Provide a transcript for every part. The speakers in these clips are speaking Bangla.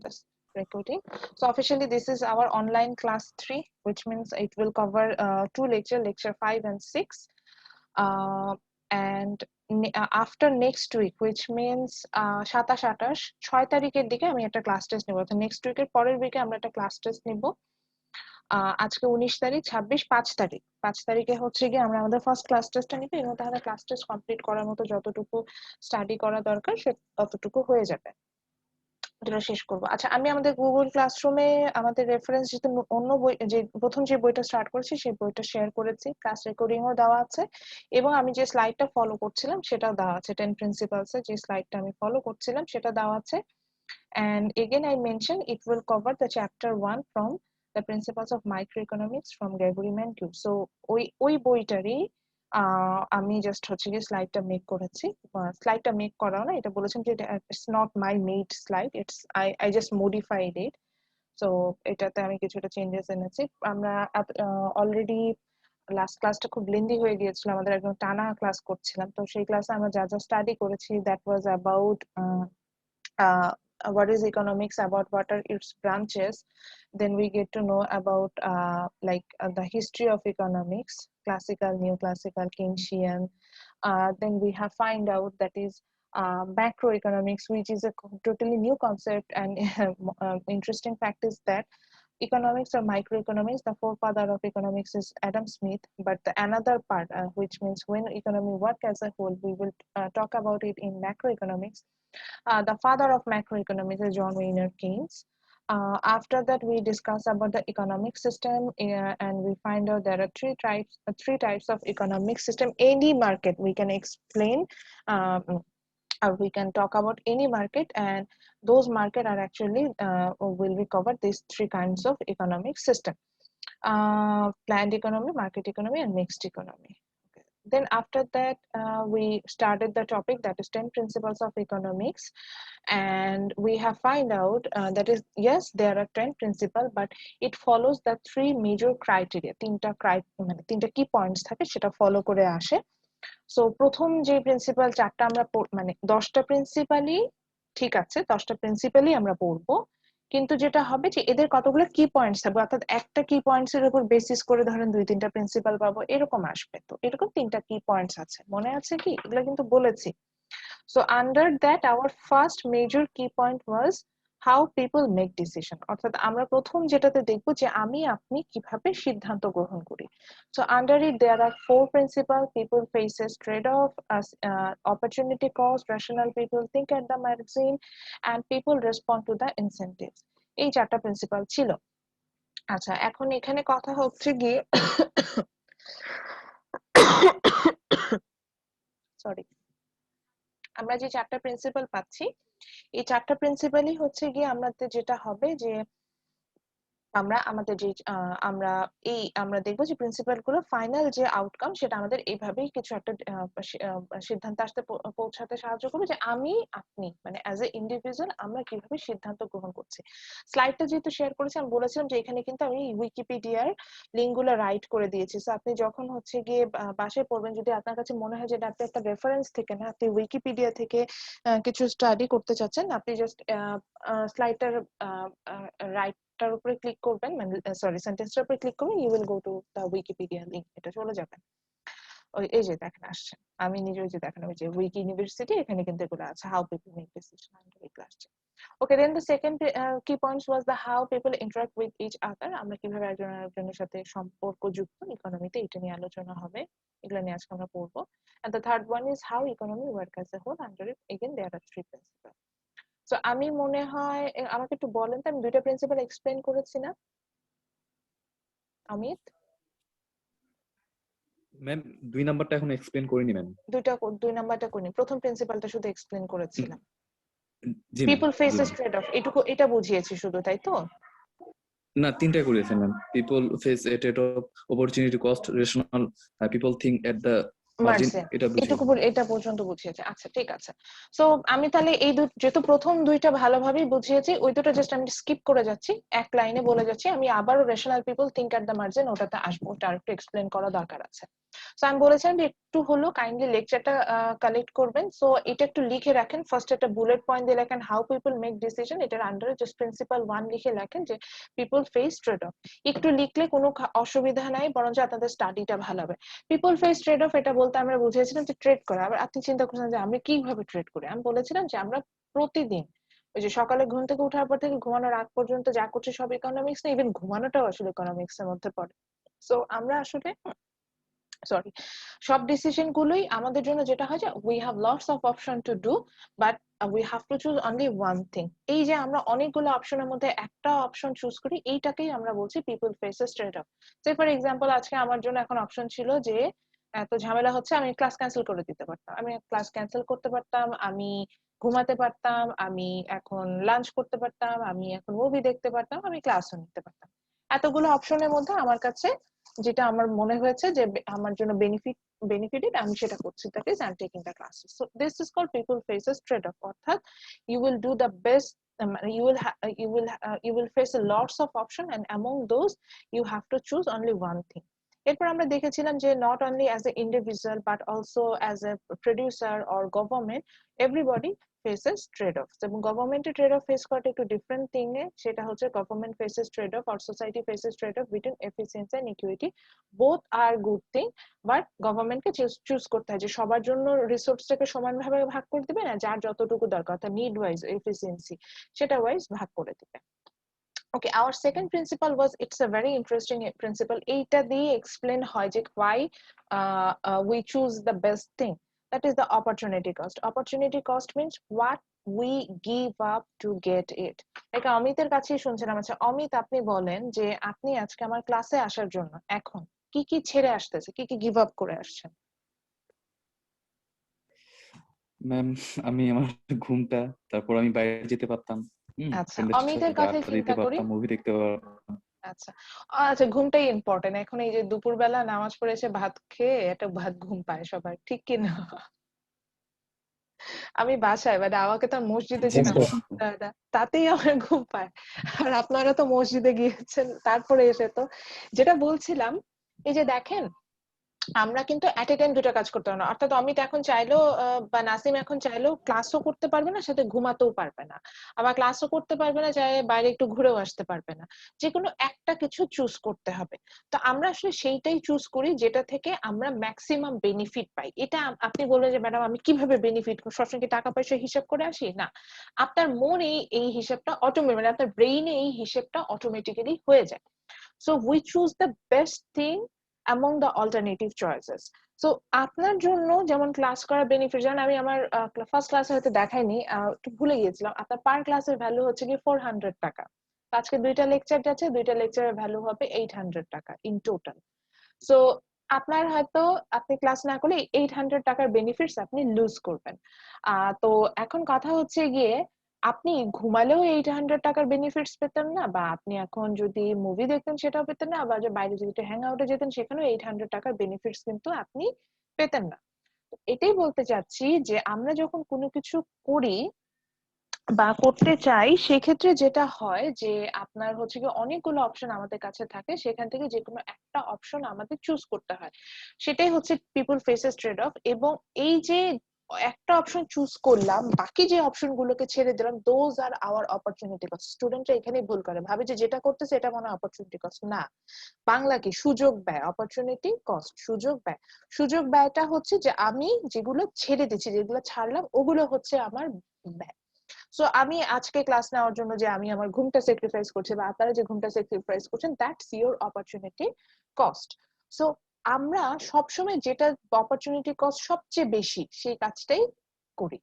this recording. So officially this is our online class 3, which means it will cover 2 lecture 5 and 6, and after next week, which means 27 6 তারিখের দিকে আমি একটা ক্লাস টেস্ট নেব। তো নেক্সট উইকের পরের উইকে আমরা একটা ক্লাস টেস্ট নেব। আজকে 19 তারিখ, 26 5 তারিখে হচ্ছে গিয়ে আমরা আমাদের ফার্স্ট ক্লাস টেস্টটা নিব। এর মধ্যে আমাদের ক্লাস টেস্ট কমপ্লিট করার মতো যতটুকু স্টাডি করা দরকার সে ততটুকু হয়ে যাবে, যেটা শেষ করব। আচ্ছা, আমি আমাদের গুগল ক্লাসরুমে আমাদের রেফারেন্স যেহেতু অন্য বই, যে প্রথম যে বইটা স্টার্ট করেছি সেই বইটা শেয়ার করেছি, ক্লাস রেকর্ডিংও দেওয়া আছে, এবং আমি যে স্লাইডটা ফলো করছিলাম সেটাও দেওয়া আছে। 10 প্রিন্সিপালস এর যে স্লাইডটা আমি ফলো করছিলাম সেটা দেওয়া আছে। And again, I mentioned it will cover the chapter 1 from the principles of microeconomics from Gregory Mankiw. So, ওই বইটারই আমি জাস্ট হচ্ছে কি স্লাইডটা মেক করেছি। স্লাইডটা মেক করাও না, এটা বলেছেন যে it's not my made slide, it's I just modified it. So এটাতে আমি কিছুটা চেঞ্জেস এনেছি। আমরা অলরেডি লাস্ট ক্লাসটা খুব লেন্দি হয়ে গিয়েছিল, আমাদের একদম টানা ক্লাস করছিলাম। তো সেই ক্লাসে আমরা যা যা স্টাডি করেছি, that was about what is economics, about what are its branches. Then we get to know about the history of economics, classical, neoclassical, Keynesian. Then we have find out that is macroeconomics, which is a totally new concept. And interesting fact is that economics or microeconomics, the forefather of economics is Adam Smith, but the another part, which means when economy work as a whole, we will talk about it in macroeconomics. The father of macroeconomics is John Maynard Keynes. After that, we discuss about the economic system, and we find out there are three types of economic system. Any market we can explain, or we can talk about any market, and those market are actually will be covered these 3 kinds of economic system: planned economy, market economy, and mixed economy. Then after that, we started the topic that is 10 principles of economics, and we have find out that is, yes, there are 10 principles, but it follows the 3 major criteria. তিনটা কি পয়েন্টস থাকে সেটা ফলো করে আসে। সো প্রথম যে প্রিন্সিপাল 4টা আমরা মানে 10টা প্রিন্সিপালই ঠিক আছে, 10টা প্রিন্সিপালই আমরা পড়বো, কিন্তু যেটা হবে যে এদের কতগুলো কি পয়েন্টস থাকবে, অর্থাৎ একটা কি পয়েন্টস এর উপর বেসিস করে ধরেন 2-3টা প্রিন্সিপাল পাবো, এরকম আসবে। তো এরকম 3টা কি পয়েন্টস আছে, মনে আছে কি? এগুলো কিন্তু বলেছি। So under that, our first major key point was how people make decision, অর্থাৎ আমরা প্রথম যেটাতে দেখবো যে আমি আপনি কিভাবে সিদ্ধান্ত গ্রহণ করি। So under it there are 4 principles: people faces trade-off, opportunity cost, rational people think at the margin, and people respond to the incentives. এই 4টা প্রিন্সিপাল ছিল। আচ্ছা, এখন এখানে কথা হচ্ছে গিয়ে সরি, আমরা যে 4টা প্রিন্সিপাল পাচ্ছি, এই 4টা প্রিন্সিপালই হচ্ছে গিয়ে আমাদের যেটা হবে যে আমরা আমাদের যে আমরা দেখবো যে প্রিন্সিপাল গুলো ফাইনাল যে আউটকাম সেটা আমাদের এইভাবেই কিছু একটা সিদ্ধান্ত আসতে পৌঁছাতে সাহায্য করবে, যে আমি আপনি মানে অ্যাজ এ ইন্ডিভিজুয়াল আমরা কিভাবে সিদ্ধান্ত গ্রহণ করছি। স্লাইডটা যেহেতু শেয়ার করেছি, আমি বলেছিলাম যে এখানে কিন্তু আমি উইকিপিডিয়ার লিঙ্ক গুলো রাইট করে দিয়েছি। সো আপনি যখন হচ্ছে গিয়ে বাসায় পড়বেন, যদি আপনার কাছে মনে হয় যে আপনি একটা রেফারেন্স থেকে না, আপনি উইকিপিডিয়া থেকে কিছু স্টাডি করতে চাচ্ছেন, আপনি জাস্ট স্লাইডটার রাইটটার উপরে ক্লিক করবেন, মানে সরি সেন্টেন্সটার উপরে ক্লিক করবেন, you will go to the Wikipedia link, এটা চলে যাবেন। এই যে দেখেন আসছে, আমি নিজে ওই যে দেখেন ওই যে উইকি ইউনিভার্সিটি, এখানে কিন্তু এগুলো আছে, how people make decision under এই ক্লাসটা। Okay, then the second key points was the how people interact with each other, আমরা কিভাবে একজন আরেকজনের সাথে সম্পর্কযুক্ত ইকোনমিতে, এটা নিয়ে আলোচনা হবে, এগুলো নিয়ে আজকে আমরা পড়বো। And the third one is how economy work as a whole, under it again there are 3 principle. So আমি মনে হয় আমাকে একটু বলেন তো, আমি 2টা প্রিন্সিপাল এক্সপ্লেইন করেছি না অমিত? ম্যাম 2 নাম্বারটা এখন এক্সপ্লেইন করিনি ম্যাম। 2 নাম্বারটা করিনি, প্রথম প্রিন্সিপালটা শুধু এক্সপ্লেইন করেছিলাম। জি ma'am, people faces trade off, এটা বুঝিয়েছি শুধু, তাই তো? না 3টাই করেছেন ma'am. People face a trade off, opportunity cost, rational, people think at the margin margin এটা বুঝিয়ে এটা পর্যন্ত বুঝিয়েছে। আচ্ছা ঠিক আছে। সো আমি তাহলে এই যেহেতু প্রথম দুইটা ভালোভাবেই বুঝিয়েছি, ওই দুটো জাস্ট আমি স্কিপ করে যাচ্ছি, এক লাইনে বলে যাচ্ছি। আমি আবারও rational people think at the margin ওটাতে আসবো, ওটা আরেকটু এক্সপ্লেন করা দরকার আছে। সো আমি বলেছিলাম যে একটু হলো কাইন্ডলি লেকচারটা কালেক্ট করবেন। সো এটা একটু লিখে রাখেন, ফার্স্ট একটা বুলেট পয়েন্ট দিয়ে লেখেন হাউ পিপল মেক ডিসিশন, এটার আন্ডারে জাস্ট প্রিন্সিপাল 1 লিখে লেখেন যে পিপল ফেস ট্রেড অফ। একটু লিখলে কোনো অসুবিধা নাই, বরঞ্চ আপনাদের স্টাডিটা ভালো হবে। পিপল ফেস ট্রেড অফ এটা বলতে আমরা বুঝিয়েছিলাম যে ট্রেড করা। আবার আপনি চিন্তা করছেন যে আমরা কিভাবে ট্রেড করি। আমি বলেছিলাম যে আমরা প্রতিদিন ওই যে সকালে ঘুম থেকে ওঠার পর থেকে ঘুমানোর আগ পর্যন্ত যা করছি সব ইকোনমিক্স না, ইভেন ঘুমানোটাও আসলে ইকোনমিক্স এর মধ্যে পড়ে। সো আমরা আসলে সরি সব ডিসিশন গুলোই আমাদের জন্য যেটা হয় যে we have lots of option to do, but we have to choose only one thing. এই যে আমরা অনেকগুলো অপশনের মধ্যে একটা অপশন চুজ করি, এইটাকেই আমরা বলছি people faces trade of. Say for example আজকে আমার জন্য এখন অপশন ছিল যে এত ঝামেলা হচ্ছে, আমি ক্লাস ক্যান্সেল করে দিতে পারতাম, আমি ক্লাস ক্যান্সেল করতে পারতাম, আমি ঘুমাতে পারতাম, আমি এখন লাঞ্চ করতে পারতাম, আমি এখন মুভি দেখতে পারতাম, আমি ক্লাসও নিতে পারতাম। এতগুলো অপশনের মধ্যে আমার কাছে যেটা আমার মনে হয়েছে যে আমার জন্য বেনিফিটেড, আমি সেটা করছি, that is I am taking the classes. So this is called people faces trade off. অর্থাৎ you will do the best, you will face a lots of option and among those you have to choose only one thing. এরপর আমরা দেখেছিলাম যে not only as an individual but also as a producer or government, everybody faces trade-offs, এবং গভর্নমেন্টের ট্রেড অফ ফেস করাটা একটু ডিফারেন্ট থিং এ, সেটা হচ্ছে government faces trade off or society faces trade off between efficiency and equity. Both are good thing, but গভর্নমেন্টকে চুজ করতে হয় যে সবার জন্য রিসোর্সটাকে সমানভাবে ভাগ করে দিবে না, যার যতটুকু দরকার অর্থাৎ নিড ওয়াইজ এফিসিয়েন্সি সেটা ওয়াইজ ভাগ করে দিবে। Okay, our second principle was, it's a very interesting principle, এইটা দিয়ে explain হয় যে why we choose the best thing, that is the opportunity cost. Opportunity cost means what we give up to get it. এটা অমিতের কাছেই শুনছিলাম। আচ্ছা অমিত, আপনি বলেন যে আপনি আজকে আমার ক্লাসে আসার জন্য এখন কি কি ছেড়ে আসতেছে, কি কি গিভ আপ করে আসছেন? ম্যাম আমি আমার ঘুমটা, তারপর আমি বাইরে যেতে পারতাম, আচ্ছা ফ্রেন্ডের অমিতের সাথে কথা আড্ডা দিতে চিন্তা করি। পারতাম, মুভি দেখতে পারতাম। আচ্ছা আচ্ছা, ঘুমটাই ইম্পর্টেন্ট। এখন এই যে দুপুরবেলা নামাজ পড়ে এসে ভাত খেয়ে একটা ভাত ঘুম পায় সবার, ঠিক কি না? আমি বাসায় মানে আমাকে তো মসজিদে জি যে ম্যাম। নামাজ পড়তে হয় না, তাতেই আমার ঘুম পায়। আর আপনারা তো মসজিদে গিয়েছেন তারপরে এসে তো যেটা বলছিলাম, এই যে দেখেন আমরা কিন্তু এট এ টাইম দুটো কাজ করতে পারবো না। অর্থাৎ অমিত এখন চাইলেও বা নাসিম এখন চাইলেও ক্লাসও করতে পারবে না, সাথে ঘুমাতেও পারবে না, আবার ক্লাসও করতে পারবে না, চাই বাইরে একটু ঘুরেও আসতে পারবে না। যে কোনো একটা কিছু চুজ করতে হবে। তো আমরা আসলে সেইটাই চুজ করি যেটা থেকে আমরা ম্যাক্সিমাম বেনিফিট পাই। এটা আপনি বললেন যে ম্যাডাম আমি কিভাবে বেনিফিট, সবসময় কি টাকা পয়সা হিসাব করে আসি? না, আপনার মনে এই হিসাবটা অটোমেটিক, মানে আপনার ব্রেইনে এই হিসাবটা অটোমেটিক্যালি হয়ে যায়। So we choose the best thing among the alternative choices. So আপনার জন্য যেমন ক্লাস করা বেনিফিট, যেমন আমি আমার ফার্স্ট ক্লাসে হয়তো দেখাইনি, একটু ভুলে গিয়েছিলাম, আপনার পার ক্লাসের ভ্যালু হচ্ছে কি 400 টাকা। আজকে দুইটা লেকচার যাচ্ছে, দুইটা লেকচারের ভ্যালু হবে 800 টাকা ইন টোটাল। সো আপনার হয়তো আপনি ক্লাস না করলে 800 টাকার বেনিফিটস আপনি লুজ করবেন। তো এখন কথা হচ্ছে গিয়ে আপনি ঘুমালেও 800 টাকার বেনিফিটস পেতেন না, বা আপনি এখন যদি মুভি দেখতেন সেটাও পেতেন না, বা যে বাইরে যদি হ্যাং আউটে যেতেন সেখানেও 800 টাকার বেনিফিটস কিন্তু আপনি পেতেন না। এটাই বলতে চাচ্ছি যে আমরা যখন কোনো কিছু করি বা করতে চাই, সেক্ষেত্রে যেটা হয় যে আপনার হচ্ছে কি অনেকগুলো অপশন আমাদের কাছে থাকে, সেখান থেকে যে কোনো একটা অপশন আমাদের চুজ করতে হয়, সেটাই হচ্ছে পিপল ফেসেস ট্রেড অফ। এবং এই যে একটা অপশন চুজ করলাম, বাকি যে অপশন গুলোকে ছেড়ে দিলাম, those are our opportunity cost. স্টুডেন্টরা এখানেই ভুল করে, ভাবে যে যেটা করতেছে এটা মনে হয় অপরচুনিটি কস্ট। না, বাংলা কি সুযোগ ব্যয়, অপরচুনিটি কস্ট সুযোগ ব্যয়। সুযোগ ব্যয়টা হচ্ছে যে আমি যেগুলো ছেড়ে দিচ্ছি, যেগুলো ছাড়লাম ওগুলো হচ্ছে আমার ব্যয়। সো আমি আজকে ক্লাস নেওয়ার জন্য যে আমি আমার ঘুমটা স্যাক্রিফাইস করছি, বা আপনারা যে ঘুমটা স্যাক্রিফাইস করছেন, that's your opportunity cost. So আমরা সবসময় যেটা অপরচুনিটি কস্ট সবচেয়ে বেশি সেই কাজটাই করি।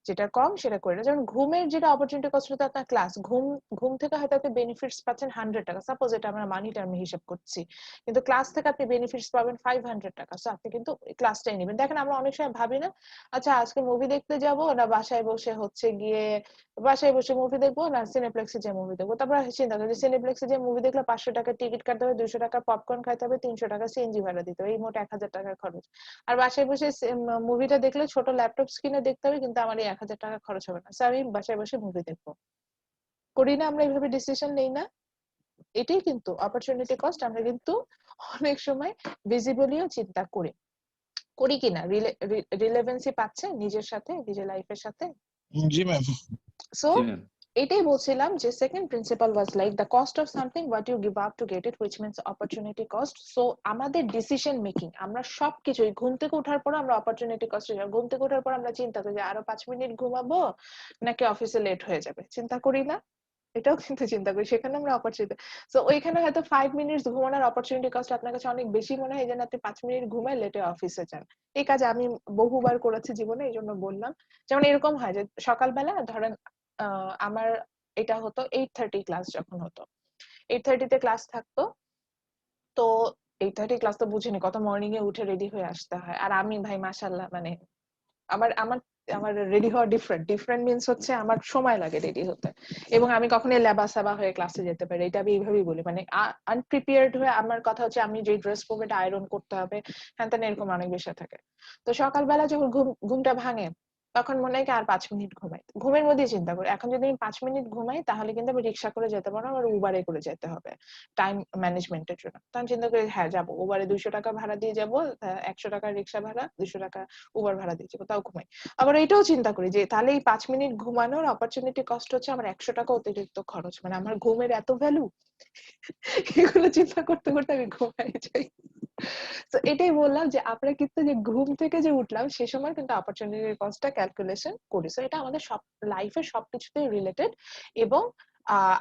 যেটা কম সেটা করে না। যেমন ঘুমের যেটা অপরচুনিটি কস্ট হতে আপনার ক্লাস, ঘুম থেকে হয়তো আপনি বেনিফিটস পাচ্ছেন 100 টাকা, সাপোজ এটা আমরা মানি টার্মে হিসাব করছি, কিন্তু ক্লাস থেকে আপনি বেনিফিটস পাবেন 500 টাকা, সো আপনি কিন্তু ক্লাসটাই নেবেন। দেখেন আমরা অনেক সময় ভাবি না, আচ্ছা আজকে মুভি দেখতে যাব না বাসায় বসে হচ্ছে গিয়ে বাসায় বসে মুভি দেখবো না সিনেপ্লেক্সে যে মুভি দেখবো, তারপর চিন্তা করি সিনেপ্লেক্সে যে মুভি দেখলে 500 টাকা টিকিট কাটতে হবে, 200 টাকা পপকর্ন খাইতে হবে, 300 টাকা সিএনজি ভাড়া দিতে হবে, এই মোট 1000 টাকা খরচ। আর বাসায় বসে মুভিটা দেখলে ছোট ল্যাপটপ স্ক্রিনে দেখতে হবে, কিন্তু আমার এই 1000 টাকা খরচ হবে না, আমি বাসায় বসে মুভি দেখবো। করি না আমরা এইভাবে ডিসিশন নেই না? এটাই কিন্তু অপরচুনিটি কস্ট। আমরা কিন্তু অনেক সময় ভিজিবলিও চিন্তা করি, করি কিনা, রিলেভেন্সি পাচ্ছে নিজের সাথে, নিজের লাইফের সাথে। জি ম্যাম। সো জি ম্যাম। এটাই বলছিলাম যে second principle was like the cost of something what you give up to get it, which means opportunity cost. So আমাদের ডিসিশন মেকিং, আমরা সবকিছুই ঘুম থেকে ওঠার পর আমরা অপরচুনিটি কস্ট, ঘুম থেকে ওঠার পর আমরা চিন্তা করি যে আরো 5 মিনিট ঘুমাবো নাকি অফিসে লেট হয়ে যাবে, চিন্তা করি না? এটাও কিন্তু চিন্তা করি, সেখানে আমরা অপরচুনিটি। সো ওইখানে হয়তো 5 মিনিটস ঘুমানোর অপরচুনিটি কস্ট আপনার কাছে অনেক বেশি মনে হয়, এই জন্য আপনি 5 মিনিট ঘুমায় লেটে অফিসে যান। এই কাজ আমি বহুবার করেছি জীবনে, এই জন্য বললাম। যেমন এরকম হয় যে সকালবেলা ধরেন আমার এটা হতো 8:30 ক্লাস, যখন হতো 8:30 তে ক্লাস থাকতো, তো 8:30 ক্লাস তো বুঝিনি, কত মর্নিং এ উঠে রেডি হয়ে আসতে হয়। আর আমি ভাই মাশাআল্লাহ, মানে আমার আমার আমার রেডি হওয়া ডিফারেন্ট মিন্স হচ্ছে আমার সময় লাগে রেডি হতে, এবং আমি কখনোই লেবা সাবা হয়ে ক্লাসে যেতে পারি, এটা আমি এইভাবেই বলি, মানে আনপ্রিপেয়ার্ড হয়ে। আমার কথা হচ্ছে আমি যে ড্রেস পরবো এটা আয়রন করতে হবে, হ্যান তেন এরকম অনেক বিষয় থাকে। তো সকালবেলা যখন ঘুমটা ভাঙে, তখন মনে হয় কি আর 5 মিনিট ঘুমাই, ঘুমের মধ্যেই চিন্তা করি এখন যদি আমি 5 মিনিট ঘুমাই তাহলে কিন্তু আমি রিক্সা করে যেতে পারবো, আমার উবারে করে যেতে হবে টাইম ম্যানেজমেন্টের জন্য। তখন চিন্তা করি হ্যাঁ যাবো, উবারে 200 টাকা ভাড়া দিয়ে যাবো, 100 টাকা রিক্সা ভাড়া, 200 টাকা উবার ভাড়া দিয়ে যাবো, তাও ঘুমাই। আবার এটাও চিন্তা করি যে তাহলে এই 5 মিনিট ঘুমানোর অপরচুনিটি কস্ট হচ্ছে আমার 100 টাকা অতিরিক্ত খরচ, মানে আমার ঘুমের এত ভ্যালু। এগুলো চিন্তা করতে করতে আমি ঘুমাই যাই। তো এটাই বললাম যে আমরা কিন্তু যে ঘুম থেকে যে উঠলাম সে সময় কিন্তু অপরচুনিটি কস্টটা ক্যালকুলেশন করি। সো এটা আমাদের সব লাইফের সবকিছুতেই রিলেটেড, এবং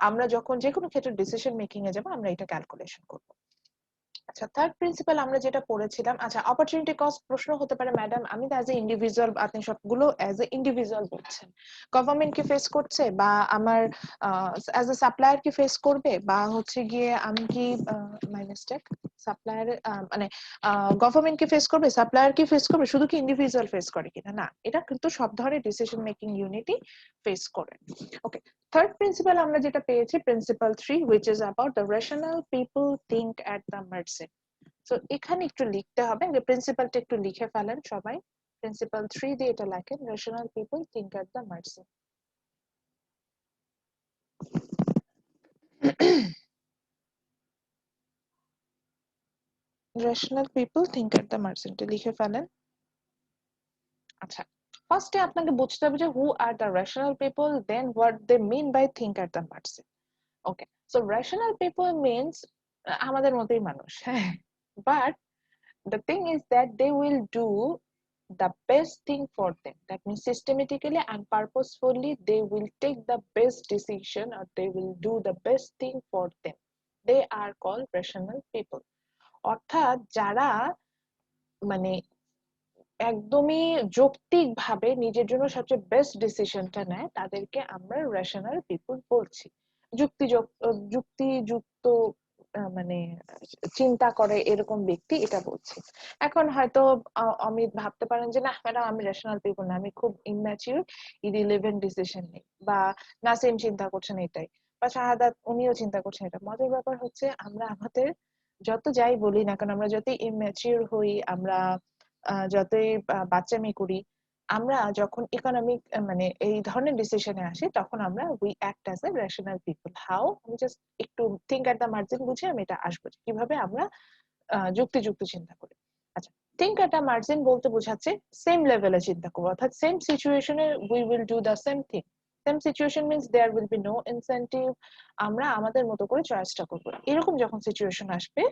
আমরা যখন যে কোনো ক্ষেত্রে ডিসিশন মেকিং এ যাবো আমরা এটা ক্যালকুলেশন করবো। আচ্ছা, থার্ড প্রিন্সিপাল আমরা যেটা পড়েছিলাম, আচ্ছা অপরচুনিটি কস্ট প্রশ্ন হতে পারে ম্যাডাম আমি তো অ্যাজ এ ইন্ডিভিজুয়াল, আপনি সবগুলো অ্যাজ এ ইন্ডিভিজুয়াল বলছেন, গভর্নমেন্ট কি ফেস করছে, বা আমার অ্যাজ এ সাপ্লায়ার কি ফেস করবে, বা হচ্ছে গিয়ে আমি কি মাই মিস্টেক, সাপ্লায়ার মানে গভর্নমেন্ট কি ফেস করবে, সাপ্লায়ার কি ফেস করবে, শুধু কি ইন্ডিভিজুয়াল ফেস করে কিনা, না, এটা কিন্তু সব ধরনের ডিসিশন মেকিং ইউনিটই ফেস করে। ওকে, থার্ড প্রিন্সিপাল আমরা যেটা পেয়েছি principal 3, which is about the rational people think at the mercy. So এখানে একটু লিখতে হবে, যে প্রিন্সিপালটা একটু লিখে ফেলেন সবাই, প্রিন্সিপাল 3 দিয়ে এটা লেখেন, rational people think at the mercy. rational people think at the mercy, এটা লিখে ফেলেন। আচ্ছা, ফার্স্টে আপনাকে বুঝতে হবে যে who are the rational people, then what they mean by think at the mercy. Okay, so rational people means আমাদের মতোই মানুষ, হ্যাঁ, but the thing is that they will do the best thing for them. That means systematically and purposefully they will take the best decision, or they will do the best thing for them. They are called rational people. অর্থাৎ যারা মানে একদমই যৌক্তিক ভাবে নিজের জন্য সবচেয়ে বেস্ট ডিসিশনটা নেয় তাদেরকে আমরা রেশনাল পিপল বলছি। যুক্তিযুক্ত মানে চিন্তা করে এরকম ব্যক্তি, এটা বলছি। এখন হয়তো অমিত ভাবতে পারেন যে না ম্যাডাম আমি রেশনাল পিপল না, আমি খুব ইম্যাচিউর, ইররিলেভেন্ট ডিসিশন নেই, বা নাসিম চিন্তা করছেন এটাই, বা শাহাদাত উনিও চিন্তা করছেন এটা। মজার ব্যাপার হচ্ছে আমরা আমাদের যত যাই বলি না কেন, আমরা যতই ইম্যাচিউর হই, আমরা যতই বাচ্চামি করি, আমরা যখন ইকোনমিক মানে এই ধরনের ডিসিশনে আসি তখন আমরা we act as a rational people. How, আমি জাস্ট একটু থিঙ্ক এট দ্য মার্জিন বুঝে আমি এটা আসবো কিভাবে আমরা যুক্তিযুক্ত চিন্তা করি। আচ্ছা, থিঙ্ক এট দ্য মার্জিন বলতে বোঝাচ্ছে সেম লেভেলে চিন্তা করবো, অর্থাৎ সেম সিচুয়েশনে we will do the same thing. Same situation means there will be no incentive, আমরা আমাদের মতো করে চয়েসটা করবো। এরকম যখন সিচুয়েশন আসবে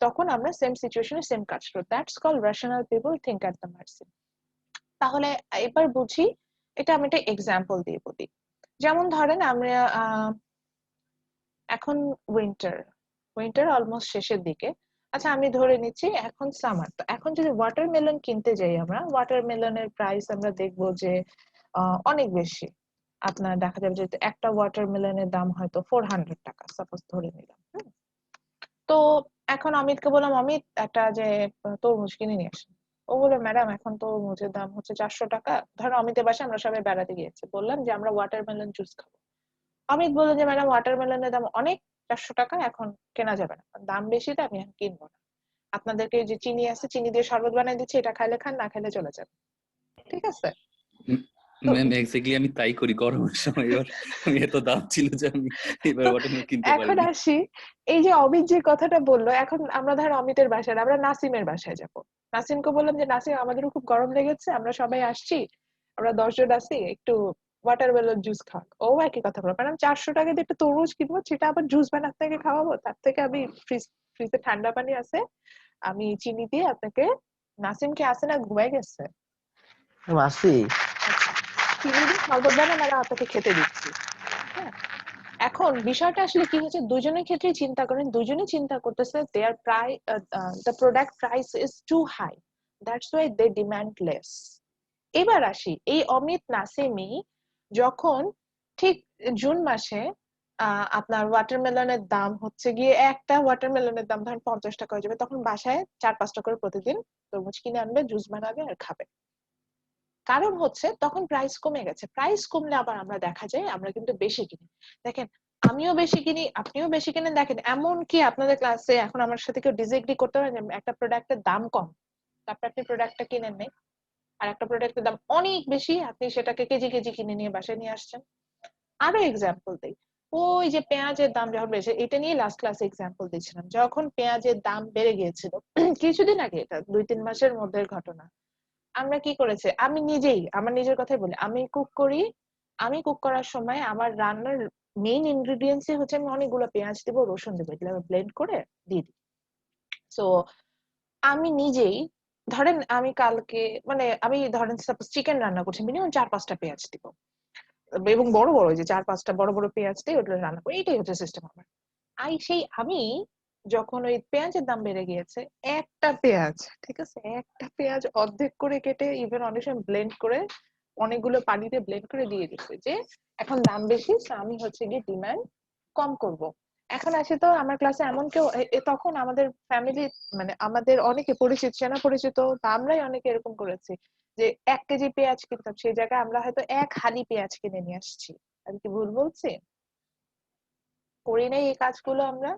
তখন আমরা সেম সিচুয়েশনে সেম কাজ করব, that's call rational people think at the margin. তাহলে এবার বুঝি, এটা আমি একটা এক্সাম্পল দিয়ে বলি। যেমন ধরেন আমরা এখন উইন্টার, উইন্টার অলমোস্ট শেষের দিকে। আচ্ছা আমি ধরে নিচ্ছি এখন সামার, তো এখন যদি ওয়াটারমেলন কিনতে যাই আমরা, ওয়াটারমেলনের প্রাইস আমরা দেখবো যে অনেক বেশি। আপনার দেখা যাবে যে একটা ওয়াটারমেলনের দাম হয়তো 400 টাকা সাপোজ ধরে নিলাম। তো এখন অমিতকে বললাম, অমিত একটা যে তরমুজ কিনে নিয়ে আসেন। ও বলে, ম্যাডাম এখন তরমুজের দাম হচ্ছে 400 টাকা। ধরো অমিতের বাসায় আমরা সবাই বেড়াতে গিয়েছি, বললাম যে আমরা ওয়াটারমেলন জুস খাবো। অমিত বললো যে ম্যাডাম ওয়াটারমেলনের দাম অনেক, 400 টাকা এখন কেনা যাবে না, দাম বেশি, তো আমি এখন কিনবো না। আপনাদেরকে যে চিনি আছে, চিনি দিয়ে শরবত বানাই দিচ্ছি, এটা খাইলে খান, না খাইলে চলে যাবে। ঠিক আছে? তো ম্যাম এক্স্যাক্টলি আমি তাই করি গরমের সময়। এবার আমি এত দাম ছিল যে আমি এবার তো ওয়াটারমেলন কিনতে এখন পারিনি। আসি, এই যে অমিত যে কথাটা বললো, এখন আমরা ধর অমিতের বাসায়, আমরা নাসিমের বাসায় যাব। নাসিমকে বললাম যে নাসিম, আমাদেরও খুব গরম লেগেছে, আমরা সবাই আসছি, আমরা 10 জন আছি, একটু ওয়াটারমেলন জুস খাওয়া। ও একই কথা বলো, ম্যাডাম 400 টাকা দিয়ে একটা তরমুজ কিনবো, সেটা আবার জুস বানাতে আপনাকে খাওয়াবো, তার থেকে আমি ফ্রিজে ঠান্ডা পানি আছে, আমি চিনি দিয়ে আপনাকে। নাসিম কি আছে না ঘুমাই গেছে? আসি। আচ্ছা, চিনি দিয়ে শরবত বানান আর আপনাকে খেতে দিচ্ছি। হ্যাঁ, এখন বিষয়টা আসলে কি হচ্ছে, দুজনের ক্ষেত্রে চিন্তা করেন, দুজনেই চিন্তা করতেছে দেয়ার প্রায় the product price is too high, that's why they demand less. এবার আসি, এই অমিত নাসিমি যখন ঠিক জুন মাসে আপনার ওয়াটারমেলনের দাম হচ্ছে গিয়ে, একটা ওয়াটারমেলনের দাম ধরেন 50 টাকা হয়ে যাবে, তখন বাসায় 4-5টা করে প্রতিদিন তরমুজ কিনে আনবে, জুস বানাবে আর খাবে। কারণ হচ্ছে তখন প্রাইস কমে গেছে। প্রাইস কমলে আবার আমরা দেখা যায় আমরা কিন্তু বেশি কিনি। দেখেন, আমিও বেশি কিনি, আপনিও বেশি কিনেন। দেখেন, এমন কি আপনাদের ক্লাসে এখন আমার সাথে কেউ ডিসএগ্রি করতে পারেন যে একটা প্রোডাক্টের দাম কম, তারপর আপনি প্রোডাক্টটা কিনেন নাই, আর একটা প্রোডাক্টের দাম অনেক বেশি, আপনি সেটাকে কেজি কেজি কিনে নিয়ে বাসায় নিয়ে আসছেন। আরো এক্সাম্পল দেই, ওই যে পেঁয়াজের দাম যখন বেড়েছে, এটা নিয়ে লাস্ট ক্লাসে এক্সাম্পল দিচ্ছিলাম, যখন পেঁয়াজের দাম বেড়ে গিয়েছিল কিছুদিন আগে, এটা 2-3 মাসের মধ্যের ঘটনা, আমরা কি করেছে, আমি নিজেই আমার নিজের কথাই বলি, আমি কুক করি, আমি কুক করার সময় আমার রান্নার মেইন ইনগ্রেডিয়েন্টসই হচ্ছে আমি অনেকগুলো পেঁয়াজ দেবো, রসুন দেবো, এগুলো ব্লেন্ড করে দিয়ে দিই। সো আমি নিজেই, ধরেন আমি কালকে, মানে আমি ধরেন সাপোজ চিকেন রান্না করছি, মিনিমাম 4-5টা পেঁয়াজ দিব, এবং বড় বড় ওই যে 4-5টা বড় বড় পেঁয়াজ দিয়ে ওটা রান্না করি, এটাই হচ্ছে সিস্টেম আমার। আমি যখন ওই পেঁয়াজের দাম বেড়ে গিয়েছে, একটা পেঁয়াজ, ঠিক আছে, একটা পেঁয়াজ অর্ধেক করে কেটে, ইভেন অনেক সময় ব্লেন্ড করে, অনেকগুলো পানিতে ব্লেন্ড করে দিয়ে দিচ্ছে, যে এখন দাম বেশি, তো আমি হচ্ছে গিয়ে ডিমান্ড কম করব। এখন আসে তো আমার ক্লাসে এমন কেউ, তখন আমাদের ফ্যামিলি, মানে আমাদের অনেকে পরিচিত, চেনা পরিচিত, তা আমরাই অনেকে এরকম করেছি যে 1 কেজি পেঁয়াজ কিনতাম, সেই জায়গায় আমরা হয়তো 1 হালি পেঁয়াজ কিনে নিয়ে আসছি। আমি কি ভুল বলছি? করি নাই এই কাজগুলো আমরা?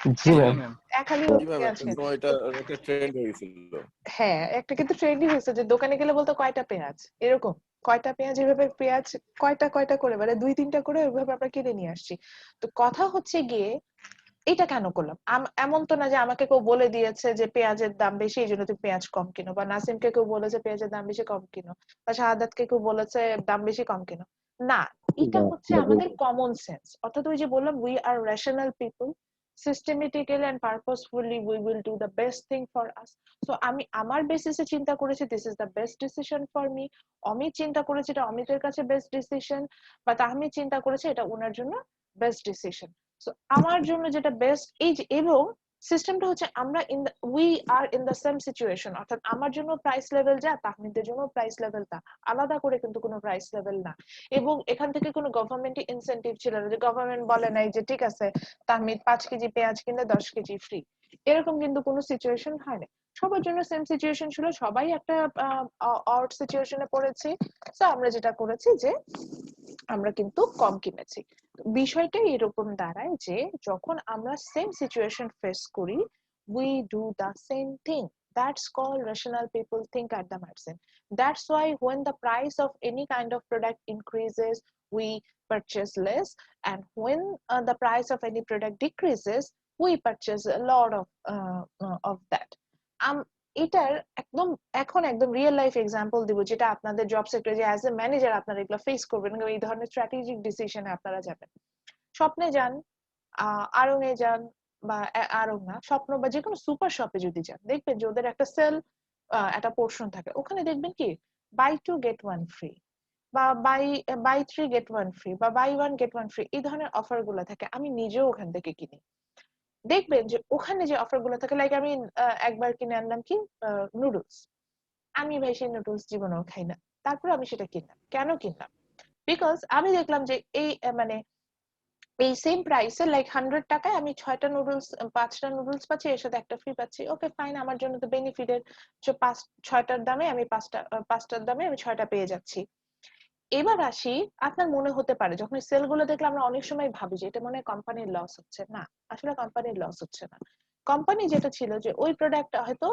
জি জি ম্যাম। ম্যাম। 1 হালি জি ম্যাম, পেঁয়াজ একটা কিনছি সময় এটা একটা ট্রেন্ড হয়ে গেছিল। হ্যাঁ, একটা কিন্তু ট্রেন্ডই হয়েছে যে দোকানে গেলে বলতো কয়টা পেঁয়াজ, এরকম কয়টা পেঁয়াজ, এভাবে পেঁয়াজ কয়টা কয়টা করে, মানে 2-3টা করে ওইভাবে আমরা কিনে নিয়ে আসছি। তো কথা হচ্ছে গিয়ে, এটা কেন করলাম, এমন তো না যে আমাকে কেউ বলে দিয়েছে যে পেঁয়াজের দাম বেশি এই জন্য তুমি পেঁয়াজ কম কিনো, বা নাসিমকে কেউ বলেছে পেঁয়াজের দাম বেশি কম কিনো, বা শাহাদাতকে কেউ বলেছে দাম বেশি কম কিনো। না, এটা হচ্ছে আমাদের কমন সেন্স। অর্থাৎ ওই যে বললাম, we are rational people, systematically and purposefully we will do the best thing for us. So আমি আমার বেসিসে চিন্তা করেছি this is the best decision for me, Amit চিন্তা করেছে এটা অমিতের কাছে বেস্ট ডিসিশন, বা তাহমিদ চিন্তা করেছে এটা ওনার জন্য বেস্ট ডিসিশন। সো আমার জন্য যেটা বেস্ট, এই যে, এবং সিস্টেমটা হচ্ছে আমরা we are in the same situation, অর্থাৎ আমার জন্য প্রাইস লেভেল যা, তাহমিদের জন্য প্রাইস লেভেল তা, আলাদা করে কিন্তু কোনো প্রাইস লেভেল না। এবং এখান থেকে কোনো গভর্নমেন্ট ইনসেনটিভ ছিল না, যে গভর্নমেন্ট বলে নাই যে ঠিক আছে তাহমিদ 5 কেজি পেঁয়াজ কিনলে 10 কেজি ফ্রি, এরকম কিন্তু কোনো সিচুয়েশন হয় না। সবার জন্য সেম সিচুয়েশন ছিল, সবাই একটা অড সিচুয়েশনে পড়েছি। তো আমরা যেটা করেছি যে আমরা কিন্তু কম কিনেছি। বিষয়টা এরকম দাঁড়ায় যে যখন আমরা সেম সিচুয়েশন ফেস করি, we do the same thing. That's called rational people think at the margin. That's why when the price of any kind of product increases, we purchase less, and when the price of any product decreases, we purchase a lot of that. এটার একদম, এখন একদম রিয়েল লাইফ এক্সাম্পল দিব, যেটা আপনাদের জব সেক্টরে যে অ্যাজ এ ম্যানেজার আপনারা এগুলো ফেস করবেন, এই ধরনের স্ট্র্যাটেজিক ডিসিশনে আপনারা যাবেন। স্বপ্নে যান, আড়ং এ যান, বা আড়ং না, স্বপ্ন বা যে কোনো সুপার শপে যদি যান, দেখবেন যে ওদের একটা সেল, একটা পোর্শন থাকে, ওখানে দেখবেন কি বাই 2 গেট 1 ফ্রি, বা বাই 3 গেট 1 ফ্রি, বা বাই 1 গেট 1 ফ্রি, এই ধরনের অফার গুলো থাকে। আমি নিজেও ওখান থেকে কিনি। দেখবেন যে ওখানে যে অফার গুলো থাকে, লাইক আমি একবার কিনে আনলাম কি নুডলস, আমি ভাই সেই নুডলস জীবনেও খাই না, তারপর আমি সেটা কিনলাম। কেন কিনলাম? বিকজ আমি দেখলাম যে এই মানে এই সেম প্রাইসে লাইক 100 টাকায় আমি 6টা নুডলস 5টা নুডলস পাচ্ছি, এর সাথে একটা ফ্রি পাচ্ছি। ওকে ফাইন, আমার জন্য তো বেনিফিটেড। 6টার দামে আমি 5টার দামে আমি 6টা পেয়ে যাচ্ছি। এবার আসি, আপনার মনে হতে পারে যখন সেল গুলো দেখলে আমরা অনেক সময় ভাবি যে এটা মনে হয় কোম্পানির লস হচ্ছে। না, আসলে কোম্পানির লস হচ্ছে না। কোম্পানি যেটা ছিল যে ওই প্রোডাক্টটা হয়তো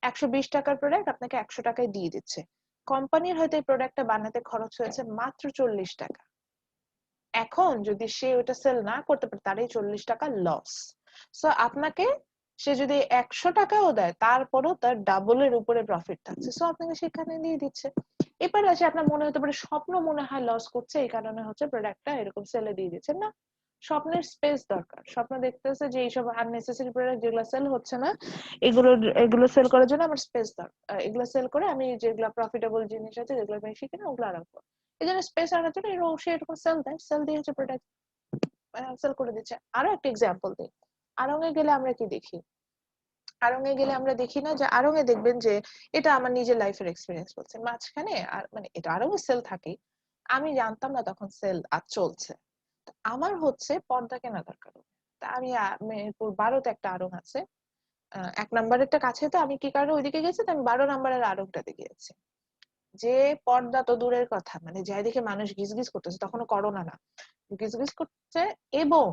120 টাকার প্রোডাক্ট আপনাকে 100 টাকায় দিয়ে দিচ্ছে। কোম্পানির হয়তো এই প্রোডাক্টটা বানাতে খরচ হয়েছে মাত্র 40 টাকা। এখন যদি সে ওটা সেল না করতে পারে, তার এই 40 টাকা লস। সো আপনাকে সে যদি 100 টাকাও দেয়, তারপরও তার ডাবলের উপরে প্রফিট থাকছে, সো আপনাকে সেখানে দিয়ে দিচ্ছে। এবার আসে আপনার মনে হতে পারে স্বপ্ন মনে হয় লস করছে, এই কারণে হচ্ছে প্রোডাক্টটা এরকম সেলে দিয়ে দিচ্ছে। না, স্বপ্নের স্পেস দরকার। স্বপ্ন দেখতেছে যে এইসব আননেসেসারি প্রোডাক্ট যেগুলো সেল হচ্ছে না, এগুলো সেল করার জন্য আমার স্পেস দরকার। এগুলো সেল করে আমি যেগুলো প্রফিটেবল জিনিস আছে, যেগুলো বেশি কিনা, ওগুলো রাখবো। এই জন্য স্পেস রাখার জন্য সে এরকম সেল দেয়, সেল দিয়ে হচ্ছে প্রোডাক্ট সেল করে দিচ্ছে। আরো একটা এক্সাম্পল দিই, আড়ং এ গেলে আমরা কি দেখি? আড়ং এ গেলে আমরা দেখি না যে আড়ং এ দেখবেন যে, এটা আমার নিজের লাইফের এক্সপিরিয়েন্স বলছে, মাঝখানে আর মানে এটা আড়ং এ সেল থাকে, আমি জানতাম না তখন সেল আর চলছে। আমার হচ্ছে পর্দা কেনা দরকার। তা আমি মেহেরপুর 12তে একটা আড়ং আছে, 1 নম্বরেরটা কাছে, তো আমি কি কারণে ওইদিকে গেছি, তো আমি 12 নম্বরের আড়ংটাতে গিয়েছি। যে পর্দা তো দূরের কথা, মানে যাই দেখে মানুষ গিজগিজ করতেছে, তখনও করোনা না, গিজগিজ করছে। এবং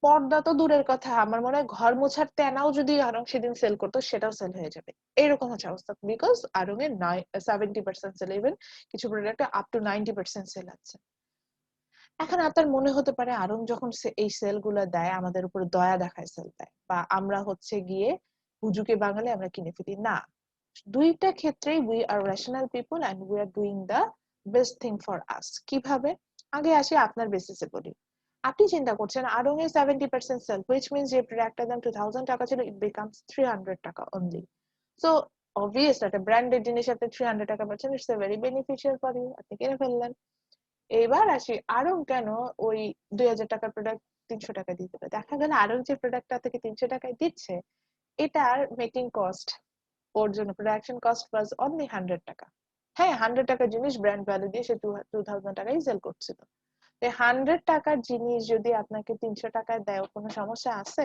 পর্দা তো দূরের কথা, আমার মনে হয় ঘর মোছার তেনাও যদি আরং সেদিন সেল করতো, সেটাও সেল হয়ে যাবে, এইরকম হচ্ছে অবস্থা। বিকজ আরং এর 70% সেল, ইভেন কিছু প্রোডাক্টে আপ টু 90% সেল আছে। এখন আপনার মনে হতে পারে আরং যখন এই সেল গুলা দেয়, আমাদের উপর দয়া দেখায় সেল দেয়, বা আমরা হচ্ছে গিয়ে হুজুকে বাঙালি, আমরা কিনে ফেলি। না, দুইটা ক্ষেত্রেই we are rational people and we are doing the best thing for us. কিভাবে? আগে আসি আপনার বেসিসে বলি। আপনি চিন্তা করছেন আড়ং এর 70% সেল, হুইচ মিনস যে প্রোডাক্টটার দাম 2000 টাকা ছিল, ইট বিকামস 300 টাকা অনলি। সো অবভিয়াস একটা ব্র্যান্ডেড জিনিস আপনি 300 টাকা পাচ্ছেন, it's a very beneficial for you, আপনি কিনে ফেললেন। এবার আসি আড়ং কেন ওই 2000 টাকার প্রোডাক্ট 300 টাকা দিতে পারে? দেখা গেল আড়ং যে প্রোডাক্টটা থেকে 300 টাকায় দিচ্ছে, এটার মেকিং কস্ট, ওর জন্য প্রোডাকশন কস্ট ওয়াজ অনলি 100 টাকা। হ্যাঁ, 100 টাকার জিনিস ব্র্যান্ড ভ্যালু দিয়ে সে 2000 টাকায় সেল করছিল। 100 টাকার জিনিস যদি আপনাকে 300 টাকায় দেয়, কোনো সমস্যা আছে?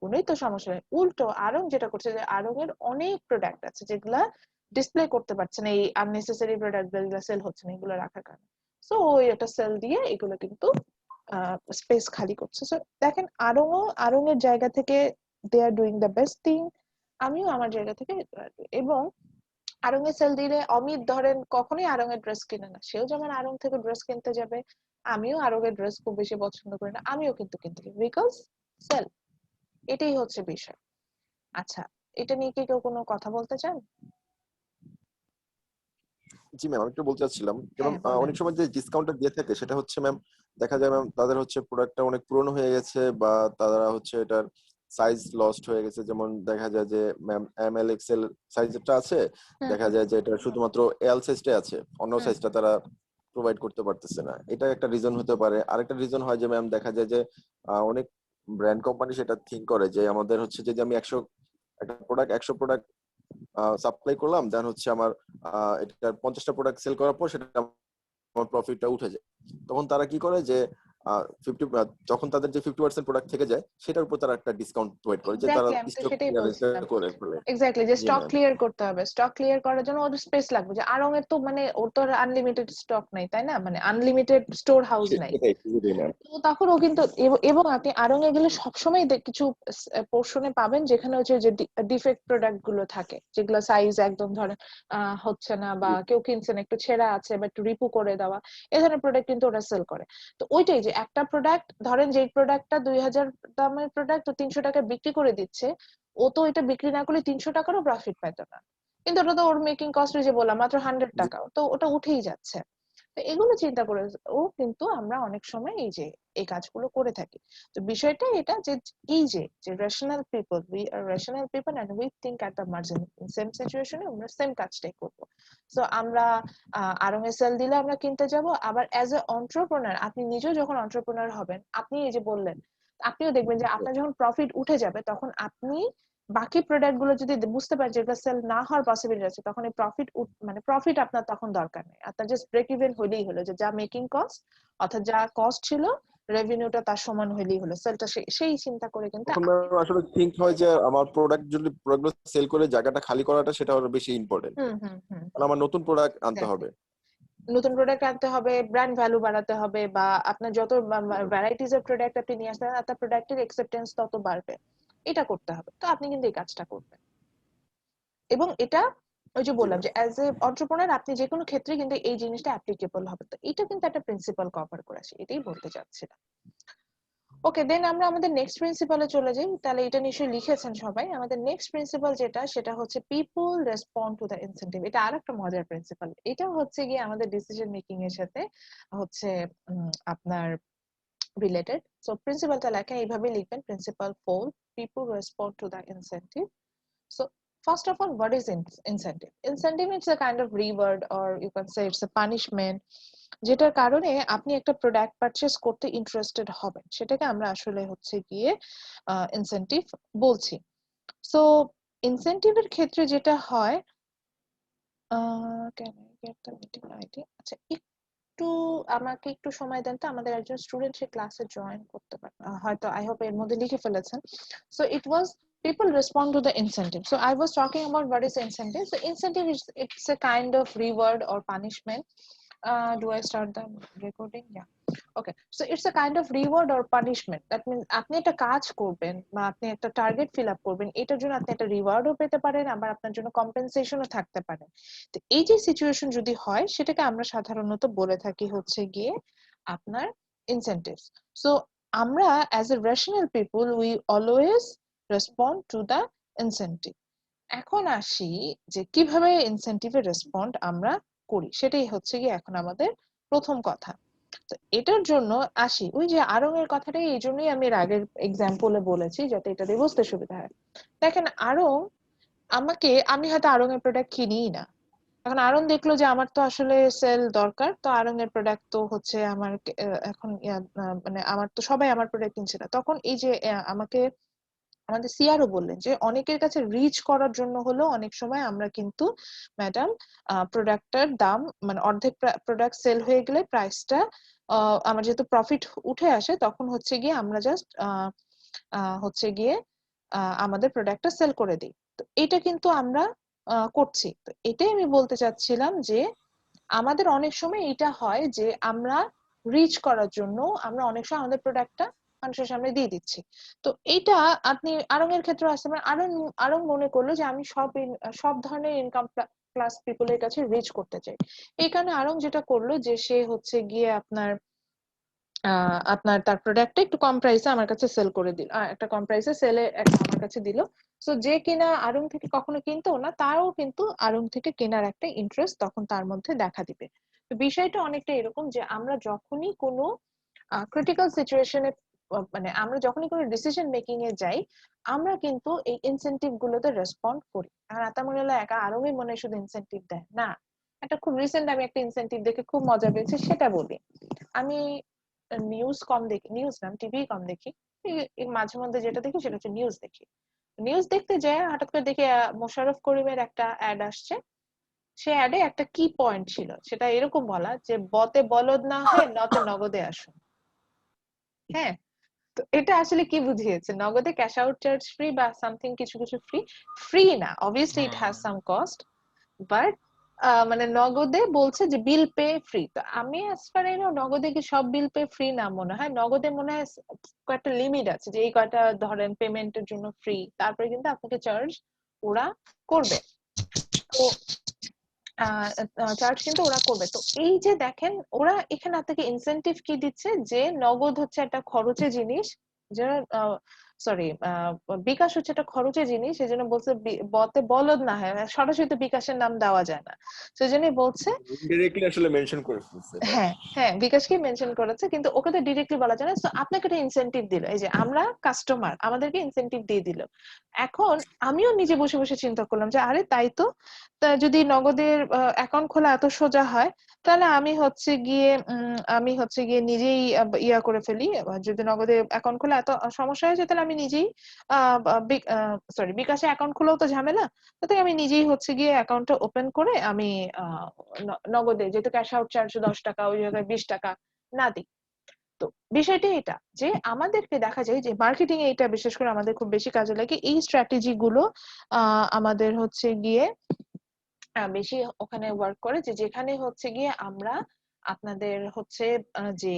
কোনোই তো সমস্যা নেই। উল্টো আড়ং যেটা করছে, যে আড়ং এর অনেক প্রোডাক্ট আছে যেগুলা ডিসপ্লে করতে পারছে না, এই আননেসেসারি প্রোডাক্ট যেগুলো সেল হচ্ছে না, এগুলো রাখার কারণে। সো ওই একটা সেল দিয়ে এগুলো কিন্তু স্পেস খালি করছে। সো দেখেন, আড়ং এর জায়গা থেকে they are doing the best thing, আমিও আমার জায়গা থেকে। এবং আড়ং এ সেল দিলে অমিত ধরেন কখনোই আড়ং এর ড্রেস কিনে না, সেও যেমন আড়ং থেকে ড্রেস কিনতে যাবে, আমিও আড়ং এর ড্রেস খুব বেশি পছন্দ করি না, আমিও কিন্তু কিনতে যাই, বিকজ সেল। এটাই হচ্ছে বিষয়। আচ্ছা, এটা নিয়ে কি কেউ কোনো কথা বলতে চান? জি ম্যাম, আমি একটু বলতে চাচ্ছিলাম, যেমন হ্যাঁ, বলেন। অনেক সময় যে ডিসকাউন্টটা দিয়ে থাকে সেটা হচ্ছে ম্যাম, দেখা যায় ম্যাম তাদের হচ্ছে প্রোডাক্টটা অনেক পুরনো হয়ে গেছে, বা তারা হচ্ছে এটার সাইজ লস্ট হয়ে গেছে। যেমন দেখা যায় যে ম্যাম এমএল এক্সএল সাইজটা আছে, হুম দেখা হুম যায় যে এটা শুধুমাত্র এল সাইজটাই আছে, অন্য হুম সাইজটা তারা প্রোভাইড করতে পারতেছে না। এটা একটা রিজন হতে পারে। আরেকটা রিজন হয় যে ম্যাম দেখা যায় যে অনেক ব্র্যান্ড কোম্পানি সেটা থিঙ্ক করে যে আমাদের হচ্ছে যদি আমি 100 প্রোডাক্ট সাপ্লাই করলাম, দেন হচ্ছে আমার এটা 50টা প্রোডাক্ট সেল করার পর সেটা আমার প্রফিটটা উঠে যায়। তখন তারা কি করে যে 50, যখন তাদের যে 50% প্রোডাক্ট থেকে যায়, সেটার উপর তারা একটা ডিসকাউন্ট প্রোভাইড করে, যে তারা এক্স্যাক্টলি, আমি তো স্টক সেটাই ক্লিয়ারেন্সটা বলছিলাম। করে ফেলে। এক্স্যাক্টলি, যে জি স্টক ম্যাম। ক্লিয়ার করতে হবে, স্টক ক্লিয়ার করার জন্য ওর স্পেস লাগবে। যে আড়ং এর তো মানে ওর তো আনলিমিটেড স্টক নাই, তাই না? মানে আনলিমিটেড স্টোর হাউস নাই। সেটাই জি ম্যাম। তো তখন ও কিন্তু এবং আপনি আড়ং এ গেলে সবসময় কিছু পোর্শনে পাবেন যেখানে হচ্ছে যে ডিফেক্ট প্রোডাক্ট গুলো থাকে, যেগুলো সাইজ একদম ধরেন হচ্ছে না, বা কেউ কিনছে না, একটু ছেঁড়া আছে, বা একটু রিপু করে দেওয়া, এই ধরনের প্রোডাক্ট কিন্তু ওরা সেল করে। তো ওইটাই যে একটা প্রোডাক্ট ধরেন, যে প্রোডাক্টটা 2000 দামের প্রোডাক্ট তো 300 টাকায় বিক্রি করে দিচ্ছে, ও তো এটা বিক্রি না করলে 300 টাকারও প্রফিট পাইতো না, কিন্তু ওটা তো ওর মেকিং কস্ট, যে বললাম মাত্র 100 টাকা, তো ওটা উঠেই যাচ্ছে। তো এগুলো চিন্তা করে ও কিন্তু আমরা অনেক সময় এই যে এই কাজগুলো করে থাকি। তো বিষয়টা এটা যে এই যে rational people, we are rational people and we think at the margin, same সিচুয়েশনে আমরা সেম কাজটাই করব। সো আমরা আরং এ সেল দিলে আমরা কিনতে যাব। আবার অ্যাজ এ এন্টারপ্রেনার, আপনি নিজেও যখন এন্টারপ্রেনার হবেন, আপনি এই যে বললেন, আপনিও দেখবেন যে আপনার যখন প্রফিট উঠে যাবে, তখন আপনি বাকি প্রোডাক্ট গুলো যদি বুঝতে পারেন যে এটা সেল না হওয়ার পসিবিলিটি আছে, তখন এই প্রফিট আপনার তখন দরকার নেই, আপনার জাস্ট ব্রেক ইভেন হলেই হলো, যে যা মেকিং কস্ট অর্থাৎ যা কস্ট ছিল রেভিনিউটা তার সমান হলেই হলো, সেলটা সেই চিন্তা করে কিন্তু তখন ম্যাম আসলে থিঙ্ক হয় যে আমার প্রোডাক্টগুলো সেল করে জায়গাটা খালি করাটা সেটা আরো বেশি ইম্পর্টেন্ট, কারণ আমার নতুন প্রোডাক্ট আনতে হবে, নতুন প্রোডাক্ট আনতে হবে, ব্র্যান্ড ভ্যালু বাড়াতে হবে, বা আপনার যত ভ্যারাইটিস অফ প্রোডাক্ট আপনি নিয়ে আসবেন আপনার প্রোডাক্টের অ্যাকসেপ্টেন্স তত বাড়বে, এটা করতে হবে। তো আপনি কিন্তু এই কাজটা করবেন, এবং এটা ওই যে বললাম যে অ্যাজ এ এন্টারপ্রেনার আপনি যে কোনো ক্ষেত্রে কিন্তু এই জিনিসটা অ্যাপ্লিকেবল হবে। তো এটা কিন্তু একটা প্রিন্সিপাল কভার করে আসে, এটাই বলতে চাচ্ছিলাম। ওকে, দেন আমরা আমাদের নেক্সট প্রিন্সিপালে চলে যাই। তাহলে এটা নিশ্চয়ই লিখেছেন সবাই। আমাদের নেক্সট প্রিন্সিপাল সেটা হচ্ছে people respond to the incentive. এটা আরেকটা মজার প্রিন্সিপাল। এটা হচ্ছে গিয়ে আমাদের ডিসিশন মেকিং এর সাথে হচ্ছে আপনার রিলেটেড। সো প্রিন্সিপালটা লেখা এইভাবে লিখবেন, principal 4, people respond to the incentive. So first of all, what is incentive? Incentive is a kind of reward, or you can say it's a punishment, যেটার কারণে আপনি একটা প্রোডাক্ট পারচেজ করতে ইন্টারেস্টেড হবেন, সেটাকে আমরা আসলে হচ্ছে গিয়ে ইনসেন্টিভ বলছি। সো ইনসেন্টিভের ক্ষেত্রে যেটা হয়, can I get the meeting ID? আচ্ছা, একটু আমাকে একটু সময় দেন, তো আমাদের একজন স্টুডেন্ট সে ক্লাসে জয়েন করতে পারে, হয়তো আই হোপ এর মধ্যে লিখে ফেলেছেন। So it was people respond to the incentive. So I was talking about what is incentive. So incentive is, it's a kind of reward or punishment. Do I start the recording? Yeah. Okay, so it's a kind of reward or punishment. That means আপনি একটা কাজ করবেন বা আপনি একটা টার্গেট ফিল আপ করবেন, এটার জন্য আপনি একটা রিওয়ার্ডও পেতে পারেন, আবার আপনার জন্য কম্পেনসেশনও থাকতে পারে। তো এই যে সিচুয়েশন যদি হয়, সেটাকে আমরা সাধারণত বলে থাকি হচ্ছে গিয়ে আপনার ইনসেন্টিভস। সো আমরা as a rational people we always respond to the incentive. এখন আসি যে কিভাবে ইনসেন্টিভে রেসপন্ড আমরা করি, সেটাই হচ্ছে গিয়ে এখন আমাদের প্রথম কথা। তো এটার জন্য আসি ওই যে আড়ং এর কথাটাই, এই জন্যই আমি এর আগের এক্সাম্পলে বলেছি যাতে এটা দিয়ে বুঝতে সুবিধা হয়। দেখেন আড়ং আমি হয়তো আড়ং এর প্রোডাক্ট কিনিই না, এখন আড়ং দেখলো যে আমার তো আসলে সেল দরকার, তো আড়ং এর প্রোডাক্ট তো হচ্ছে আমার এখন মানে আমার তো সবাই আমার প্রোডাক্ট কিনছে না, তখন এই যে আমাকে আমাদের সিআরও বললেন যে অনেকের কাছে রিচ করার জন্য হলো অনেক সময় আমরা কিন্তু ম্যাডাম প্রোডাক্টের দাম মানে অর্ধেক প্রোডাক্ট সেল হয়ে গেলে প্রাইসটা আমার যেহেতু প্রফিট উঠে আসে, তখন হচ্ছে গিয়ে আমরা জাস্ট হচ্ছে গিয়ে আমাদের প্রোডাক্টটা সেল করে দিই। তো এটা কিন্তু আমরা করছি। তো এটাই আমি বলতে চাচ্ছিলাম যে আমাদের অনেক সময় এটা হয় যে আমরা রিচ করার জন্য আমরা অনেক সময় আমাদের প্রোডাক্টটা মানুষের সামনে দিয়ে দিচ্ছি। তো এইটা আপনি আড়ং এর ক্ষেত্রে আসতে পারেন, আড়ং মনে করলো যে আমি সব ধরনের ইনকাম ক্লাস পিপলের কাছে রিচ করতে চাই। এই কারণে আড়ং যেটা করলো যে সে হচ্ছে গিয়ে আপনার তার প্রোডাক্টটা একটু কম প্রাইসে আমার কাছে সেল করে দিল, একটা কম প্রাইসে সেলে আমার কাছে দিল। সো যে কিনা আড়ং থেকে কখনো কিনতো না, তারও কিন্তু আড়ং থেকে কেনার একটা ইন্টারেস্ট তখন তার মধ্যে দেখা দিবে। তো বিষয়টা অনেকটা এরকম যে আমরা যখনই কোনো ক্রিটিক্যাল সিচুয়েশনে মানে আমরা যখনই কোনো ডিসিশন মেকিং এ যাই, আমরা কিন্তু এই ইনসেনটিভ গুলোতে রেসপন্ড করি। আর তা মনে হলো একা আরোই মনে হয় শুধু ইনসেনটিভ দেয় না। একটা খুব রিসেন্ট আমি একটা ইনসেনটিভ দেখে খুব মজা পেয়েছি, সেটা বলি। আমি নিউজ কম দেখি, নিউজ না টিভি কম দেখি, মাঝে মধ্যে যেটা দেখি সেটা হচ্ছে নিউজ দেখি। নিউজ দেখতে যায় হঠাৎ করে দেখি মোশাররফ করিমের একটা অ্যাড আসছে। সে অ্যাডে একটা কি পয়েন্ট ছিল, সেটা এরকম বলা যে বতে বলদ না হয়ে নতে নগদে আসুন। হ্যাঁ, তো এটা আসলে কি বুঝিয়েছে, নগদে ক্যাশ আউট চার্জ ফ্রি বা সামথিং কিছু কিছু ফ্রি না, obviously it has some cost, but মানে নগদে বলছে যে বিল পে ফ্রি। তো আমি অ্যাজ ফার আই নো নগদে কি সব বিল পে ফ্রি না, মনে হয় নগদে মনে হয় কয়েকটা লিমিট আছে যে এই কয়টা ধরেন পেমেন্টের জন্য ফ্রি, তারপরে কিন্তু আপনাকে চার্জ ওরা করবে। তো চার্জ কিন্তু ওরা করবে। তো এই যে দেখেন ওরা এখানে আপনাকে ইনসেনটিভ কি দিচ্ছে যে নগদ হচ্ছে একটা খরচে জিনিস, যারা সরি বিকাশ হচ্ছে একটা খরচে জিনিস, সেজন্য বলছে বতে বলদ না হয়, সরাসরি তো বিকাশের নাম দেওয়া যায় না, সেজন্যই বলছে ইনডিরেক্টলি আসলে মেনশন করে ফেলছে। হ্যাঁ হ্যাঁ বিকাশকে মেনশন করেছে, কিন্তু ওকে তো ডিরেক্টলি বলা যায় না। তো আপনাকে একটা ইনসেনটিভ দিল, এই যে আমরা কাস্টমার আমাদেরকে ইনসেনটিভ দিয়ে দিল। এখন আমিও নিজে বসে বসে চিন্তা করলাম যে আরে তাই তো, তা যদি নগদের অ্যাকাউন্ট খোলা এত সোজা হয়, তাহলে আমি হচ্ছে গিয়ে নিজেই ইয়া করে ফেলি, যদি নগদে অ্যাকাউন্ট খোলা এত সমস্যা হয়েছে তাহলে আমি আমি নিজেই সরি বিকাশে অ্যাকাউন্ট খুলেও তো ঝামেলা, তাতে আমি নিজেই হচ্ছে গিয়ে অ্যাকাউন্টটা ওপেন করে আমি নগদে যেহেতু ক্যাশ আউট চার্জ 10 টাকা ওই জায়গায় 20 টাকা না দিই। তো বিষয়টা এটা যে আমাদেরকে দেখা যায় যে মার্কেটিং এ এটা বিশেষ করে আমাদের খুব বেশি কাজে লাগে, এই স্ট্র্যাটেজি গুলো আমাদের হচ্ছে গিয়ে বেশি ওখানে ওয়ার্ক করে, যে যেখানে হচ্ছে গিয়ে আমরা আপনাদের হচ্ছে যে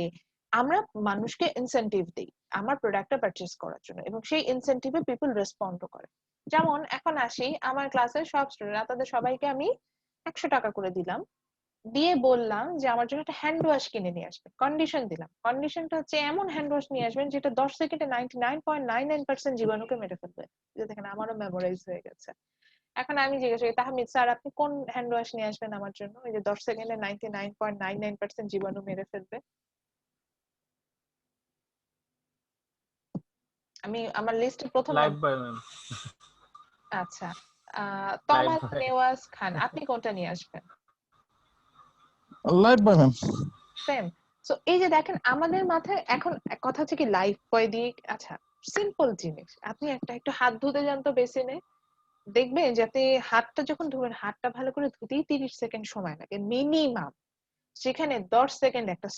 আমরা মানুষকে ইনসেনটিভ দিই আমার প্রোডাক্টটা পারচেজ করার জন্য, এবং সেই ইনসেনটিভে পিপল রেসপন্ডও করে। যেমন এখন আসি আমার ক্লাসের সব স্টুডেন্টরা, তাদের সবাইকে আমি 100 টাকা করে দিলাম, দিয়ে বললাম যে আমার জন্য একটা হ্যান্ড ওয়াশ কিনে নিয়ে আসবেন, কন্ডিশন দিলাম। কন্ডিশনটা হচ্ছে এমন হ্যান্ড ওয়াশ নিয়ে আসবেন যেটা 10 সেকেন্ডে 99.99% জীবাণুকে মেরে ফেলবে। যে দেখেন আমারও মেমোরাইজ হয়ে গেছে। এখন আমি জিজ্ঞাসা করি, তাহমিদ স্যার আপনি কোন হ্যান্ড ওয়াশ নিয়ে আসবেন আমার জন্য ওই যে 10 সেকেন্ডে 99.99% জীবাণু মেরে ফেলবে? আমি আমার লিস্টে প্রথম লাইভ বয় ম্যাম, আচ্ছা লাইভ তমাল বয়। নেওয়াজ খান, আপনি কোনটা নিয়ে আসবেন? লাইভ বয় ম্যাম। সেম। সো এই যে দেখেন আমাদের মাথায় এখন এক কথা হচ্ছে কি লাইফ বয় দিয়ে, আচ্ছা সিম্পল জিনিস, আপনি একটু হাত ধুতে যান তো বেসিনে, দেখবেন যাতে হাতটা যখন ধুবেন হাতটা ভালো করে ধুতেই 30 সেকেন্ড সময় লাগে মিনিমাম, সেখানে 10 সেকেন্ড একটা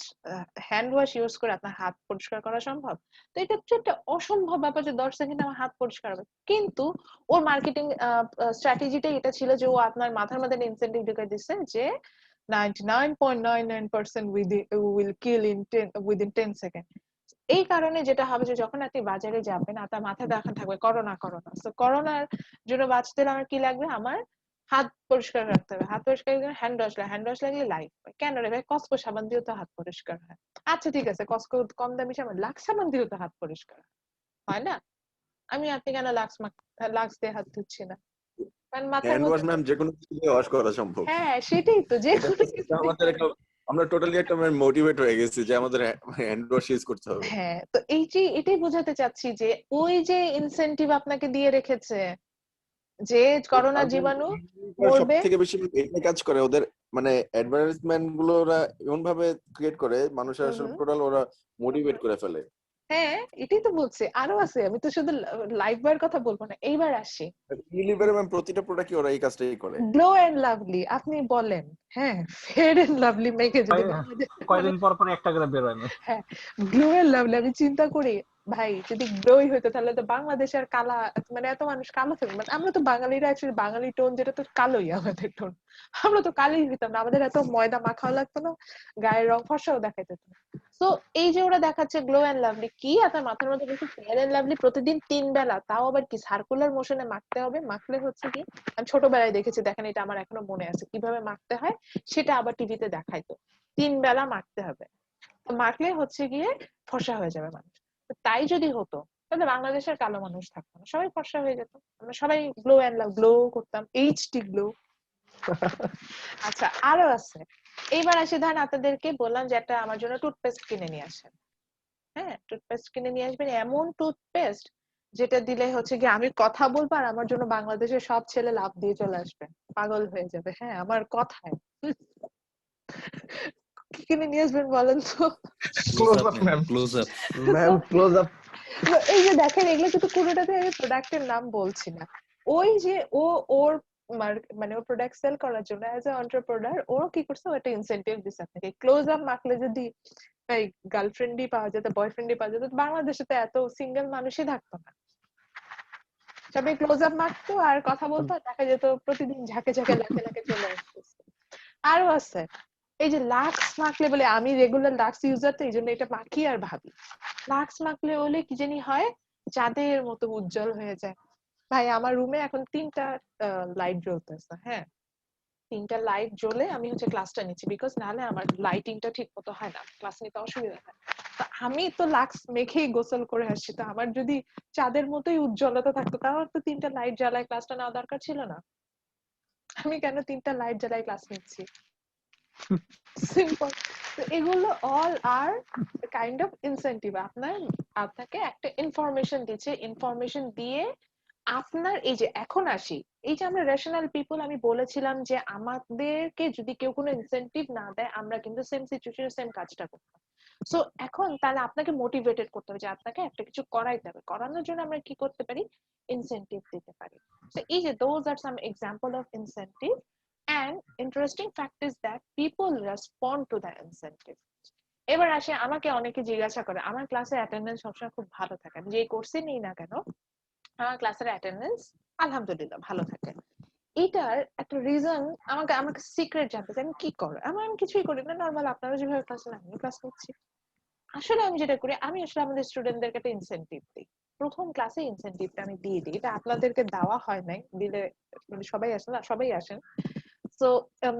হ্যান্ড ওয়াশ ইউজ করে আপনার হাত পরিষ্কার করা সম্ভব? তো এটা হচ্ছে একটা অসম্ভব ব্যাপার যে 10 সেকেন্ড আমার হাত পরিষ্কার হবে। কিন্তু ওর মার্কেটিং স্ট্র্যাটেজিটাই এটা ছিল যে ও আপনার মাথার মধ্যে ইনসেন্টিভ ঢুকে দিচ্ছে যে 99.99% will kill within 10 সেকেন্ড। এই কারণে যেটা হবে যে যখন আপনি বাজারে যাবেন আপনার মাথায় দেখা থাকবে করোনা করোনা, তো করোনার জন্য বাঁচতে হলে আমার কি লাগবে, আমার হাত পরিষ্কার রাখতে হবে। হাত পরিষ্কার করার জন্য হ্যান্ড ওয়াশ লাগলে লাইফ। কেন রে ভাই, কসকো সাবান দিয়েও তো হাত পরিষ্কার হয়। আচ্ছা ঠিক আছে, কসকো কম দামি সাবান, লাক্স সাবান দিয়েও তো হাত পরিষ্কার হয় না? আমি আপনি কেন লাক্স দিয়ে হাত ধুচ্ছি না? কারণ মাথার হ্যান্ড ওয়াশ মধ্যে ম্যাম যে কোনো কিছু দিয়ে ওয়াশ করা সম্ভব। হ্যাঁ সেটাই তো, যে এটা কোনো কিছু আমাদের একটা আমরা টোটালি একটা মোটিভেট হয়ে গেছি যে আমাদের হ্যান্ড ওয়াশ ইউজ করতে হবে। হ্যাঁ, তো এটাই বোঝাতে চাচ্ছি যে ওই যে ইনসেনটিভ আপনাকে দিয়ে রেখেছে যে করোনা জীবাণু সব মরবে। থেকে বেশি এটা কাজ করে ওদের, মানে অ্যাডভার্টাইজমেন্ট গুলো ওরা এমন ভাবে ক্রিয়েট করে মানুষের আসলে টোটাল ওরা মোটিভেট করে ফেলে। হ্যাঁ এটাই তো বলছি, আরো আছে, আমি তো শুধু লাইভ বয়ের কথা বলবো না। এইবার আসি ইউনিলিভারে ম্যাম প্রতিটা প্রোডাক্টই ওরা এই কাজটাই করে। গ্লো এন্ড লাভলি, আপনি বলেন হ্যাঁ ফেয়ার এন্ড লাভলি মেখে যদি কয়দিন পর পর একটা করে বের হয় না। হ্যাঁ গ্লো এন্ড লাভলি আমি চিন্তা করি ভাই যদি গ্লোই হইতো তাহলে তো বাংলাদেশের কালা মানে এত মানুষ কালো থাকবে, মানে আমরা তো বাঙালিরা অ্যাকচুয়ালি বাঙালি টোন যেটা তো কালোই আমাদের টোন, আমরা তো কালোই হইতাম না, আমাদের এত ময়দা মাখাও লাগতো না, গায়ের রং ফর্সাও দেখাইতে হতো না। তো এই যে ওরা দেখাচ্ছে গ্লো এন্ড লাভলি, কি আপনার মাথার মধ্যে বলছে ফেয়ার এন্ড লাভলি প্রতিদিন 3 বেলা, তাও আবার কি সার্কুলার মোশনে মাখতে হবে, মাখলে হচ্ছে কি আমি ছোটবেলায় দেখেছি, দেখেন এটা আমার এখনো মনে আছে কিভাবে মাখতে হয়, সেটা আবার টিভিতে দেখাইতো 3 বেলা মাখতে হবে, মাখলে হচ্ছে গিয়ে ফর্সা হয়ে যাবে মানুষ। তাই যদি হতো তাহলে বাংলাদেশের কালো মানুষ থাকতো না, সবাই ফর্সা হয়ে যেত, আমরা সবাই গ্লো এন্ড লাভ গ্লো করতাম, এইচডি গ্লো। আচ্ছা আরো আছে, এইবার আসি ধরেন আপনাদেরকে বললাম যে একটা আমার জন্য টুথপেস্ট কিনে নিয়ে আসেন। হ্যাঁ টুথপেস্ট কিনে নিয়ে আসবেন, এমন টুথপেস্ট যেটা দিলে হচ্ছে কি আমি কথা বলবো আর আমার জন্য বাংলাদেশের সব ছেলে লাভ দিয়ে চলে আসবে, পাগল হয়ে যাবে। হ্যাঁ আমার কথায় কি কিনে নিয়ে আসবেন বলেন তো? Close up ma'am. Close up. Ma'am close up. এই যে দেখেন এগুলো কিন্তু কোনোটাতে আমি প্রোডাক্টের নাম বলছি না, ওই যে ওর মানে ও প্রোডাক্ট সেল করার জন্য অ্যাজ এ এন্টারপ্রেনার ও কি করছে, ও একটা ইনসেনটিভ দিছে আপনাকে। ক্লোজ আপ মাখলে যদি ভাই গার্লফ্রেন্ডই পাওয়া যেত, বয়ফ্রেন্ডই পাওয়া যেত, বাংলাদেশে তো এত সিঙ্গেল মানুষই থাকতো না, সবাই ক্লোজ আপ মাখতো আর কথা বলতো, আর দেখা যেত প্রতিদিন ঝাঁকে ঝাঁকে লাখে লাখে চলে আসতেছে। আরো আছে এই যে লাক্স মাখলে বলে, আমি রেগুলার লাক্স ইউজার তো এই জন্য এটা মাখি আর ভাবি লাক্স মাখলে হলে কি জানি হয় চাঁদের মতো উজ্জ্বল হয়ে যায়। ভাই আমার রুমে এখন 3টা লাইট জ্বলতেছে, হ্যাঁ 3টা লাইট জ্বলে আমি হচ্ছে ক্লাসটা নিচ্ছি, বিকজ নাহলে আমার লাইটিংটা ঠিক মতো হয় না, ক্লাস নিতে অসুবিধা হয়। তো আমি তো লাক্স মেখেই গোসল করে আসছি, তো আমার যদি চাঁদের মতোই উজ্জ্বলতা থাকতো তাহলে তো 3টা লাইট জ্বালায় ক্লাসটা নেওয়া দরকার ছিল না, আমি কেন 3টা লাইট জ্বালায় ক্লাস নিচ্ছি? সিম্পল। তো এগুলো all R kind of incentive, আপনাকে একটা ইনফরমেশন দিচ্ছে, ইনফরমেশন দিয়ে আপনার এই যে এখন আসি এই যে আমরা রেশনাল পিপল, আমি বলেছিলাম যে আমাদেরকে যদি কেউ কোনো ইনসেন্টিভ না দেয় আমরা কিন্তু সেম সিচুয়েশনে সেম কাজটা করতাম। সো এখন তাহলে আপনাকে মোটিভেটেড করতে হবে যে আপনাকে একটা কিছু করাইতে হবে, করানোর জন্য আমরা কি করতে পারি, ইনসেনটিভ দিতে পারি। তো এই যে those are some example of incentive, and interesting fact is that people respond to the incentive. এবার আসে, আমাকে অনেকে জিজ্ঞাসা করে আমার ক্লাসে অ্যাটেন্ডেন্স সবসময় খুব ভালো থাকে, আমি যে কোর্সে নিই না কেন আমার ক্লাসের অ্যাটেন্ডেন্স আলহামদুলিল্লাহ ভালো থাকে। এটার একটা রিজন আমাকে আমাকে সিক্রেট জানতে চাই, আমি কি করো, আমি কিছুই করি না, নর্মাল আপনারা যেভাবে ক্লাস নেন আমিও ক্লাস নিচ্ছি। আসলে আমি যেটা করি, আমি আসলে আমাদের স্টুডেন্টদেরকে একটা ইনসেনটিভ দিই, প্রথম ক্লাসে ইনসেনটিভটা আমি দিয়ে দিই। এটা আপনাদেরকে দেওয়া হয় নাই, দিলে মানে সবাই আসেন না, সবাই আসেন। সো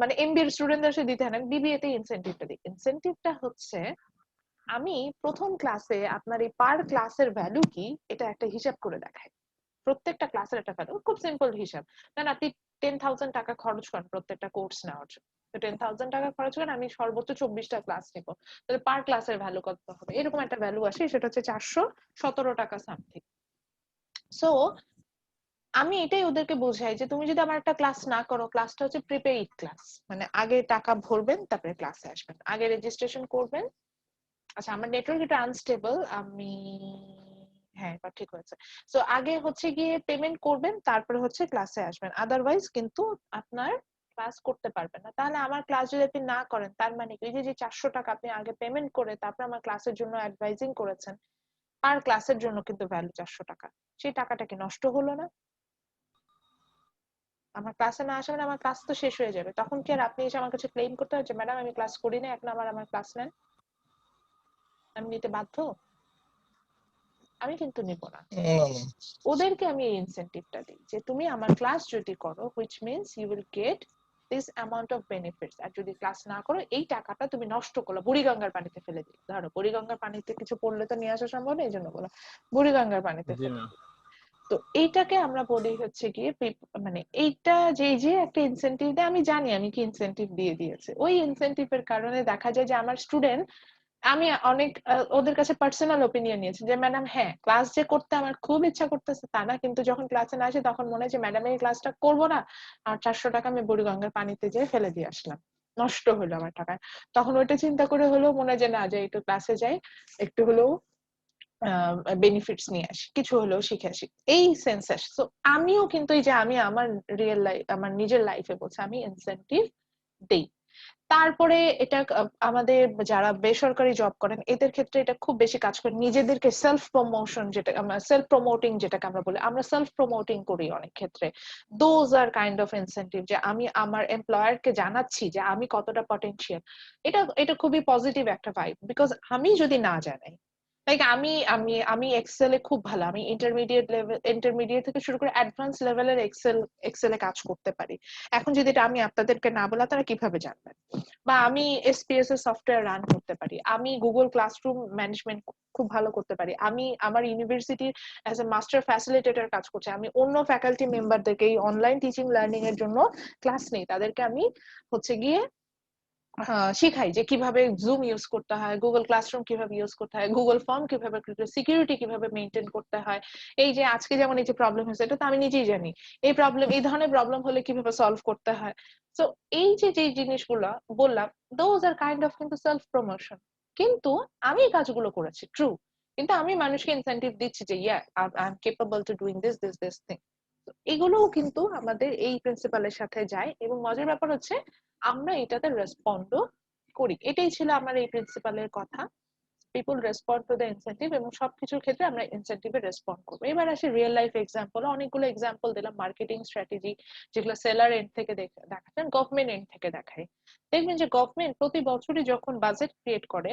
মানে এমবিএ এর স্টুডেন্টদের সাথে দিতে হয় না, বিবিএ তে ইনসেনটিভটা দিই। ইনসেনটিভটা হচ্ছে আমি প্রথম ক্লাসে আপনার এই পার ক্লাসের ভ্যালু কি এটা একটা হিসাব করে দেখাই। প্রত্যেকটা ক্লাসের একটা ভ্যালু, খুব সিম্পল হিসাব। দেন আপনি 10,000 টাকা খরচ করেন প্রত্যেকটা কোর্স নেওয়ার জন্য, তো 10,000 টাকা খরচ করেন, আমি সর্বোচ্চ 24টা ক্লাস নিব, তাহলে পার ক্লাসের ভ্যালু কত হবে, এরকম একটা ভ্যালু আসে, সেটা হচ্ছে 417 টাকা সামথিং। সো আমি এটাই ওদেরকে বোঝাই যে তুমি যদি আমার একটা ক্লাস না করো, ক্লাসটা হচ্ছে প্রিপেইড ক্লাস, মানে আগে টাকা ভরবেন তারপরে ক্লাসে আসবেন, আগে রেজিস্ট্রেশন করবেন। আচ্ছা আমার নেটওয়ার্ক একটু আনস্টেবল, আমি হ্যাঁ এবার ঠিক হয়েছে। সো আগে হচ্ছে গিয়ে পেমেন্ট করবেন তারপরে হচ্ছে ক্লাসে আসবেন, আদারওয়াইজ কিন্তু আপনার ক্লাস করতে পারবেন না। তাহলে আমার ক্লাস যদি আপনি না করেন তার মানে কি, যে 400 টাকা আপনি আগে পেমেন্ট করে তারপর আমার ক্লাসের জন্য অ্যাডভাইজিং করেছেন, আর ক্লাসের জন্য কিন্তু ভ্যালু 400 টাকা, সেই টাকাটা কি নষ্ট হলো না? আমার ক্লাসে না আসা মানে আমার ক্লাস তো শেষ হয়ে যাবে, তখন কি আর আপনি এসে আমার কাছে ক্লেম করতে হবে যে ম্যাডাম আমি ক্লাস করি না, এখন আমার ক্লাস নেন? আমি নিতে বাধ্য? আমি কিন্তু নিব না। ওদেরকে আমি এই ইনসেনটিভটা দিই যে তুমি আমার ক্লাস যদি করো, which means you will get this amount of benefits, আর যদি ক্লাস না করো এই টাকাটা তুমি নষ্ট করলো, বুড়িগঙ্গার পানিতে ফেলে দিই। ধরো বুড়িগঙ্গার পানিতে কিছু পড়লে তো নিয়ে আসা সম্ভব না, এই জন্য বলো বুড়িগঙ্গার পানিতে জি ফেলে না। দিই। তো এইটাকে আমরা বলি হচ্ছে গিয়ে মানে এইটা যে যে একটা ইনসেনটিভ দেয়, আমি জানি আমি কি ইনসেনটিভ দিয়ে দিয়েছে, ওই ইনসেনটিভের কারণে দেখা যায় যে আমার স্টুডেন্ট, আমি অনেক ওদের কাছে পার্সোনাল ওপিনিয়ন নিয়েছি যে ম্যাডাম হ্যাঁ ক্লাস যে করতে আমার খুব ইচ্ছা করতেছে তা না, কিন্তু যখন ক্লাসে না আসে তখন মনে হয় যে ম্যাডাম এই ক্লাসটা করবো না, আর 400 টাকা আমি বুড়িগঙ্গার পানিতে যেয়ে ফেলে দিয়ে আসলাম, নষ্ট হলো আমার টাকা। তখন ওইটা চিন্তা করে হলেও মনে হয় যে না, যে একটু ক্লাসে যাই, একটু হলেও বেনিফিটস নিয়ে আসি, কিছু হলেও শিখে আসি, এই সেন্স আসে। তো আমিও কিন্তু এই যে আমি আমার রিয়েল লাইফ, আমার নিজের লাইফে বলছি আমি ইনসেনটিভ দেই। তারপরে এটা আমাদের যারা বেসরকারি জব করেন এদের ক্ষেত্রে এটা খুব বেশি কাজ করে, নিজেদেরকে সেলফ প্রমোশন, যেটা আমরা সেলফ প্রমোটিং যেটাকে আমরা বলি, আমরা সেলফ প্রমোটিং করি অনেক ক্ষেত্রে। Those are kind of incentive, যে আমি আমার এমপ্লয়ারকে জানাচ্ছি যে আমি কতটা পটেনশিয়াল। এটা এটা খুবই পজিটিভ একটা ভাইব, বিকজ আমি যদি না জানাই, লাইক আমি আমি আমি এক্সেলে খুব ভালো, আমি ইন্টারমিডিয়েট থেকে শুরু করে অ্যাডভান্স লেভেলের এক্সেলে কাজ করতে পারি, এখন যদি এটা আমি আপনাদেরকে না বলা তারা কিভাবে জানবেন? বা আমি এসপিএস এর সফটওয়্যার রান করতে পারি, আমি গুগল ক্লাসরুম ম্যানেজমেন্ট খুব ভালো করতে পারি, আমি আমার ইউনিভার্সিটির অ্যাজ এ মাস্টার ফ্যাসিলিটেটর কাজ করছি, আমি অন্য ফ্যাকাল্টি মেম্বারদেরকে এই অনলাইন টিচিং লার্নিং এর জন্য ক্লাস নেই, তাদেরকে আমি হচ্ছে গিয়ে শিখাই যে কিভাবে জুম ইউজ করতে হয়, গুগল ক্লাসরুম কিভাবে ইউজ করতে হয়, গুগল ফর্ম কিভাবে, সিকিউরিটি কিভাবে মেনটেন করতে হয়। এই যে আজকে যেমন এই যে প্রবলেম হয়েছে এটা তো আমি নিজেই জানি, এই প্রবলেম, এই ধরনের প্রবলেম হলে কিভাবে সলভ করতে হয়। সো এই যে যে জিনিসগুলো বললাম, দোজ আর কাইন্ড অফ কিন্তু সেলফ প্রমোশন। কিন্তু আমি এই কাজগুলো করেছি ট্রু, কিন্তু আমি মানুষকে ইনসেনটিভ দিচ্ছি যে yeah I am capable to doing this thing. এগুলোও কিন্তু আমাদের এই প্রিন্সিপালের সাথে যায়, এবং মজার ব্যাপার হচ্ছে আমরা এটাতে রেসপন্ডও করি। এটাই ছিল আমার এই প্রিন্সিপালের কথা, people respond to the incentive, এবং সবকিছুর ক্ষেত্রে আমরা ইনসেন্টিভে রেসপন্ড করবো। এবার আসে রিয়েল লাইফ এক্সাম্পল, অনেকগুলো এক্সাম্পল দিলাম মার্কেটিং স্ট্র্যাটেজি, যেগুলো সেলার এন্ড থেকে দেখাচ্ছেন, গভর্নমেন্ট এন্ড থেকে দেখায়। দেখবেন যে গভর্নমেন্ট প্রতি বছরই যখন বাজেট ক্রিয়েট করে,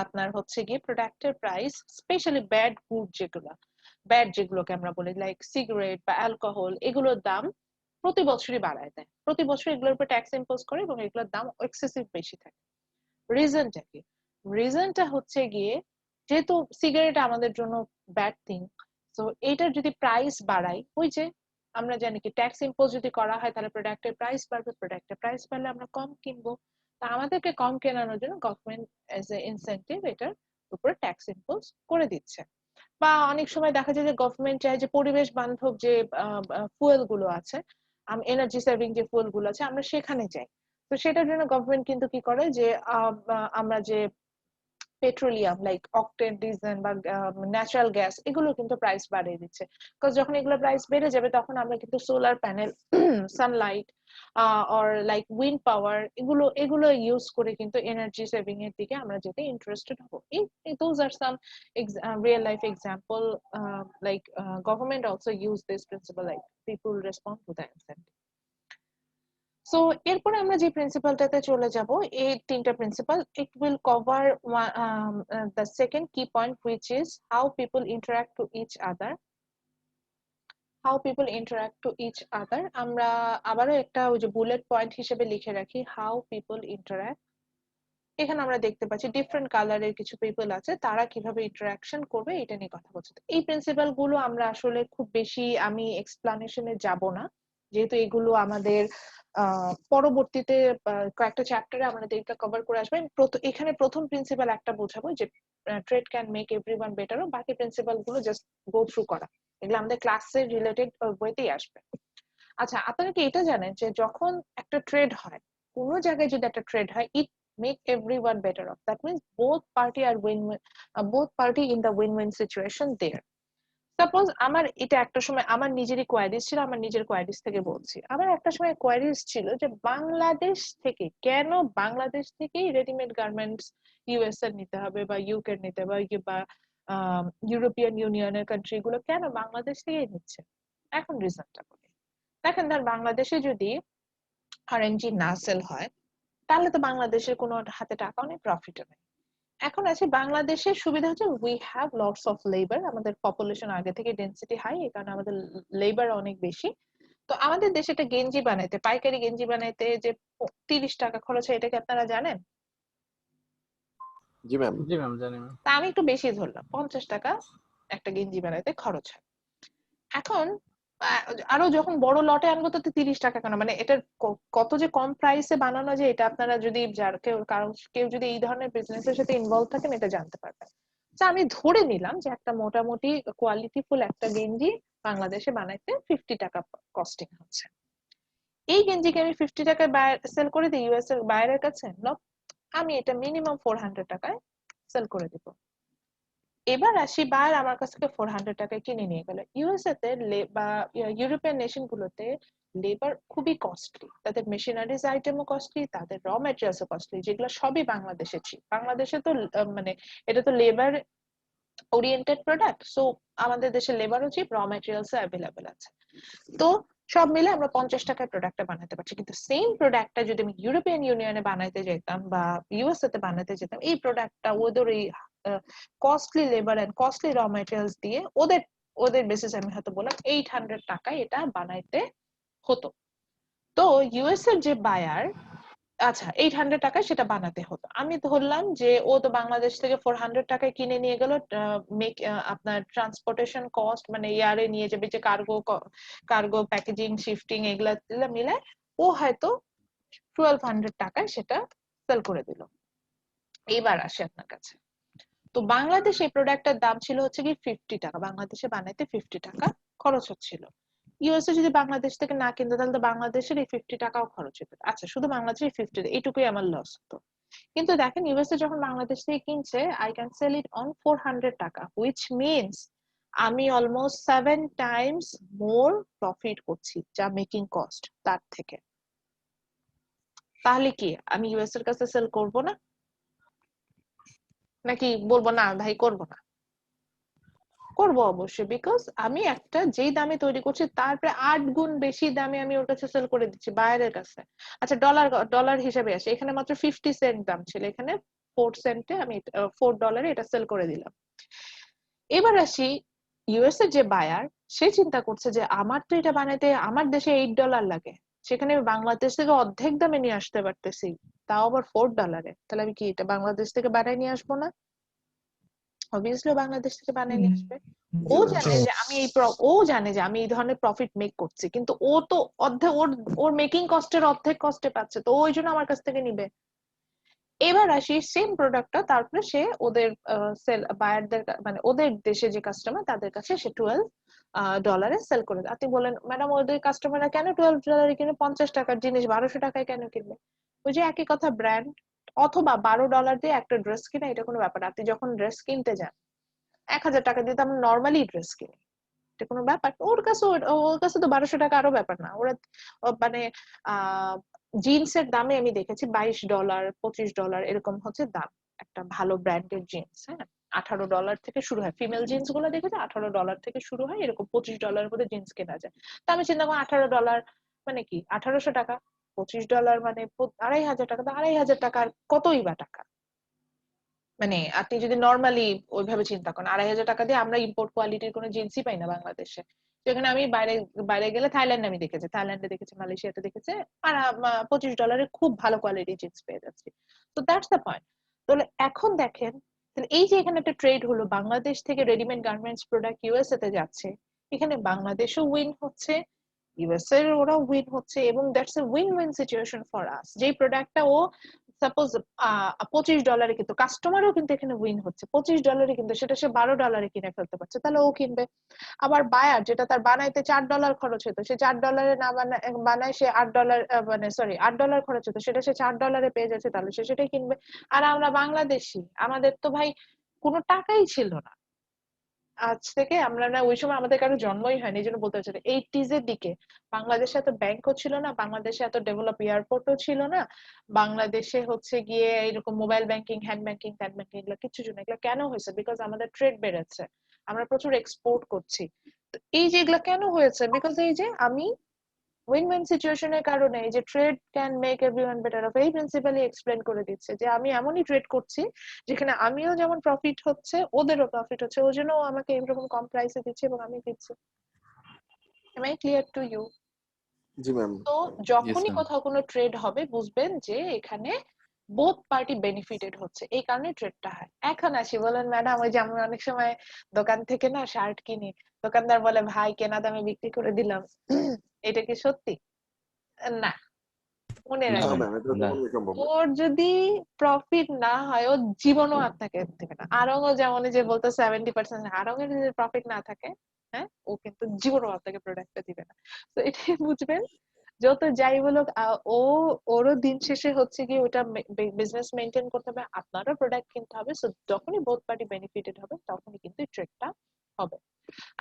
আপনার হচ্ছে গিয়ে প্রোডাক্টের প্রাইস, স্পেশালি ব্যাড গুড যেগুলো, ব্যাড যেগুলোকে আমরা বলি লাইক সিগারেট বা অ্যালকোহল, এগুলোর দাম প্রতি বছরই বাড়ায় দেয়, প্রতি বছর এগুলোর উপর ট্যাক্স ইম্পোজ করে, এবং এগুলোর দাম এক্সেসিভ বেশি থাকে। রিজনটা কি? রিজনটা হচ্ছে গিয়ে, যেহেতু সিগারেট আমাদের জন্য ব্যাড থিং, তো এইটার যদি প্রাইস বাড়াই, ওই যে আমরা জানি কি ট্যাক্স ইম্পোজ যদি করা হয় তাহলে প্রোডাক্টের প্রাইস বাড়বে, প্রোডাক্টের প্রাইস বাড়লে আমরা কম কিনবো, তা আমাদেরকে কম কেনানোর জন্য গভর্নমেন্ট এজ এ ইনসেন্টিভ এটার উপরে ট্যাক্স ইম্পোজ করে দিচ্ছে। বা অনেক সময় দেখা যায় যে গভর্নমেন্ট চায় যে পরিবেশ বান্ধব যে ফুয়েল গুলো আছে, এনার্জি সেভিং যে ফুয়েল গুলো আছে আমরা সেখানে যাই। তো সেটার জন্য গভর্নমেন্ট কিন্তু কি করে যে আমরা যে পেট্রোলিয়াম লাইক অকটেন ডিজেল বা ন্যাচারাল গ্যাস এগুলো কিন্তু প্রাইস বাড়িয়ে দিচ্ছে, বিকজ যখন এগুলো প্রাইস বেড়ে যাবে তখন আমরা কিন্তু solar panel, Sunlight or like wind পাওয়ার এগুলো ইউজ করে কিন্তু এনার্জি সেভিং এর দিকে আমরা যেতে ইন্টারেস্টেড হবো। those are some real life example, like government also use this principle, like people respond to the incentive. So এরপরে আমরা যে প্রিন্সিপালটাতে চলে যাব, এই তিনটা principle, it will cover the second key point which is how people interact to each other. আমরা আবারও একটা ওই যে বুলেট পয়েন্ট হিসেবে লিখে রাখি, হাউ পিপল ইন্টারঅ্যাক্ট। এখানে আমরা দেখতে পাচ্ছি ডিফারেন্ট কালারের কিছু পিপল আছে, তারা কিভাবে ইন্টারঅ্যাকশন করবে এটা নিয়ে কথা বলছে। এই প্রিন্সিপাল গুলো আমরা আসলে খুব বেশি আমি এক্সপ্লানেশনে যাব না, যেহেতু এগুলো আমাদের পরবর্তীতে কয়েকটা চ্যাপ্টারে আমাদের এটা কভার করে আসবে। এখানে প্রথম প্রিন্সিপাল একটা বোঝাবো যে trade can make everyone better, বাকি প্রিন্সিপাল গুলো জাস্ট গো থ্রু করা, এগুলো আমাদের ক্লাসের রিলেটেড বইতেই আসবে। আচ্ছা, আপনারা কি এটা জানেন যে যখন একটা ট্রেড হয়, কোনো জায়গায় যদি একটা ট্রেড হয়, ইট make everyone better off. That means both party in the win-win situation there. Suppose আমার এটা একটা সময় আমার নিজেরই কোয়ারিজ ছিল, আমার নিজের কোয়ারিজ থেকে বলছি, আমার একটা সময় কোয়ারিজ ছিল যে বাংলাদেশ থেকে কেন বাংলাদেশ থেকেই রেডিমেড গার্মেন্টস ইউএস এর নিতে হবে বা ইউকে নিতে হবে বা ইউরোপিয়ান ইউনিয়নের কান্ট্রি গুলো কেন বাংলাদেশ থেকেই নিচ্ছে। এখন রিজনটা বলি, দেখেন ধর বাংলাদেশে যদি আরএমজি না সেল হয় তাহলে তো বাংলাদেশের কোনো হাতে টাকাও নেই, প্রফিটও নেই। এখন আছে বাংলাদেশের সুবিধা হচ্ছে we have lots of labour, আমাদের পপুলেশন আগে থেকে ডেন্সিটি হাই, এই কারণে আমাদের লেবার অনেক বেশি। তো আমাদের দেশে একটা গেঞ্জি বানাইতে, পাইকারি গেঞ্জি বানাইতে যে 30 টাকা খরচ হয়, এটা কি আপনারা জানেন? জি ম্যাম। জানি ম্যাম। তা আমি একটু বেশি ধরলাম, 50 টাকা একটা গেঞ্জি বানাইতে খরচ হয়। এখন আরো যখন বড় লটে আনবো তো 30 টাকা কেন, মানে এটার কত যে কম প্রাইসে বানানো যায় এটা আপনারা যদি কেউ যদি এই ধরনের বিজনেসের সাথে ইনভলভ থাকেন এটা জানতে পারবেন। তো আমি ধরে নিলাম যে একটা মোটামুটি কোয়ালিটিফুল একটা গেঞ্জি বাংলাদেশে বানাইতে 50 টাকা কস্টিং হচ্ছে। এই গেঞ্জিকে আমি 50 টাকায় সেল করে দিই ইউএস এর বায়ারের কাছে, আমি এটা মিনিমাম 400 টাকায় সেল করে দিব। এবার আসি, বায়ার আমার কাছ থেকে 400 টাকায় কিনে নিয়ে গেল। ইউএসএ তে বা ইউরোপিয়ান নেশন গুলোতে লেবার খুবই কস্টলি, তাদের মেশিনারিজ আইটেমও কস্টলি, তাদের র ম্যাটেরিয়ালসও কস্টলি, যেগুলো সবই বাংলাদেশে চিপ। বাংলাদেশে তো মানে এটা তো লেবার ওরিয়েন্টেড প্রোডাক্ট, সো আমাদের দেশে লেবারও চিপ, র ম্যাটেরিয়ালসও অ্যাভেলেবেল আছে। তো সব মিলে আমরা 50 টাকায় প্রোডাক্টটা বানাতে পারছি। কিন্তু সেম প্রোডাক্টটা যদি আমি ইউরোপিয়ান ইউনিয়নে বানাইতে যেতাম বা ইউএসএ তে বানাতে যেতাম, এই প্রোডাক্টটা ওদের এই costly labour and costly raw materials দিয়ে ওদের বেসিস আমি হয়তো বললাম 800 টাকায় এটা বানাইতে হতো। তো ইউএস এর যে বায়ার, আচ্ছা 800 টাকায় সেটা বানাতে হতো, আমি ধরলাম যে ও তো বাংলাদেশ থেকে 400 টাকায় কিনে নিয়ে গেল, আপনার ট্রান্সপোর্টেশন কস্ট মানে এয়ারে নিয়ে যাবে, যে কার্গো প্যাকেজিং শিফটিং এগুলা মিলে ও হয়তো 1200 টাকায় সেটা সেল করে দিল। এবার আসে আপনার কাছে, তো বাংলাদেশ এই প্রোডাক্টটার দাম ছিল হচ্ছে কি 50 টাকা, বাংলাদেশে বানাইতে 50 টাকা খরচ হচ্ছিল। ইউএসএ যদি বাংলাদেশ থেকে না কিনতো তাহলে তো বাংলাদেশের এই 50 টাকাও খরচ হতো। আচ্ছা, শুধু বাংলাদেশের 50, এইটুকুই আমার লস হতো। কিন্তু দেখেন ইউএসএ যখন বাংলাদেশ থেকে কিনছে, I can sell it on 400 টাকা, হুইচ মিনস আমি অলমোস্ট 7 টাইমস মোর প্রফিট করছি যা মেকিং কস্ট তার থেকে। তাহলে কি আমি ইউএস এর কাছে সেল করব না, নাকি বলবো না ভাই করবো না? করবো অবশ্যই, বিকজ আমি একটা যেই দামে তৈরি করছি তারপরে 8 গুণ বেশি দামে আমি ওর কাছে সেল করে দিচ্ছি বাইরের কাছে। আচ্ছা, ডলার হিসেবে আসে, এখানে মাত্র 50 সেন্ট দাম ছিল, এখানে 4 সেন্টে আমি $4 এটা সেল করে দিলাম। এবার আসি, ইউএস এর যে বায়ার, সে চিন্তা করছে যে আমার তো এটা বানাইতে আমার দেশে $8 লাগে, সেখানে আমি বাংলাদেশ থেকে অর্ধেক দামে নিয়ে আসতে পারতেছি, তাও আবার $4, তাহলে আমি কি এটা বাংলাদেশ থেকে বানাই নিয়ে আসবো না? অবভিয়াসলি বাংলাদেশ থেকে বানিয়ে নিয়ে আসবে। ও জানে যে আমি এই ধরনের প্রফিট মেক করছি, কিন্তু ও তো ওর মেকিং কস্টের অর্ধেক কস্টে পাচ্ছে, তো ওই জন্য আমার কাছ থেকে নিবে। এবার আসি সেম প্রোডাক্টটা তারপরে সে ওদের বায়ারদের মানে ওদের দেশে যে কাস্টমার তাদের কাছে সে $12 সেল করে দেয়। আপনি বলেন ম্যাডাম ওদের কাস্টমাররা কেন $12 কিনে, 50 টাকার জিনিস 1200 টাকায় কেন কিনবে? ওই যে একই কথা, ব্র্যান্ড অথবা $12 দিয়ে একটা ড্রেস কিনা এটা কোনো ব্যাপার না। আপনি যখন ড্রেস কিনতে যান 1000 টাকা দিয়ে তো আমরা নর্মালি ড্রেস কিনি, এটা কোনো ব্যাপার না। ওর কাছে তো 1200 টাকা আরো ব্যাপার না। ওরা মানে জিন্সের দামে আমি দেখেছি $22 $25 এরকম হচ্ছে দাম একটা ভালো ব্র্যান্ডের জিন্স। হ্যাঁ, $18 থেকে শুরু হয়। ফিমেল জিন্স গুলো দেখেছি $18 থেকে শুরু হয়, এরকম $25 মধ্যে জিন্স কেনা যায়। তো আমি চিন্তা করি $18 মানে কি 1800 টাকা, $25 মানে 2500 টাকা, তো 2500 টাকার কতই বা টাকা। মানে আপনি যদি নর্মালি ওইভাবে চিন্তা করেন, 2500 টাকা দিয়ে আমরা ইম্পোর্ট কোয়ালিটির কোনো জিন্সই পাই না বাংলাদেশে। যেখানে আমি বাইরে বাইরে গেলে থাইল্যান্ডে আমি দেখেছি, মালয়েশিয়াতে দেখেছি, আর $25 খুব ভালো কোয়ালিটির জিন্স পেয়ে যাচ্ছি। তো দ্যাটস দ্য পয়েন্ট। তাহলে এখন দেখেন, তাহলে এই যে এখানে একটা ট্রেড হলো, বাংলাদেশ থেকে রেডিমেড গার্মেন্টস প্রোডাক্ট ইউএসএ তে যাচ্ছে, এখানে বাংলাদেশও উইন হচ্ছে, ইউএসএ এর ওরাও উইন হচ্ছে, এবং that's a win win situation for us. যেই প্রোডাক্টটা ও সাপোজ $25 কিন্তু কাস্টমারও কিন্তু এখানে উইন হচ্ছে, $25 কিন্তু সেটা সে $12 কিনে ফেলতে পারছে, তাহলে ও কিনবে। আবার বায়ার যেটা তার বানাইতে $4 খরচ হতো, সে $4 না বানায় সে $8 মানে সরি $8 খরচ হতো, সেটা সে $4 পেয়ে যাচ্ছে, তাহলে সে সেটাই কিনবে। আর আমরা বাংলাদেশি, আমাদের তো ভাই কোনো টাকাই ছিল না। আজ থেকে আমরা না, ওই সময় আমাদের কারো জন্মই হয়নি, এই জন্য বলতে চাচ্ছি 80s এর দিকে বাংলাদেশে এত ব্যাংকও ছিল না, বাংলাদেশে এত ডেভেলপ এয়ারপোর্টও ছিল না, বাংলাদেশে হচ্ছে গিয়ে এরকম mobile banking, hand banking, tan banking এগুলো কিছু ছিল না। এগুলো কেন হয়েছে? বিকজ আমাদের ট্রেড বেড়েছে, আমরা প্রচুর এক্সপোর্ট করছি। তো এই যে এগুলা কেন হয়েছে, বিকজ এই যে আমি উইন উইন সিচুয়েশনের কারণে, এই যে trade can make everyone better of, এই প্রিন্সিপালি এক্সপ্লেন করে দিচ্ছে যে আমি এমনই ট্রেড করছি যেখানে আমিও যেমন প্রফিট হচ্ছে, ওদেরও প্রফিট হচ্ছে, ওই জন্য ও আমাকে এরকম কম প্রাইসে দিচ্ছে এবং আমি দিচ্ছি। Am I clear to you? জি ম্যাম। তো ইয়েস যখনই ম্যাম। কোথাও কোনো ট্রেড হবে, বুঝবেন যে এখানে বোথ পার্টি বেনিফিটেড হচ্ছে, এই কারণে ট্রেডটা হয়। এখন আসি, বলেন ম্যাডাম, ওই যে আমি অনেক সময় দোকান থেকে না শার্ট কিনি, দোকানদার বলে ভাই কেনা দামে বিক্রি করে দিলাম, এটা কি সত্যি? না, মনে না না রাখবেন, ম্যাম, ম্যাম, এটা তো না। কখনোই সম্ভব না। ওর যদি প্রফিট না হয় ও জীবনও আপনাকে দেবে না। আরঙও যেমন এই যে বলতো 70%, আরঙের যদি প্রফিট না থাকে, হ্যাঁ, ও কিন্তু জীবনও আপনাকে প্রোডাক্টটা দিবে না। তো এটাই বুঝবেন, যত যাই বলুক ও ওরও দিন শেষে হচ্ছে কি ওটা বিজনেস মেনটেন করতে হবে, আপনারও প্রোডাক্ট কিনতে হবে। সো যখনই বোথ পার্টি বেনিফিটেড হবে তখনই কিন্তু ট্রেডটা হবে।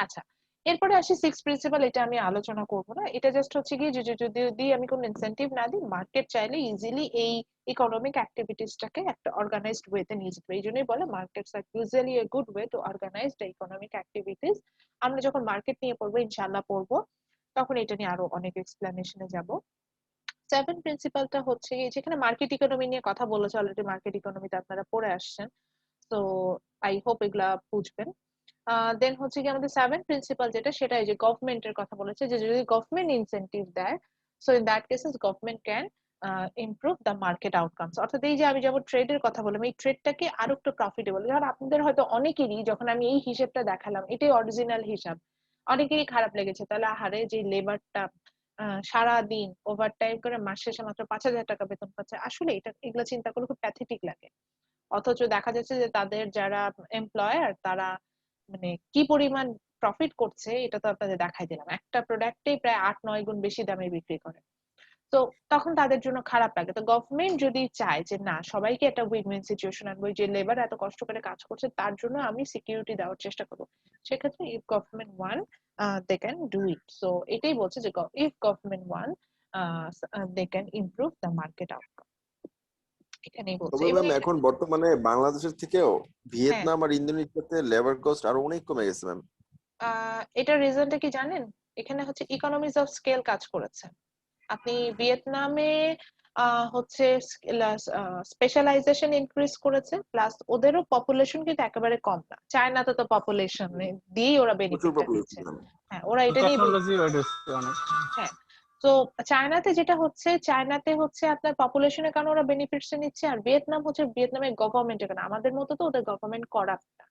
আচ্ছা, এরপরে আসি সিক্স প্রিন্সিপাল, এটা আমি আলোচনা করব না, এটা জাস্ট হচ্ছে কি যে যদি আমি কোনো ইনসেনটিভ না দিই, মার্কেট চাইলে ইজিলি এই ইকোনমিক অ্যাক্টিভিটিসটাকে একটা অর্গানাইজড ওয়েতে নিয়ে যেতে পারে। এই জন্যই বলে markets are usually a good way to organise the economic activities. আমরা যখন মার্কেট নিয়ে পড়বো, ইনশাআল্লাহ পড়বো, তখন এটা নিয়ে আরো অনেক এক্সপ্লেনেশনে যাব। সেভেন প্রিন্সিপালটা হচ্ছে যেখানে মার্কেট ইকোনমি নিয়ে কথা বলেছে, অলরেডি মার্কেট ইকোনমিতে আপনারা পড়ে আসছেন, তো আই হোপ এগুলা বুঝবেন। দেন হচ্ছে কি আমাদের সেভেন প্রিন্সিপাল যেটা, সেটা এই যে গভর্নমেন্টের কথা বলেছে, যে যদি গভর্নমেন্ট ইনসেন্টিভ দেয়, so in that cases government can improve the market outcomes. অর্থাৎ এই যে আমি যেমন ট্রেডের কথা বললাম, এই ট্রেডটাকে আরো একটু প্রফিটেবল, কারণ আপনাদের হয়তো অনেকেরই, যখন আমি এই হিসেবটা দেখালাম, এটাই অরিজিনাল হিসাব, অনেকেরই খারাপ লেগেছে, তাহলে হারে যে লেবারটা সারা দিন ওভারটাইম করে মাস শেষে মাত্র 5000 টাকা বেতন পাচ্ছে, আসলে এটা এগুলো চিন্তা করলে খুব প্যাথেটিক লাগে। অথচ দেখা যাচ্ছে যে তাদের যারা এমপ্লয়ার, তারা মানে কি পরিমাণ প্রফিট করছে, এটা তো আপনাদের দেখাই দিলাম, একটা প্রোডাক্টেই প্রায় 8-9 গুণ বেশি দামে বিক্রি করে। তো তখন তাদের জন্য খারাপ লাগে। তো গভর্নমেন্ট যদি চায় যে না, সবাইকে একটা উইন উইন সিচুয়েশন আনবো, যে লেবার এত কষ্ট করে কাজ করছে তার জন্য আমি সিকিউরিটি দেওয়ার চেষ্টা করবো, সেক্ষেত্রে if government want they can do it. So এটাই বলছে যে if government want they can improve the market outcome, এখানেই বলছে। তবে এবং ম্যাম এখন বর্তমানে বাংলাদেশের থেকেও হ্যাঁ, ভিয়েতনাম আর ইন্দোনেশিয়াতে লেবার কস্ট আরো অনেক কমে গেছে ম্যাম। এটার রিজনটা কি জানেন? এখানে হচ্ছে ইকোনমিজ অফ স্কেল কাজ করেছে। আপনি ভিয়েতনামে হচ্ছে স্পেশালাইজেশন ইনক্রিজ করেছে, প্লাস ওদেরও পপুলেশন কিন্তু একেবারে কম না, চায়নাতে তো পপুলেশন দিয়েই ওরা প্রচুর বেনিফিটটা পপুলেশন নিচ্ছে। ম্যাম। হ্যাঁ, ওরা এটা নিয়ে টেকনোলজি বেড়েছে অনেক। হ্যাঁ, তো চায়নাতে যেটা হচ্ছে, চায়নাতে হচ্ছে আপনার পপুলেশনের কারণে ওরা বেনিফিটস নিচ্ছে, আর ভিয়েতনাম হচ্ছে ভিয়েতনামের গভর্নমেন্টের কারণে। আমাদের মতো তো ওদের গভর্নমেন্ট করাপ্ট না,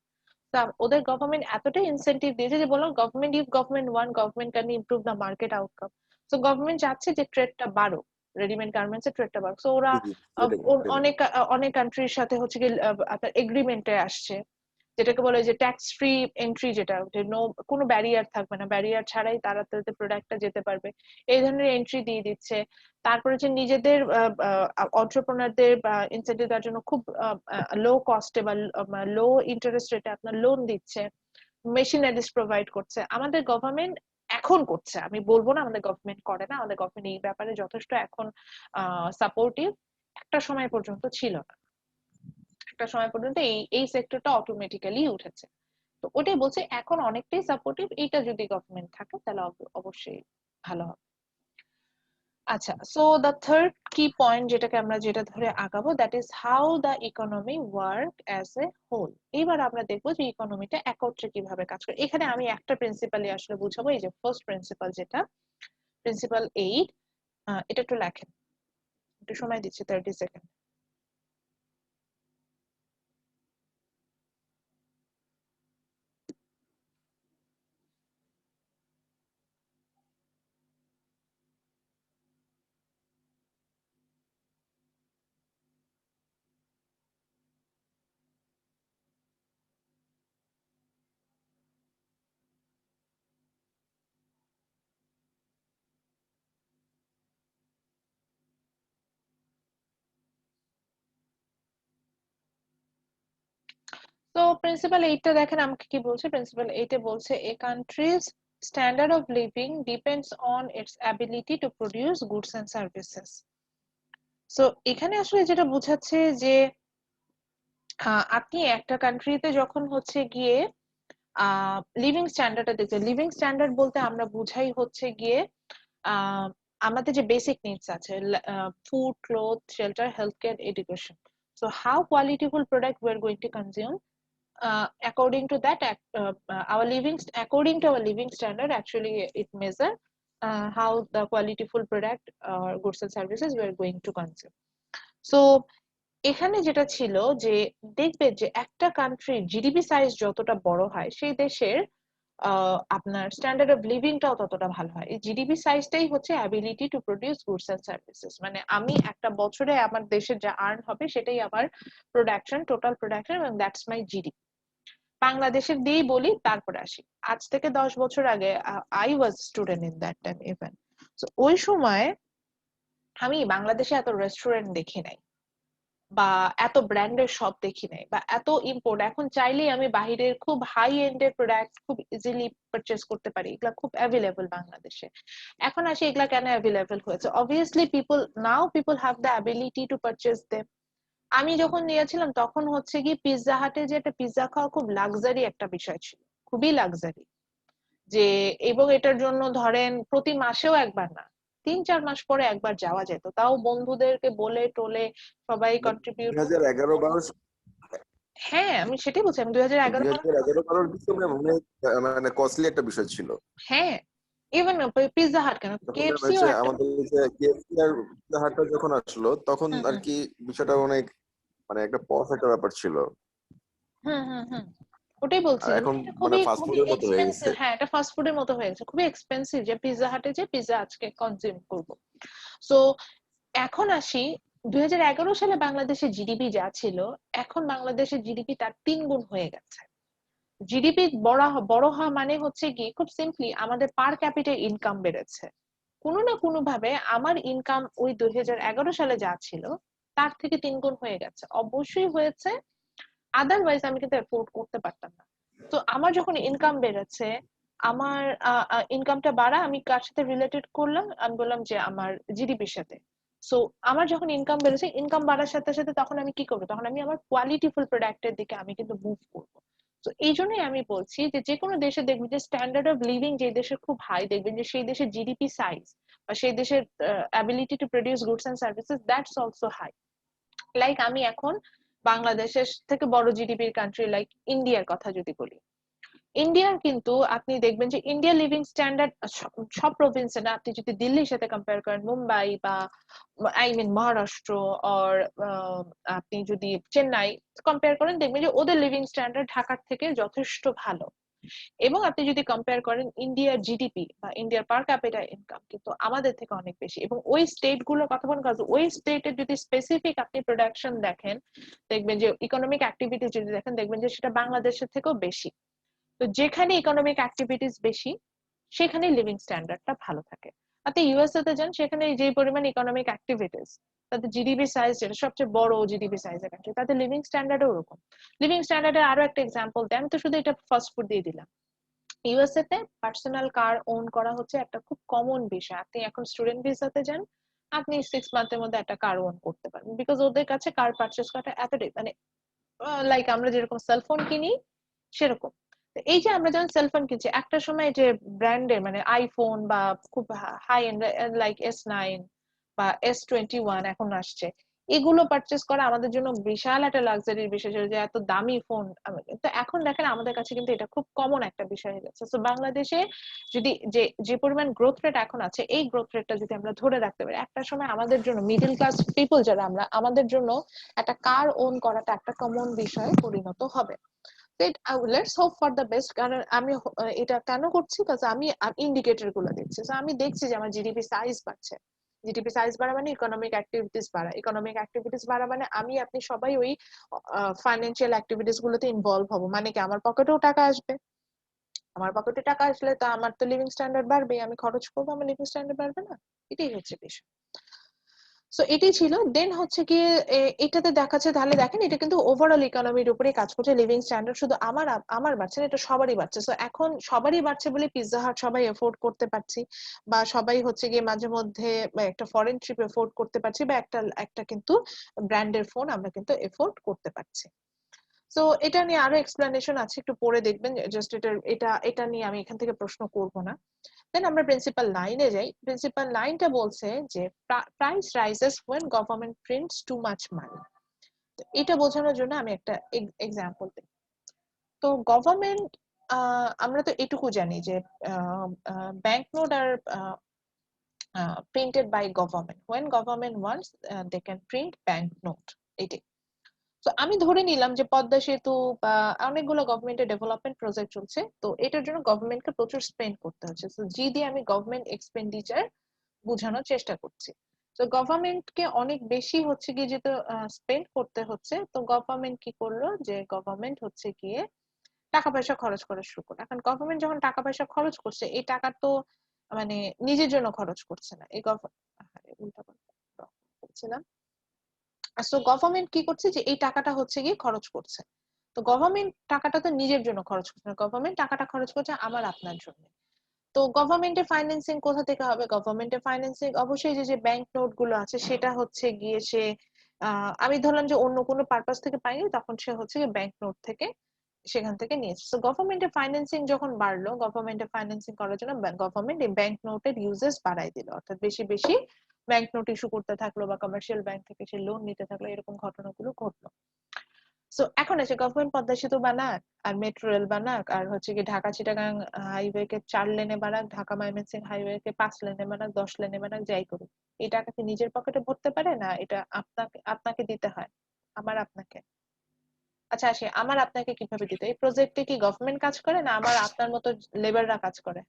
তা ওদের গভর্নমেন্ট এতটাই ইনসেন্টিভ দিয়েছে যে বললাম government if government one government can improve the market outcome. তো গভর্নমেন্ট চাচ্ছে যে ট্রেডটা বাড়ুক, রেডিমেড গার্মেন্টস এর ট্রেডটা বাড়ুক। সো ওরা জি জি, সেটাই সেটাই। অনেক অনেক কান্ট্রির সাথে হচ্ছে কি আপনার এগ্রিমেন্টে আসছে, যেটাকে বলে যে ট্যাক্স ফ্রি এন্ট্রি, যেটা যে কোনো ব্যারিয়ার থাকবে না, ব্যারিয়ার ছাড়াই তারা তাদের প্রোডাক্টটা যেতে পারবে, এই ধরনের এন্ট্রি দিয়ে দিচ্ছে। তারপরে যে নিজেদের অন্টারপ্রেনারদের ইনসেন্টিভ দেওয়ার জন্য খুব লো কস্টে বা লো ইন্টারেস্ট রেটে আপনার লোন দিচ্ছে, মেশিনারিজ প্রোভাইড করছে। আমাদের গভর্নমেন্ট এখন করছে, আমি বলবো না আমাদের গভর্নমেন্ট করে না, আমাদের গভর্নমেন্ট এই ব্যাপারে যথেষ্ট এখন সাপোর্টিভ। একটা সময় পর্যন্ত ছিল না, একটা সময় পর্যন্ত এই সেক্টরটা অটোমেটিক্যালি উঠেছে। তো ওটাই বলছি এখন অনেকটাই সাপোর্টিভ, এইটা যদি গভর্নমেন্ট থাকে তাহলে অবশ্যই ভালো হবে। আচ্ছা, so the third key point যেটা ধরে আগাবো, that is how the economy work as a whole. এবার আমরা দেখবো যে ইকোনমিটা একত্রে কিভাবে কাজ করে। এখানে আমি একটা প্রিন্সিপালই আসলে বুঝাবো, এই যে ফার্স্ট প্রিন্সিপাল, যেটা প্রিন্সিপাল 8, এটা একটু লেখেন, একটু সময় দিচ্ছি 30 সেকেন্ড। তো প্রিন্সিপাল 8টা দেখেন আমাকে কি বলছে। প্রিন্সিপাল 8 এ বলছে a country's standard of living depends on its ability to produce goods and services. So এখানে আসলে যেটা বোঝাচ্ছে যে আপনি একটা কান্ট্রিতে যখন হচ্ছে গিয়ে লিভিং স্ট্যান্ডার্ডটা দেখছেন, লিভিং স্ট্যান্ডার্ড বলতে আমরা বুঝাই হচ্ছে গিয়ে আমাদের যে বেসিক নিডস আছে, food, cloth, shelter, health care, education. So how qualityful product we are going to consume according to that, according to our living standard, actually it measure how the qualityful product or goods and services we are going to consume. So এখানে যেটা ছিল যে দেখবে যে একটা কান্ট্রির জিডিপি সাইজ যতটা বড় হয় সেই দেশের আপনার স্ট্যান্ডার্ড অফ লিভিংটাও ততটা ভালো হয়। এই জিডিপি সাইজটাই হচ্ছে ability to produce goods and services, মানে আমি একটা বছরে আমার দেশের যা আর্ন হবে সেটাই আমার প্রোডাকশন, টোটাল প্রোডাকশন, এবং দ্যাটস মাই জিডিপি। বাংলাদেশের দিয়েই বলি, তারপরে আসি। আজ থেকে 10 বছর আগে I was student in that time even. So ওই সময় আমি বাংলাদেশে এত রেস্টুরেন্ট দেখি নাই, বা এত ব্র্যান্ডের শপ দেখি নাই, বা এত ইম্পোর্ট। এখন চাইলেই আমি বাহিরের খুব হাই এন্ডের প্রোডাক্ট খুব ইজিলি পারচেজ করতে পারি, এগুলা খুব অ্যাভেলেবল বাংলাদেশে। এখন আসি এগুলা কেন অ্যাভেলেবল হয়েছে? Obviously people have the ability to purchase them. আমি যখন নিয়েছিলাম তখন হচ্ছে কি পিৎজা হাটে যে একটা পিৎজা খাওয়া খুব লাক্সারি একটা বিষয় ছিল, খুবই লাক্সারি। যে এবং এটার জন্য ধরেন প্রতি মাসেও একবার না, 3-4 মাস পরে একবার যাওয়া যেত, তাও বন্ধুদেরকে বলে টোলে সবাই কন্ট্রিবিউট। 2011-12 হ্যাঁ, আমি সেটাই বলছি, আমি 2011-12 মানে কস্টলি একটা বিষয় ছিল। হ্যাঁ, ইভেন পিৎজা হাট কেন, কেএফসিও একটা। আমাদের যে কেএফসি আর পিৎজা হাটটা যখন আসলো তখন আর কি বিষয়টা অনেক মানে একটা পশ একটা ব্যাপার ছিল। হুম, ওটাই বলছি, এখন মানে খুবই ফাস্ট খুবই ফুডের মতো হয়ে গেছে। এক্সপেন্সিভ। হ্যাঁ, এটা ফাস্ট ফুডের মতো হয়ে গেছে, খুবই এক্সপেন্সিভ যে পিৎজা হাটে যে পিৎজা আজকে কনজিউম করব। সো এখন আসি 2011 সালে বাংলাদেশের জিডিপি যা ছিল, এখন বাংলাদেশের জিডিপি তার 3 গুণ হয়ে গেছে। জিডিপি বড় হওয়া মানে হচ্ছে কি, খুব সিম্পলি আমাদের পার ক্যাপিটাল ইনকাম বেড়েছে। কোনো না কোনো ভাবে আমার ইনকাম ওই 2011 সালে যা ছিল তার থেকে 3 গুণ হয়ে গেছে, অবশ্যই হয়েছে, আদারওয়াইজ আমি কিন্তু অ্যাফোর্ড করতে পারতাম না। তো আমার যখন ইনকাম বেড়েছে, আমার ইনকামটা বাড়া, আমি কার সাথে রিলেটেড করলাম? আমি বললাম যে আমার জিডিপির সাথে। সো আমার যখন ইনকাম বেড়েছে, ইনকাম বাড়ার সাথে সাথে তখন আমি কি করবো? তখন আমি আমার কোয়ালিটিফুল প্রোডাক্টের দিকে আমি কিন্তু মুভ করবো। তো এই জন্যই আমি বলছি যে কোনো দেশে দেখবেন যে স্ট্যান্ডার্ড অফ লিভিং যে দেশের খুব হাই, দেখবেন যে সেই দেশের জিডিপি সাইজ বা সেই দেশের ability to produce goods and services, that's also high. Like আমি এখন বাংলাদেশের থেকে বড় জিডিপির কান্ট্রি লাইক ইন্ডিয়ার কথা যদি বলি, ইন্ডিয়ার কিন্তু আপনি দেখবেন যে ইন্ডিয়ার লিভিং স্ট্যান্ডার্ড সব প্রভিন্সে না, আপনি যদি দিল্লির সাথে কম্পেয়ার করেন, মুম্বাই বা মহারাষ্ট্র, অর আপনি যদি চেন্নাই কম্পেয়ার করেন, দেখবেন যে ওদের লিভিং স্ট্যান্ডার্ড ঢাকার থেকে যথেষ্ট ভালো। এবং আপনি যদি কম্পেয়ার করেন ইন্ডিয়ার জিডিপি বা ইন্ডিয়ার পার ক্যাপিটা ইনকাম কিন্তু আমাদের থেকে অনেক বেশি, এবং ওই স্টেট গুলোর কথা বলেন কাজ ওই স্টেটের যদি স্পেসিফিক আপনি প্রোডাকশন দেখেন দেখবেন যে ইকোনমিক অ্যাক্টিভিটিস যদি দেখেন দেখবেন যে সেটা বাংলাদেশের থেকেও বেশি। তো যেখানে ইকোনমিক অ্যাক্টিভিটিস বেশি সেখানে লিভিং স্ট্যান্ডার্ডটা ভালো থাকে। আপনি ইউএসএ তে যান, সেখানে যে পরিমাণ ইকোনমিক অ্যাক্টিভিটিস, তাদের জিডিপি সাইজ যেটা সবচেয়ে বড় জিডিপি সাইজের কান্ট্রি, তাদের লিভিং স্ট্যান্ডার্ডও ওরকম। লিভিং স্ট্যান্ডার্ডের আরো একটা এক্সাম্পল দেয়, আমি তো শুধু এটা ফাস্ট ফুড দিয়ে দিলাম। ইউএসএ তে পার্সোনাল কার ওন করা হচ্ছে একটা খুব কমন বিষয়। আপনি এখন স্টুডেন্ট ভিসাতে যান, আপনি 6 মান্থের মধ্যে একটা কার ওন করতে পারবেন, বিকজ ওদের কাছে কার পারচেস করাটা এতটাই মানে লাইক আমরা যেরকম সেলফোন কিনি সেরকম। এই যে আমরা যখন সেলফোন কিনছি একটা সময় যে ব্র্যান্ডের মানে আইফোন বা খুব হাই এন্ড লাইক S9 বা S21 এখন আসছে, এগুলো পারচেস করা আমাদের জন্য বিশাল একটা লাক্সারির বিষয় ছিল যে এত দামি ফোন। তো এখন দেখেন আমাদের কাছে কিন্তু এটা খুব কমন একটা বিষয় হয়ে গেছে। তো বাংলাদেশে যদি যে যে পরিমাণ গ্রোথ রেট এখন আছে, এই গ্রোথ রেটটা যদি আমরা ধরে রাখতে পারি, একটা সময় আমাদের জন্য মিডল ক্লাস পিপল যারা আমরা, আমাদের জন্য একটা কার ওন করাটা একটা কমন বিষয়ে পরিণত হবে। Let's hope for the best. কারণ আমি এটা কেন করছি, কারণ আমি ইন্ডিকেটর গুলো দেখছি। আমি দেখছি যে আমার জিডিপি সাইজ বাড়ছে। জিডিপি সাইজ বাড়া মানে ইকোনমিক অ্যাক্টিভিটিস বাড়া, ইকোনমিক অ্যাক্টিভিটিস বাড়া মানে আমি আপনি সবাই ওই ফাইন্যান্সিয়াল অ্যাক্টিভিটিস গুলোতে ইনভলভ হবো, মানে কি আমার পকেটেও টাকা আসবে। আমার পকেটে টাকা আসলে তো আমার তো লিভিং স্ট্যান্ডার্ড বাড়বে, আমি খরচ করবো, আমার লিভিং স্ট্যান্ডার্ড বাড়বে না? এটাই হচ্ছে বিষয়। সো এটাই ছিল। দেন হচ্ছে কি এটাতে দেখাচ্ছে, তাহলে দেখেন এটা কিন্তু ওভারঅল ইকোনমির উপরে কাজ করছে। লিভিং স্ট্যান্ডার্ড শুধু আমার বাড়ছে না, এটা সবারই বাড়ছে। সো এখন সবারই বাড়ছে বলে পিৎজা হাট সবাই এফোর্ড করতে পারছি, বা সবাই হচ্ছে গিয়ে মাঝে মধ্যে একটা ফরেন ট্রিপ এফোর্ড করতে পারছি, বা একটা কিন্তু ব্র্যান্ডের ফোন আমরা কিন্তু এফোর্ড করতে পারছি। সো এটা নিয়ে আরো এক্সপ্লেনেশন আছে, একটু পরে দেখবেন। জাস্ট এটা নিয়ে আমি এখান থেকে প্রশ্ন করব না। দেন আমরা প্রিন্সিপাল লাইনে যাই। প্রিন্সিপাল লাইনটা বলছে যে price rises when government prints too much money. এটা বোঝানোর জন্য আমি একটা এক্সাম্পল দিই। তো গভর্নমেন্ট, আমরা তো এটুকু জানি যে bank note are printed by government, when government wants they can print bank note। এটাই। তো আমি ধরে নিলাম যে পদ্মা সেতু বা অনেকগুলো গভর্নমেন্টের ডেভেলপমেন্ট প্রজেক্ট চলছে, তো এটার জন্য গভর্নমেন্টকে প্রচুর স্পেন্ড করতে হচ্ছে। তো জি দিয়ে আমি গভর্নমেন্ট এক্সপেন্ডিচার বোঝানোর চেষ্টা করছি। তো গভর্নমেন্টকে অনেক বেশি হচ্ছে গিয়ে যেহেতু স্পেন্ড করতে হচ্ছে, তো গভর্নমেন্ট কি করলো যে গভর্নমেন্ট হচ্ছে গিয়ে টাকা পয়সা খরচ করা শুরু করলো। এখন গভর্নমেন্ট যখন টাকা পয়সা খরচ করছে, এই টাকা তো মানে নিজের জন্য খরচ করছে না, এই উল্টা বলছিলাম। সো গভর্নমেন্ট কি করছে যে এই টাকাটা হচ্ছে গিয়ে খরচ করছে। তো গভর্নমেন্ট টাকাটা তো নিজের জন্য খরচ করছে না, গভর্নমেন্ট টাকাটা খরচ করছে আমার আপনার জন্য। তো গভর্নমেন্টের ফাইন্যান্সিং কোথা থেকে হবে? গভর্নমেন্টের ফাইন্যান্সিং অবশ্যই যে ব্যাংক নোট গুলো আছে সেটা হচ্ছে গিয়ে সে আমি ধরলাম যে অন্য কোনো পারপাস থেকে পাইনি, তখন সে হচ্ছে গিয়ে ব্যাংক নোট থেকে সেখান থেকে নিয়েছে। তো গভর্নমেন্টের ফাইন্যান্সিং যখন বাড়লো, গভর্নমেন্টের ফাইন্যান্সিং করার জন্য গভর্নমেন্ট এই ব্যাংক নোটের ইউজেস বাড়াই দিল, অর্থাৎ বেশি বেশি ব্যাংক নোট ইস্যু করতে থাকলো বা কমার্শিয়াল ব্যাংক থেকে সে লোন নিতে থাকলো, এরকম ঘটনাগুলো ঘটলো। সো এখন আছে গভর্নমেন্ট পদ্মা সেতু বানাক আর মেট্রো রেল বানাক আর হচ্ছে কি ঢাকা চিটাগাং হাইওয়ে কে 4 লেনে বানাক, ঢাকা ময়মনসিংহ হাইওয়ে কে 5 লেনে বানাক, 10 লেনে বানাক, যাই করুক, এই টাকা কি নিজের পকেটে ভরতে পারে না? এটা আপনাকে আপনাকে দিতে হয়, আমার আপনাকে। আচ্ছা আসে আমার আপনাকে কিভাবে দিতে, এই প্রজেক্টে কি গভর্নমেন্ট কাজ করে না আমার আপনার মতো লেবাররা কাজ করে?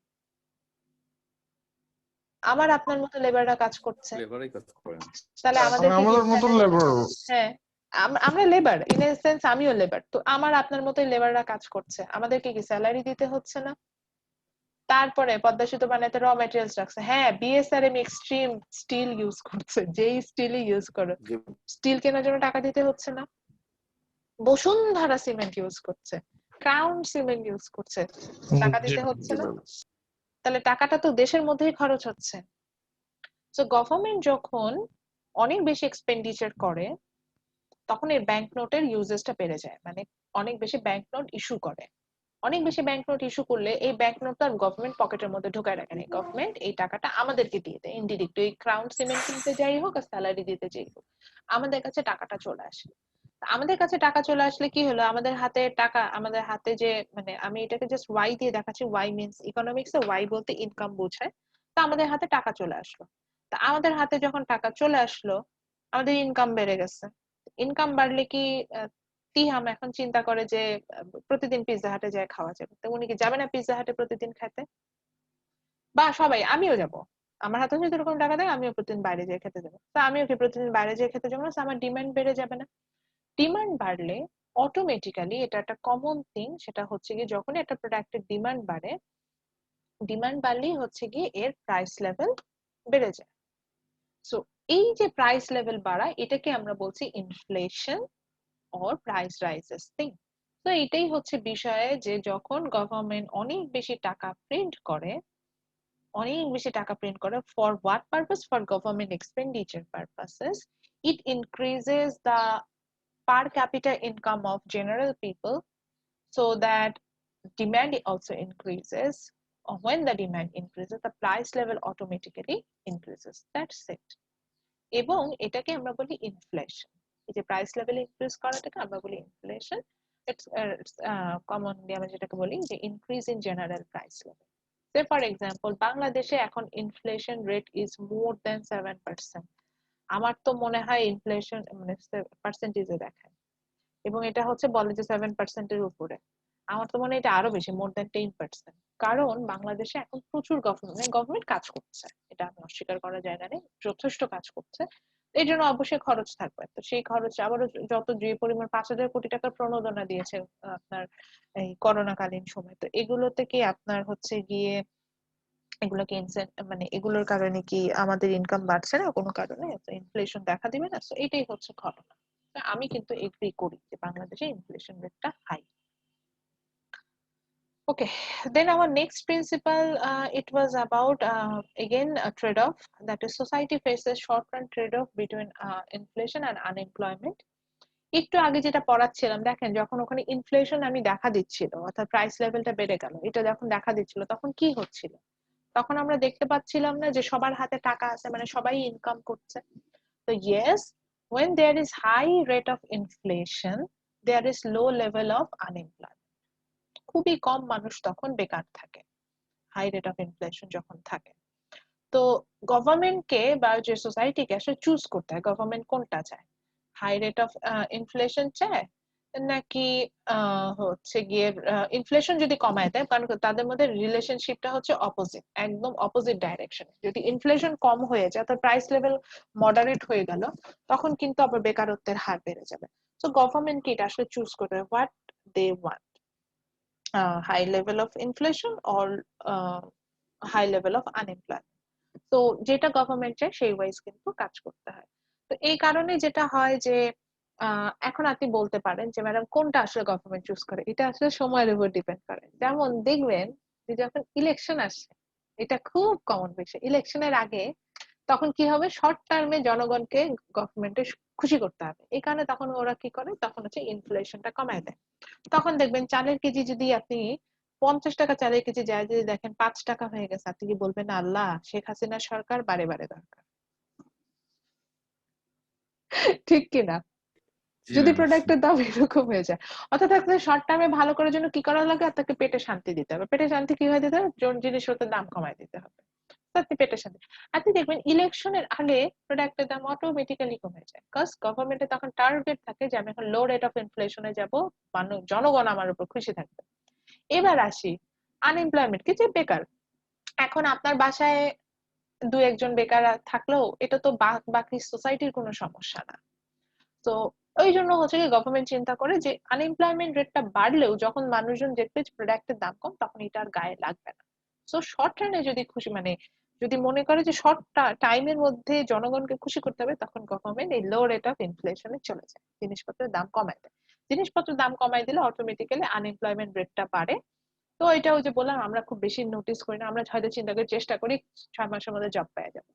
আমার আপনার মতো লেবাররা কাজ করছে, লেবারই কাজ করেন। তাহলে আমাদের আমাদের মতো লেবার। হ্যাঁ আমরা লেবার, ইন এ সেন্স আমিও লেবার। তো আমার আপনার মতোই লেবাররা কাজ করছে, আমাদেরকে কি স্যালারি দিতে হচ্ছে না? তারপরে পদ্মা সেতু বানাতে র ম্যাটেরিয়ালস রাখছে, হ্যাঁ বিএসআরএম এক্সট্রিম স্টিল ইউজ করছে, যেই স্টিলই ইউজ করো যে স্টিল কেনার জন্য টাকা দিতে হচ্ছে না। বসুন্ধরা সিমেন্ট ইউজ করছে, ক্রাউন সিমেন্ট ইউজ করছে, টাকা দিতে হচ্ছে না? তাহলে টাকাটা তো দেশের মধ্যেই খরচ হচ্ছে। তো গভর্নমেন্ট যখন অনেক বেশি এক্সপেন্ডিচার করে, তখন এই ব্যাংক নোটের ইউজেসটা বেড়ে যায়, মানে অনেক বেশি ব্যাংক নোট ইস্যু করে। অনেক বেশি ব্যাংক নোট ইস্যু করলে এই ব্যাংক নোট তো আর গভর্নমেন্ট পকেটের মধ্যে ঢোকায় রাখে না, গভর্নমেন্ট এই টাকাটা আমাদেরকে দিয়ে দেয় ইনডিরেক্ট, এই ক্রাউন সিমেন্ট কিনতে যাই হোক আর স্যালারি দিতে যাই হোক, আমাদের কাছে টাকাটা চলে আসে। আমাদের কাছে টাকা চলে আসলে কি হলো, আমাদের হাতে টাকা, আমাদের হাতে যে মানে আমি এটাকে জাস্ট ওয়াই দিয়ে দেখাচ্ছি, Y means economics A Y বলতে ইনকাম বোঝায়। তো আমাদের হাতে টাকা চলে আসলো, তা আমাদের হাতে যখন টাকা চলে আসলো আমাদের ইনকাম বেড়ে গেছে। ইনকাম বাড়লে কি তিহাম এখন চিন্তা করে যে প্রতিদিন পিৎজা হাটে যায় খাওয়া যাবে, তো উনি কি যাবে না পিৎজা হাটে প্রতিদিন খেতে? বা সবাই, আমিও যাব, আমার হাতে যদি এরকম টাকা দেয় আমিও প্রতিদিন বাইরে যেয়ে খেতে যাবো, তা আমিও কি প্রতিদিন বাইরে যেয়ে খেতে যাবো না? So আমার ডিমান্ড বেড়ে যাবে না? ডিমান্ড বাড়লে অটোমেটিক্যালি এটা একটা কমন থিং, সেটা হচ্ছে কি যখন একটা প্রোডাক্টের ডিমান্ড বাড়ে, ডিমান্ড বাড়লেই হচ্ছে কি এর প্রাইস লেভেল বেড়ে যায়। সো এই যে প্রাইস লেভেল বাড়া, এটাকে আমরা বলছি inflation or price rises thing. তো এটাই হচ্ছে বিষয়ে যে যখন গভর্নমেন্ট অনেক বেশি টাকা প্রিন্ট করে, for what purpose? For government expenditure purposes. It increases the per capita income of general people, so that demand also increases. When the demand increases, the price level automatically increases. That's it. এবং এটাকে আমরা বলি ইনফ্লেশন। এই যে প্রাইস লেভেল ইনক্রিজ করাটাকে আমরা বলি ইনফ্লেশন। ইটস কমনলি আমরা যেটাকে বলি যে increase in general price level. Say for example বাংলাদেশে এখন ইনফ্লেশন রেট ইজ মোর দেন 7%। আমার তো মনে হয় ইনফ্লেশন মানে পার্সেন্টেজে দেখায়, এবং এটা হচ্ছে বলে যে 7%-এর উপরে। আমার তো মনে হয় এটা আরো বেশি, মোর দেন 10%। কারণ বাংলাদেশে এখন প্রচুর গভর্নমেন্ট কাজ করছে, এটা আমি অস্বীকার করা যায় না, যথেষ্ট কাজ করছে। এই জন্য অবশ্যই খরচ থাকবে, তো সেই খরচ আবারও যত যে পরিমাণ 5,000 কোটি টাকার প্রণোদনা দিয়েছে আপনার এই করোনাকালীন সময়, তো এগুলোতে কি আপনার হচ্ছে গিয়ে এগুলোকে মানে এগুলোর কারণে কি আমাদের ইনকাম বাড়ছে না কোনো কারণে? ইনফ্লেশন দেখা দিবে না? তো এটাই হচ্ছে ঘটনা। আমি কিন্তু এগ্রি করি যে বাংলাদেশে ইনফ্লেশন রেটটা high. Okay, then our next principle, it was about again a trade-off, that is society faces short-run trade-off between inflation and unemployment. একটু আগে যেটা পড়াচ্ছিলাম দেখেন, যখন ওখানে ইনফ্লেশন আমি দেখা দিচ্ছিল অর্থাৎ প্রাইস লেভেলটা বেড়ে গেল, এটা যখন দেখা দিচ্ছিল তখন কি হচ্ছিল? তখন আমরা দেখতে পাচ্ছিলাম না যে সবার হাতে টাকা আছে, মানে সবাই ইনকাম করছে। তো yes, when there is high rate of inflation, there is low level of unemployment. খুবই কম মানুষ তখন বেকার থাকে হাই রেট অফ ইনফ্লেশন যখন থাকে। তো গভর্নমেন্টকে বা যে সোসাইটিকে আসলে চুজ করতে হয় গভর্নমেন্ট কোনটা চায়, হাই রেট অফ ইনফ্লেশন চায় নাকি হচ্ছে গিয়ে ইনফ্লেশন যদি কমায় দেয়, কারণ তাদের মধ্যে রিলেশনশিপটা হচ্ছে অপোজিট, একদম অপোজিট ডাইরেকশনে। যদি ইনফ্লেশন কম হয়ে যায় তো প্রাইস লেভেল মডারেট হয়ে গেল, তখন কিন্তু আবার বেকারত্বের হার বেড়ে যাবে। তো গভর্নমেন্ট কি এটা আসলে চুজ করবে what they want, high level of inflation or high level of unemployment। তো যেটা গভর্নমেন্ট চায় সেই ওয়াইজ কিন্তু কাজ করতে হয়। তো এই কারণে যেটা হয় যে এখন আপনি বলতে পারেন যে ম্যাডাম কোনটা আসলে গভর্নমেন্ট চুজ করে, এটা আসলে সময়ের উপর ডিপেন্ড করে। যেমন দেখবেন যে যখন ইলেকশন আসে, এটা খুব কমন বিষয়, ইলেকশনের আগে তখন কি হবে, শর্ট টার্মে জনগণকে গভর্নমেন্টের খুশি করতে হবে, এই কারণে তখন ওরা কি করে, তখন হচ্ছে ইনফ্লেশনটা কমায় দেয়। তখন দেখবেন চালের কেজি যদি আপনি 50 টাকা চালের কেজি যায়, যদি দেখেন 5 টাকা হয়ে গেছে, আপনি কি বলবেন না আল্লাহ শেখ হাসিনা সরকার বারে বারে দরকার? ঠিক কিনা? জি যদি ম্যাম। প্রোডাক্টের দাম এরকম হয়ে যায়, অর্থাৎ আপনাকে শর্ট টার্মে ভালো করার জন্য কি করা লাগে, আপনাকে পেটে শান্তি দিতে হবে। পেটে শান্তি কিভাবে দিতে হবে? জিনিসপত্রের দাম কমায় দিতে হবে, আপনি পেটের শান্তি। আপনি দেখবেন ইলেকশনের আগে প্রোডাক্টের দাম অটোমেটিক্যালি কমে যায়, বিকজ গভর্নমেন্টের তখন টার্গেট থাকে যে আমি এখন লো রেট অফ ইনফ্লেশনে যাব, জনগণ আমার উপর খুশি থাকবে। এবার আসি আনএমপ্লয়মেন্ট, কি যে বেকার। এখন আপনার বাসায় 2-1 জন বেকার থাকলেও এটা তো বাকি সোসাইটির কোনো সমস্যা না। তো ওই জন্য হচ্ছে কি গভর্নমেন্ট চিন্তা করে যে আনএমপ্লয়মেন্ট রেটটা বাড়লেও যখন মানুষজন দেখবে প্রোডাক্টের দাম কম, তখন এটা আর গায়ে লাগবে না। সো শর্ট রানে যদি খুশি, মানে যদি মনে করে যে শর্ট টাইমের মধ্যে জনগণকে খুশি করতে হবে, তখন গভর্নমেন্ট এই লো রেট অফ ইনফ্লেশনে চলে যায়, জিনিসপত্রের দাম কমায় দেয়। জিনিসপত্রের দাম কমায় দিলে অটোমেটিক্যালি আনএমপ্লয়মেন্ট রেটটা বাড়ে। তো এটা ওই যে বললাম, আমরা খুব বেশি নোটিস করি না, আমরা হয়তো চিন্তা করে চেষ্টা করি 6 মাসের মধ্যে জব পেয়ে যাবো।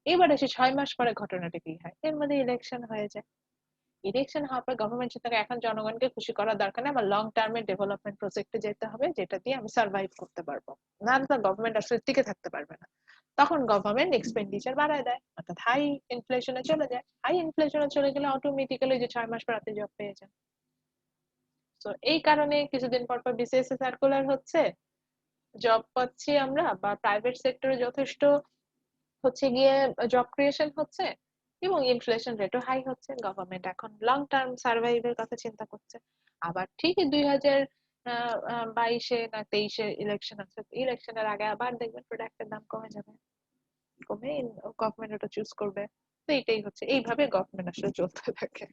এবার এসে 6 মাস পরে ঘটনাটা কি হয়, এর মধ্যে ইলেকশন হয়ে যায়। ইলেকশন হওয়ার পর গভর্নমেন্ট চিন্তা করে এখন জনগণকে খুশি করার দরকার নেই, আমার লং টার্মে ডেভেলপমেন্ট প্রজেক্টে যেতে হবে, যেটা দিয়ে আমি সার্ভাইভ করতে পারবো, না তো গভর্নমেন্ট আসলে টিকে থাকতে পারবে না। তখন গভর্নমেন্ট এক্সপেন্ডিচার বাড়ায় দেয়, অর্থাৎ হাই ইনফ্লেশনে চলে যায়। হাই ইনফ্লেশনে চলে গেলে অটোমেটিক্যালি যে 6 মাস পর আপনি জব পেয়ে যান। তো এই কারণে কিছুদিন পর পর বিসিএস সার্কুলার হচ্ছে, জব পাচ্ছি আমরা, বা প্রাইভেট সেক্টরে যথেষ্ট হচ্ছে গিয়ে জব ক্রিয়েশন হচ্ছে। এবং ইনফ্লেশন রেটও হাই হচ্ছে, গভর্নমেন্ট এখন লং টার্ম সার্ভাইভের কথা চিন্তা করছে। আবার ঠিকই 2022 না 23 ইলেকশন আছে, ইলেকশনের আগে আবার দেখবেন প্রোডাক্টের দাম কমে যাবে, কমে গভর্নমেন্ট ওটা চুজ করবে। তো এটাই হচ্ছে, এইভাবে গভর্নমেন্ট আসলে চলতে থাকে।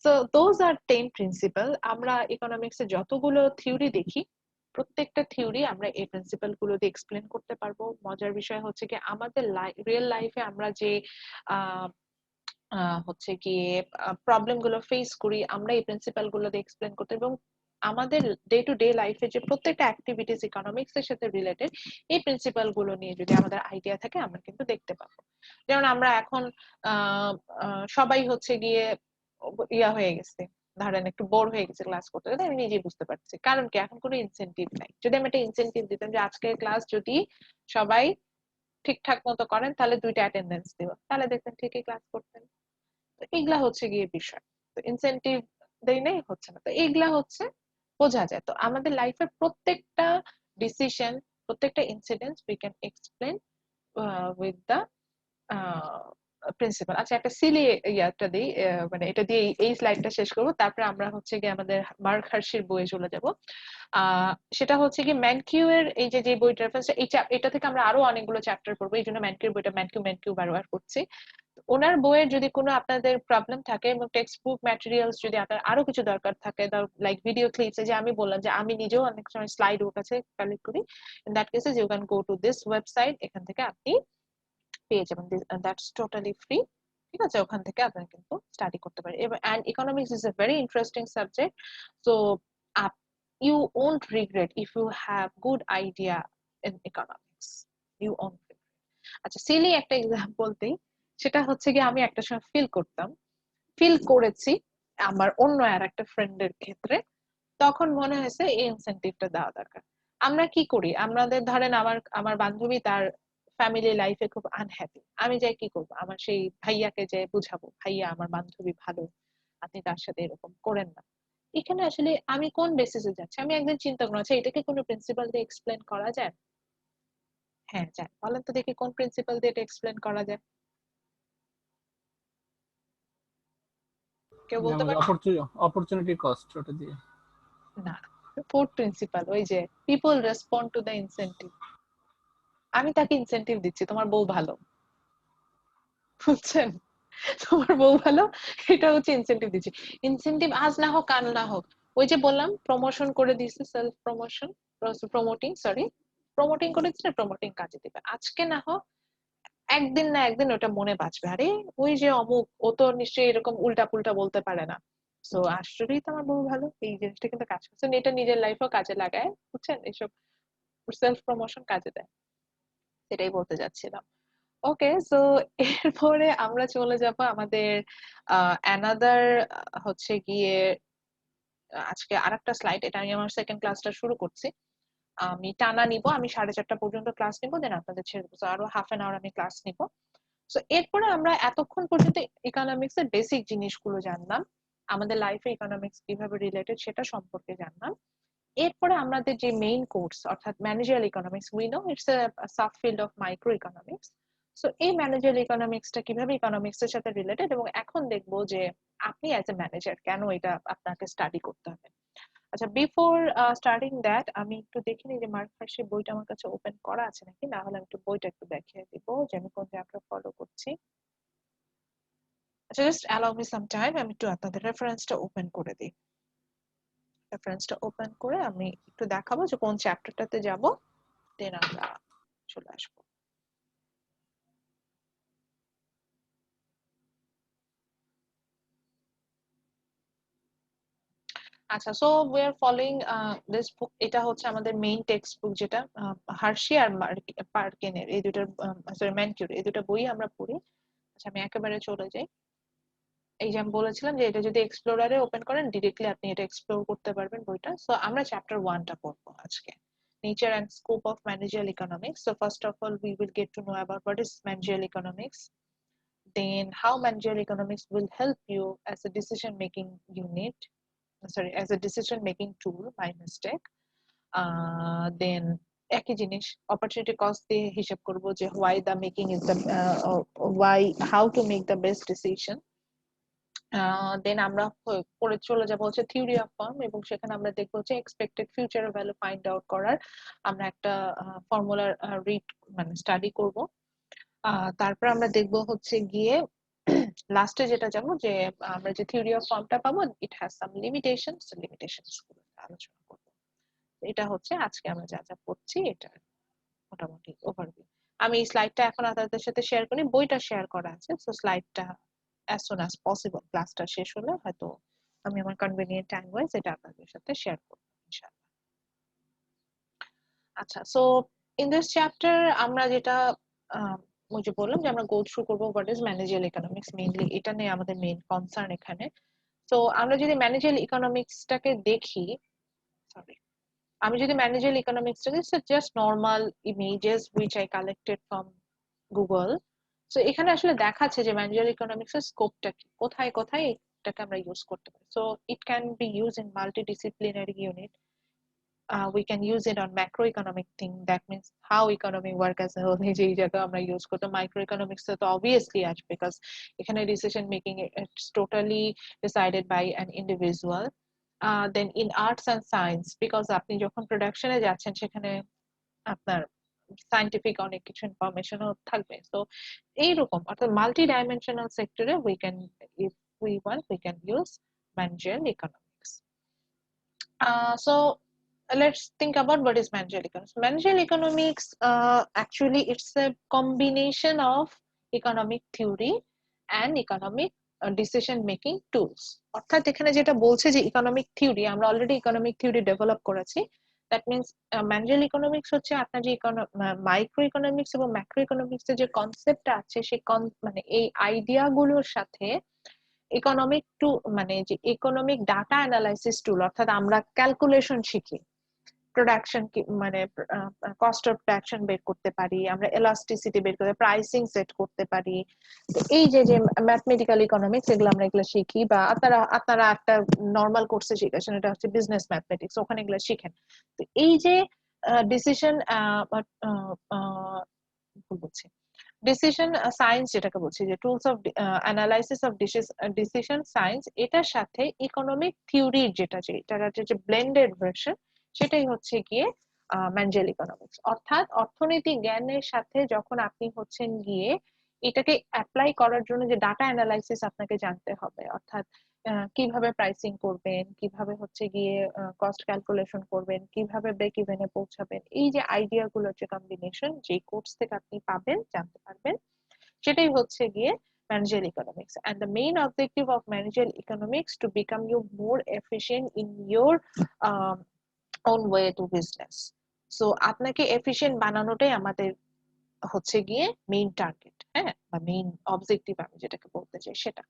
So those are 10 principal. আমরা ইকোনমিক্স এ যতগুলো থিওরি দেখি, প্রত্যেকটা থিওরি আমরা এই প্রিন্সিপাল গুলো দিয়ে এক্সপ্লেন করতে পারবো। মজার বিষয় হচ্ছে কি আমাদের রিয়েল লাইফে আমরা যে হচ্ছে গিয়ে প্রবলেম গুলো ফেস করি, আমরা এই প্রিন্সিপাল গুলো দিয়ে এক্সপ্লেন করতে, এবং আমাদের ডে টু ডে লাইফে যে প্রত্যেকটা অ্যাক্টিভিটিস ইকোনমিক্স এর সাথে রিলেটেড, এই প্রিন্সিপাল গুলো নিয়ে যদি আমাদের আইডিয়া থাকে আমরা কিন্তু দেখতে পাবো। যেমন আমরা এখন সবাই হচ্ছে গিয়ে ইয়া হয়ে গেছে, ধরেন একটু বোর হয়ে গেছে ক্লাস করতে, আমি নিজেই বুঝতে পারছি কারণ কি এখন কোনো ইনসেনটিভ নাই। যদি আমি একটা ইনসেনটিভ দিতাম যে আজকের ক্লাস যদি সবাই ঠিকঠাক মতো করেন তাহলে 2টা অ্যাটেন্ডেন্স দিব, তাহলে দেখবেন ঠিকই ক্লাস করতেন। তো এগুলা হচ্ছে গিয়ে বিষয়। তো ইনসেনটিভ দেই নাই, হচ্ছে না। তো এগুলা হচ্ছে বোঝা যায়। তো আমাদের লাইফের প্রত্যেকটা ডিসিশন, প্রত্যেকটা incident we can explain with the principle. আচ্ছা একটা সিলি ইয়াটা দিই, মানে এটা দিয়ে এই স্লাইডটা শেষ করবো, তারপরে আমরা হচ্ছে গিয়ে আমাদের মার্ক হার্শির বইয়ে চলে যাব। সেটা হচ্ছে কি ম্যানকিউ এর এই যে বইটা রেফারেন্স, এটা থেকে আমরা আরো অনেকগুলো চ্যাপ্টার করবো, এই জন্য ম্যানকিউর বইটা ম্যানকিউ বারবার করছি। ওনার বইয়ের যদি কোনো আপনাদের প্রবলেম থাকে এবং টেক্সট বুক ম্যাটেরিয়ালস যদি আপনার আরো কিছু দরকার থাকে, লাইক ভিডিও ক্লিপস, যে আমি বললাম যে আমি নিজেও অনেক সময় স্লাইড ওর কাছে কালেক্ট করি, in that cases you can go to this website, এখান থেকে আপনি পেয়ে যাবেন, দ্যাটস টোটালি ফ্রি। ঠিক আছে, ওখান থেকে আপনারা কিন্তু স্টাডি করতে পারেন। And economics is a very interesting subject, so you won't regret if you have good idea in economics, you won't regret. আচ্ছা সিলি একটা এক্সাম্পল দেই, সেটা হচ্ছে কি আমি একটা সময় ফিল করেছি আমার অন্য আর একটা ফ্রেন্ডের ক্ষেত্রে, তখন মনে হয়েছে এই ইনসেনটিভটা দেওয়া দরকার। আমরা কি করি, আমাদের ধরেন আমার বান্ধবী তার ফ্যামিলি লাইফে খুব আনহ্যাপি, আমি যাই কি করবো, আমার সেই ভাইয়াকে যে বুঝাবো, ভাইয়া আমার বান্ধবী ভালো, আপনি তার সাথে এরকম করেন না। এখানে আসলে আমি কোন বেসিসে যাচ্ছি, আমি একদিন চিন্তা করলাম আচ্ছা এটাকে কোনো প্রিন্সিপাল দিয়ে এক্সপ্লেন করা যায়? হ্যাঁ যায়, বলেন তো দেখি কোন প্রিন্সিপাল দিয়ে এটা এক্সপ্লেন করা যায়, কেউ বলতে যেমন পারে? অপরচুনিটি কস্ট, ওটা দিয়ে। না, ফোর্থ প্রিন্সিপাল, ওই যে people respond to the incentive. আমি তাকে ইনসেন্টিভ দিচ্ছি তোমার বউ ভালো, বুঝছেন, তোমার বউ ভালো, এটা হচ্ছে ইনসেন্টিভ দিচ্ছি। ইনসেন্টিভ আজ না হোক কাল না হোক, ওই যে বললাম প্রমোশন করে দিচ্ছে, সেলফ প্রমোশন, প্রমোটিং করে দিচ্ছে, প্রমোটিং কাজে দিবে, আজকে না হোক একদিন না একদিন ওটা মনে বাঁচবে, আরে ওই যে অমুক ও তো নিশ্চয়ই এরকম উল্টা পুল্টা বলতে পারে না, সো আসলেই তো আমার বউ ভালো, এই জিনিসটা কিন্তু কাজ করছে, এটা নিজের লাইফেও কাজে লাগায়, বুঝছেন, এইসব সেলফ প্রমোশন কাজে দেয়, সেটাই বলতে যাচ্ছিলাম। ওকে, সো এরপরে আমরা চলে যাব আমাদের অ্যানাদার হচ্ছে গিয়ে আজকে আরেকটা স্লাইড, এটা আমি আমার সেকেন্ড ক্লাসটা শুরু করছি, আমি টানা নিব, আমি 4:30 পর্যন্ত ক্লাস নিব, দেন আপনাদের ছেড়ে দেবো, আরো হাফ এন আওয়ার আমি ক্লাস নিব। সো এরপরে আমরা এতক্ষণ পর্যন্ত ইকোনমিক্স এর বেসিক জিনিসগুলো জানলাম, আমাদের লাইফে ইকোনমিক্স কিভাবে রিলেটেড সেটা সম্পর্কে জানলাম। এরপরে আমাদের যে মেইন কোর্স অর্থাৎ managerial economics, we know it's a sub field of micro economics. So এই ম্যানেজারিয়াল ইকোনমিক্সটা কিভাবে ইকোনমিক্স এর সাথে রিলেটেড, এবং এখন দেখবো যে আপনি অ্যাজ এ ম্যানেজার কেন এটা আপনাকে স্টাডি করতে হবে। আচ্ছা বিফোর স্টার্টিং দ্যাট আমি একটু দেখে নিই যে মার্ক হার্শের বইটা আমার কাছে ওপেন করা আছে নাকি, না হলে আমি একটু বইটা একটু দেখিয়ে দিব যে আমি কোন চ্যাপ্টার ফলো করছি। আচ্ছা just allow me some time, আমি একটু আপনাদের রেফারেন্সটা ওপেন করে দিই, রেফারেন্সটা ওপেন করে আমি একটু দেখাবো যে কোন চ্যাপ্টারটাতে যাব, দেন আমরা চলে আসবো। আচ্ছা so we are following this book, এটা হচ্ছে আমাদের মেইন টেক্সট বুক, যেটা হার্শি আর পার্কিনের এই দুটার, সরি ম্যানকিউর, এই দুটো বই আমরা পড়ি। আচ্ছা আমি একেবারে চলে যাই, এই যে আমি বলেছিলাম যে এটা যদি এক্সপ্লোরারে ওপেন করেন ডিরেক্টলি আপনি এটা এক্সপ্লোর করতে পারবেন বইটা। সো আমরা চ্যাপ্টার 1টা পড়বো আজকে, nature and scope of managerial economics. So first of all we will get to know about what is managerial economics, then how managerial economics will help you as a decision making unit, sorry, as a decision making tool, my mistake. Then একই জিনিস অপরচুনিটি কস্ট দিয়ে হিসাব করব যে why the making is the why how to make the best decision. দেন আমরা পরে চলে যাব হচ্ছে থিওরি অফ ফার্ম এবং সেখানে আমরা দেখবো হচ্ছে expected future value find out করার আমরা একটা ফর্মুলা রিড মানে স্টাডি করব। তারপর আমরা দেখবো হচ্ছে গিয়ে লাস্টে যেটা যাবো যে আমরা যে থিওরি অফ ফর্মটা পাবো ইট হ্যাজ সাম লিমিটেশনস গুলো আলোচনা করব। এটা হচ্ছে আজকে আমরা যা যা পড়ছি এটা মোটামুটি ওভারভিউ। আমি এই স্লাইডটা এখন আপনাদের সাথে শেয়ার করি, বইটা শেয়ার করা আছে, so স্লাইডটা as soon as possible ক্লাসটা শেষ হলে হয়তো আমি আমার কনভেনিয়েন্ট টাইম ওয়াইজ এটা আপনাদের সাথে শেয়ার করব ইনশাআল্লাহ। আচ্ছা, সো ইন দিস চ্যাপ্টার আমরা যেটা ওই যে বললাম যে আমরা গো থ্রু করবো what is managerial economics, mainly এটা নিয়ে আমাদের মেইন কনসার্ন এখানে। তো আমরা যদি ম্যানেজিয়াল ইকোনমিক্সটাকে দেখি, সরি আমি যদি ম্যানেজিয়াল ইকোনমিক্সটাকে just normal images which I collected from Google, so এখানে আসলে দেখাচ্ছে যে ম্যানেজিয়াল ইকোনমিক্স এর স্কোপটা কি, কোথায় কোথায় এটাকে আমরা ইউজ করতে পারি। So it can be use in multidisciplinary unit, we can use it on macroeconomic thing, that means how economy work as a whole, যে এই জায়গা আমরা ইউজ করতে। মাইক্রোইকোনমিক্স তো অবভিয়াসলি আসবে বিকজ এখানে decision making it's totally decided by an individual. Then in arts and science, because আপনি যখন প্রোডাকশনে যাচ্ছেন সেখানে আপনার সায়েন্টিফিক অনেক কিছু ইনফরমেশনও থাকবে। তো এইরকম অর্থাৎ মাল্টি ডাইমেনশনাল সেক্টরে we can, if we want we can use managerial economics. So let's think about what is managerial economics. Managerial economics, actually it's a combination of economic theory and economic decision making tools. অর্থাৎ এখানে যেটা বলছে যে ইকোনমিক থিওরি, আমরা অলরেডি ইকোনমিক থিওরি ডেভেলপ করেছি, দ্যাট মিনস ম্যানেজিয়াল ইকোনমিক্স হচ্ছে আপনার যে মাইক্রো ইকোনমিক্স এবং ম্যাক্রো ইকোনমিক্স এর যে কনসেপ্টটা আছে সেই মানে এই আইডিয়া গুলোর সাথে ইকোনমিক টু মানে যে ইকোনমিক ডাটা অ্যানালাইসিস টুল, অর্থাৎ আমরা ক্যালকুলেশন শিখি, প্রোডাকশন মানে কস্ট অফ প্রোডাকশন বের করতে পারি, আমরা এলাস্টিসিটি বের করতে, প্রাইসিং সেট করতে পারি। তো এই যে যে ম্যাথমেটিক্যাল ইকোনমিক্স এগুলো আমরা এগুলো শিখি, বা আপনারা একটা নর্মাল কোর্সে শিখেছেন, এটা হচ্ছে বিজনেস ম্যাথমেটিক্স, ওখানে এগুলো শিখেন। তো এই যে ডিসিশন ভুল বলছি, ডিসিশন সায়েন্স যেটাকে বলছি, যে tools of analysis of decision science, এটার সাথে ইকোনমিক থিওরির যেটা যে ব্লেন্ডেড ভার্সন, সেটাই হচ্ছে গিয়ে ম্যানেজিয়াল ইকোনমিক্স। অর্থাৎ অর্থনৈতিক জ্ঞানের সাথে যখন আপনি হচ্ছেন গিয়ে এটাকে অ্যাপ্লাই করার জন্য যে ডাটা অ্যানালাইসিস আপনাকে জানতে হবে, অর্থাৎ কিভাবে প্রাইসিং করবেন, কিভাবে হচ্ছে গিয়ে কস্ট ক্যালকুলেশন করবেন, কিভাবে ব্রেক ইভেনে পৌঁছাবেন, এই যে আইডিয়া গুলোর যে কম্বিনেশন যে কোর্স থেকে আপনি পাবেন, জানতে পারবেন, সেটাই হচ্ছে গিয়ে managerial economics. And the main objective of managerial economics to become you more efficient in your own way to business. So আপনাকে এফিশিয়েন্ট বানানোটাই আমাদের হচ্ছে গিয়ে মেইন টার্গেট, হ্যাঁ, বা মেইন অবজেক্টিভ আমি যেটাকে বলতে চাই সেটা।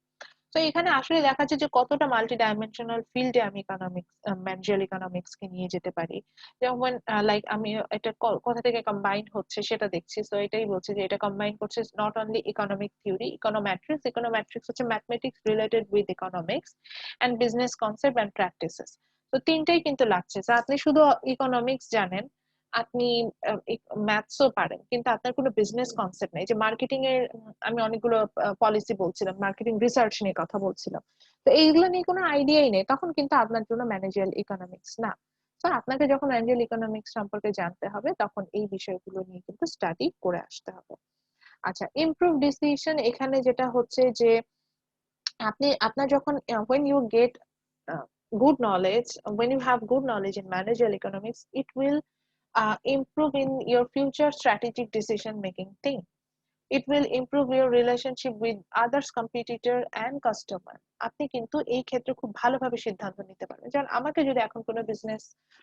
তো এখানে আসলে দেখা যাচ্ছে যে কতটা মাল্টি ডাইমেনশনাল ফিল্ডে আমি ইকোনমিক্স ম্যানেজিয়াল ইকোনমিক্স কে নিয়ে যেতে পারি। যেমন লাইক আমি এটা কোথা থেকে কম্বাইন্ড হচ্ছে সেটা দেখছি। তো এটাই বলছে যে এটা কম্বাইন করছে not only economic theory, econometrics হচ্ছে mathematics related with economics and business concept and practices. তো তিনটাই কিন্তু লাগছে, যে আপনি শুধু ইকোনমিক্স জানেন, আপনি ম্যাথসও পারেন, কিন্তু আপনার কোনো বিজনেস কনসেপ্ট নেই। যে মার্কেটিং এর আমি অনেকগুলো পলিসি বলছিলাম, মার্কেটিং রিসার্চ নিয়ে কথা বলছিলাম, তো এইগুলো নিয়ে কোনো আইডিয়াই নেই, তখন কিন্তু আপনার জন্য ম্যানেজিয়াল ইকোনমিক্স না। তো আপনাকে যখন ম্যানেজিয়াল ইকোনমিক্স সম্পর্কে জানতে হবে, তখন এই বিষয়গুলো নিয়ে কিন্তু স্টাডি করে আসতে হবে। আচ্ছা, ইমপ্রুভ ডিসিশন, এখানে যেটা হচ্ছে যে আপনার যখন when you get good knowledge, when you have good knowledge in managerial economics, it will improve in your future strategic decision making thing. It will improve your relationship with others, competitor and customer. আপনি কিন্তু এই ক্ষেত্রে খুব ভালোভাবে সিদ্ধান্ত নিতে পারবেন। যেমন আমাকে যদি এখন কোনো বিজনেস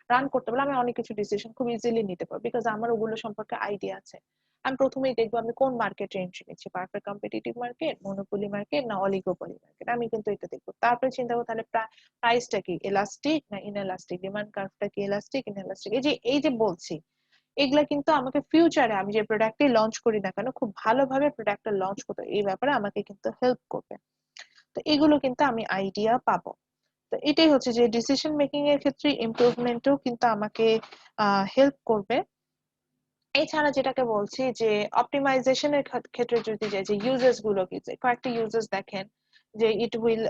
রান করতে বলে, আমি অনেক কিছু ডিসিশন খুব ইজিলি নিতে পারবো, বিকজ আমার ওগুলো সম্পর্কে আইডিয়া আছে। আমি প্রথমেই দেখবো আমি কোন মার্কেটে এন্ট্রি নিচ্ছি, perfect competitive market, monopoly market না অলিগোপলি মার্কেট, আমি কিন্তু এটা দেখবো। তারপরে চিন্তা করবো তাহলে প্রাইসটা কি এলাস্টিক না ইনএলাস্টিক, ডিমান্ড কার্ভটা কি এলাস্টিক ইনএলাস্টিক, এই যে বলছি, এগুলা কিন্তু আমাকে ফিউচারে আমি যে প্রোডাক্টই লঞ্চ করি না কেন, খুব ভালোভাবে প্রোডাক্টটা লঞ্চ করতে এই ব্যাপারে আমাকে কিন্তু হেল্প করবে। তো এগুলো কিন্তু আমি আইডিয়া পাবো। তো এটাই হচ্ছে যে ডিসিশন মেকিং এর ক্ষেত্রে ইমপ্রুভমেন্টও কিন্তু আমাকে হেল্প করবে। এছাড়া যেটাকে বলছি যে অপটিমাইজেশনের ক্ষেত্রে যদি যাই যে ইউজেস গুলো কি, যে কয়েকটা ইউজেস দেখেন যে it will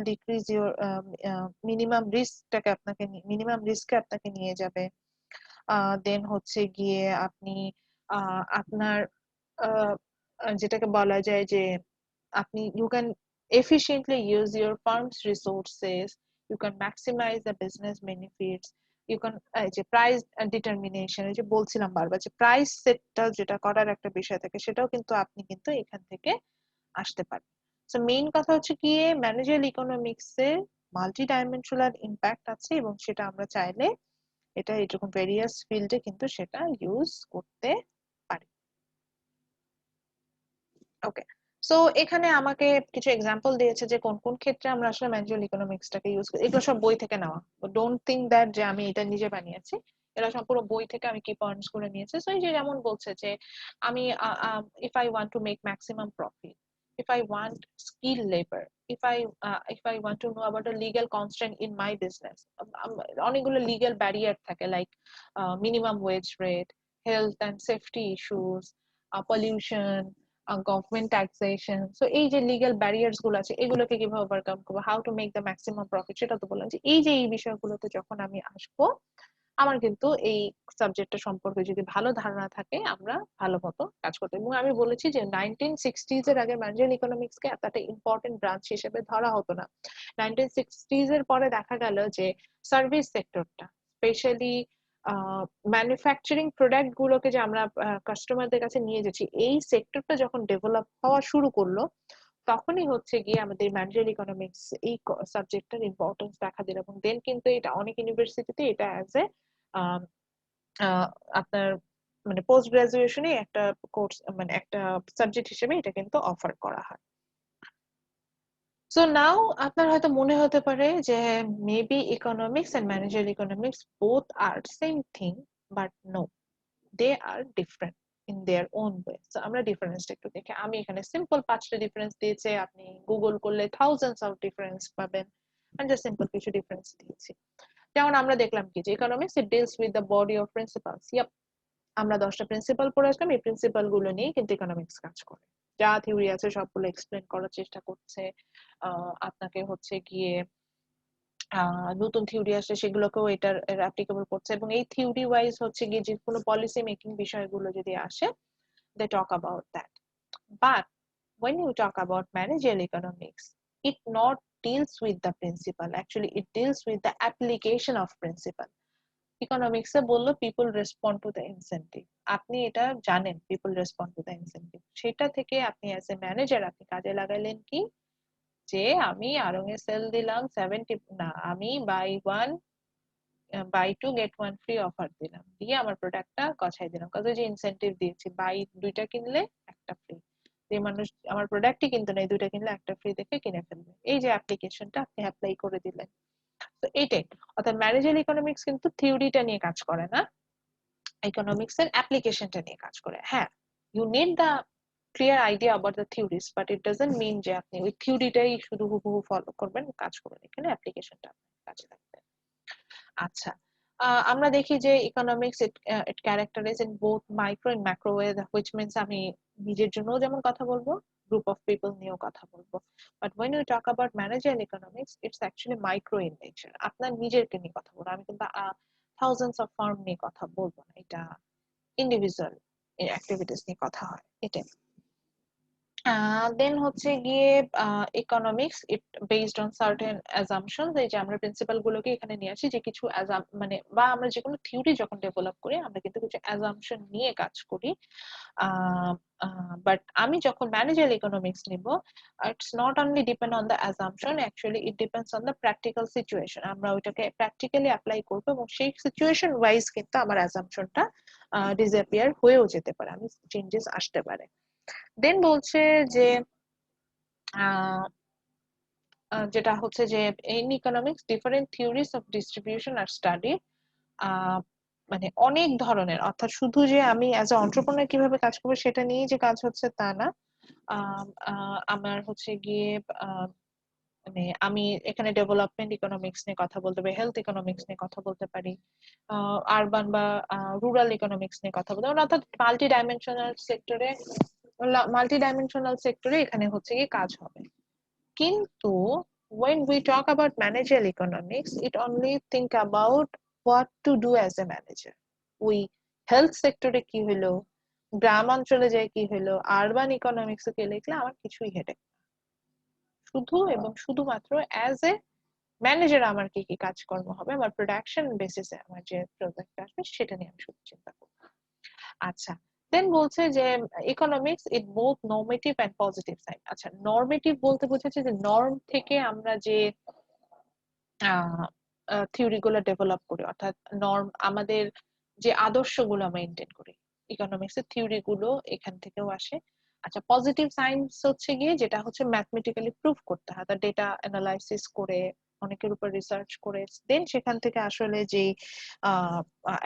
decrease your minimum রিস্ককে আপনাকে নিয়ে যাবে। দেন হচ্ছে গিয়ে আপনি আপনার যেটাকে বলা যায় যে আপনি you can efficiently use your firm's resources, you can maximize the business benefits, you can যে প্রাইস ডিটারমিনেশন, এই যে বলছিলাম বারবার যে প্রাইস সেটটা যেটা করার একটা বিষয় থাকে, সেটাও কিন্তু আপনি কিন্তু এখান থেকে আসতে পারেন। সো মেইন কথা হচ্ছে কি, ম্যানেজারিয়াল ইকোনমিক্স এর মাল্টি ডাইমেনশনাল ইম্প্যাক্ট আছে, এবং সেটা আমরা চাইলে এটা এরকম ভেরিয়াস ফিল্ডে কিন্তু সেটা ইউজ করতে পারি। ওকে, সো এখানে আমাকে কিছু এক্সাম্পল দিয়েছে যে কোন কোন ক্ষেত্রে আমরা আসলে ম্যানেজারিয়াল ইকোনমিক্সটাকে ইউজ করি। এগুলো সব বই থেকে নেওয়া, ডোন্ট থিঙ্ক দ্যাট যে আমি এটা নিজে বানিয়েছি, এরা সম্পূর্ণ বই থেকে আমি কি পয়েন্টস গুলো নিয়েছি। সো এই যে যেমন বলছে যে আমি if I want to make maximum profit, if I want skilled labor, if I want to know about a legal constraint in my business, অনেকগুলো লিগ্যাল ব্যারিয়ার থাকে, like minimum wedge rate, health and safety issues, pollution, government taxation. So এই যে লিগ্যাল ব্যারিয়ার্স গুলো আছে, এগুলোকে কিভাবে ওভারকাম করবো, how to make the maximum profit, সেটা তো বললাম যে এই বিষয়গুলোতে যখন আমি আসবো, আমার কিন্তু এই সাবজেক্টটা সম্পর্কে যদি ভালো ধারণা থাকে, আমরা ভালো মতো কাজ করতে। এবং আমি বলেছি যে 1960s এর আগে ম্যানেজারিয়াল ইকোনমিক্স কে এতটা ইম্পর্টেন্ট ব্রাঞ্চ হিসেবে ধরা হতো না। 1960s এর পরে দেখা গেল যে সার্ভিস সেক্টরটা, স্পেশালি ম্যানুফ্যাকচারিং প্রোডাক্ট গুলোকে যে আমরা কাস্টমারদের কাছে নিয়ে যাচ্ছি, এই সেক্টরটা যখন ডেভেলপ হওয়া শুরু করলো, তখনই হচ্ছে গিয়ে আমাদের ম্যানেজারিয়াল ইকোনমিক্স এই সাবজেক্টটার ইম্পর্টেন্স দেখা দিল। এবং দেন কিন্তু এটা অনেক ইউনিভার্সিটিতে এটা অ্যাজ এ আপনার মানে পোস্ট গ্রাজুয়েশনে একটা কোর্স, মানে একটা সাবজেক্ট হিসেবে এটা কিন্তু অফার করা হয়। সো নাও আপনার হয়তো মনে হতে পারে যে maybe economics and managerial economics both are same thing, but no, they are different in their own way. So আমরা ডিফারেন্সটা একটু দেখি। আমি এখানে সিম্পল 5টা ডিফারেন্স দিয়েছি, আপনি গুগল করলে থাউজেন্ডস অফ ডিফারেন্স পাবেন, আমি জাস্ট সিম্পল কিছু ডিফারেন্স দিয়েছি। যেমন আমরা দেখলাম কি যে economics it deals with the body of principles. Yup, আমরা 10টা প্রিন্সিপাল পড়ে আসলাম, এই প্রিন্সিপাল গুলো নিয়ে কিন্তু ইকোনমিক্স কাজ করে। যা থিওরি আছে সবগুলো এক্সপ্লেন করার চেষ্টা করছে, আপনাকে হচ্ছে গিয়ে নতুন থিওরি আসে সেগুলোকেও এটার অ্যাপ্লিকেবল করছে। এবং এই থিওরি ওয়াইজ হচ্ছে গিয়ে যে কোনো পলিসি মেকিং বিষয়গুলো যদি আসে, they talk about that. But when you talk about managerial economics, it not deals with the principle, actually it deals with the application of principle. ইকোনমিক্সে বললো people respond to the incentive, আপনি এটা জানেন people respond to the incentive, সেটা থেকে আপনি অ্যাজ এ ম্যানেজার আপনি কাজে লাগাইলেন কি, যে আমি আরং এ সেল দিলাম 70, না আমি বাই 2 গেট 1 ফ্রি অফার দিলাম, দিয়ে আমার প্রোডাক্টটা গছাই দিলাম, কাজে যে ইনসেন্টিভ দিয়েছি বাই 2টা কিনলে একটা ফ্রি, যে মানুষ আমার প্রোডাক্টই কিনতো না, এই 2টা কিনলে একটা ফ্রি দেখে কিনে ফেলবে, এই যে অ্যাপ্লিকেশনটা আপনি অ্যাপ্লাই করে দিলেন। তো এইটাই, অর্থাৎ ম্যানেজারিয়াল ইকোনমিক্স কিন্তু থিওরিটা নিয়ে কাজ করে না, ইকোনমিক্স এর অ্যাপ্লিকেশনটা নিয়ে কাজ করে। হ্যাঁ, you need the clear idea about the theories, but it doesn't mean যে আপনি ওই থিওরিটাই শুধু হুবহু ফলো করবেন, কাজ করবেন, এখানে অ্যাপ্লিকেশনটা কাজে লাগবে। আচ্ছা, আমরা দেখি যে economics it characterize in both micro and macro way, which means আমি নিজের জন্যও যেমন কথা বলবো, গ্রুপ অফ পিপল নিয়েও কথা বলবো। But when you talk about managerial economics, it's actually micro in nature, আপনার নিজেরকে নিয়ে কথা বলবো, আমি কিন্তু thousands of firm নিয়ে কথা বলবো না, এটা ইন্ডিভিজুয়াল অ্যাক্টিভিটিস নিয়ে কথা হয়, এটাই। দেন হচ্ছে গিয়ে economics it based on certain assumptions, এই যে আমরা প্রিন্সিপাল গুলোকে এখানে নিয়ে আসি, যে কিছু মানে বা আমরা যে কোনো থিওরি যখন ডেভেলপ করি আমরা কিন্তু কিছু অ্যাজাম্পশন নিয়ে কাজ করি। বাট আমি যখন ম্যানেজারিয়াল ইকোনমিক্স নিব, it's not only depend on the assumption, actually it depends on the practical situation, আমরা ওইটাকে প্র্যাকটিক্যালি অ্যাপ্লাই করবো, এবং সেই সিচুয়েশন ওয়াইজ কিন্তু আমার অ্যাজাম্পশনটা ডিসঅ্যাপিয়ার হয়েও যেতে পারে, আমি চেঞ্জেস আসতে পারে। দেন বলছে যে যেটা হচ্ছে যে in economics different theories of distribution are study, মানে অনেক ধরনের, অর্থাৎ শুধু যে আমি অ্যাজ এ এন্টারপ্রেনার কিভাবে কাজ করবো সেটা নিয়ে যে কাজ হচ্ছে তা না, আমার হচ্ছে গিয়ে মানে আমি এখানে ডেভেলপমেন্ট ইকোনমিক্স নিয়ে কথা বলতে পারি, হেলথ ইকোনমিক্স নিয়ে কথা বলতে পারি, আরবান বা রুরাল ইকোনমিক্স নিয়ে কথা বলতে পারি, অর্থাৎ মাল্টি ডাইমেনশনাল সেক্টরে এখানে হচ্ছে কি কাজ হবে। কিন্তু when we talk about managerial economics, it only think about what to do as a manager. We health sector এ কি হলো, গ্রাম অঞ্চলে যায় কি হলো, আরবান ইকোনমিক্স এ লিখলে আমার কিছুই হেডেক, শুধু এবং শুধুমাত্র অ্যাজ এ ম্যানেজার আমার কি কি কাজকর্ম হবে, আমার প্রোডাকশন বেসিসে আমার যে প্রজেক্ট আসবে সেটা নিয়ে আমি শুধু চিন্তা করব। আচ্ছা, দেন বলছে যে economics it both normative and positive side. আচ্ছা, নর্মেটিভ বলতে বোঝাচ্ছে যে নর্ম থেকে আমরা যে থিওরি গুলো ডেভেলপ করি, অর্থাৎ নর্ম আমাদের যে আদর্শগুলো মেনটেন করি, ইকোনমিক্স এর থিওরি গুলো এখান থেকেও আসে। আচ্ছা, পজিটিভ সায়েন্স হচ্ছে গিয়ে যেটা হচ্ছে ম্যাথমেটিক্যালি প্রুফ করতে হয়, ডেটা অ্যানালাইসিস করে অনেকের উপর রিসার্চ করে দেন সেখান থেকে আসলে যে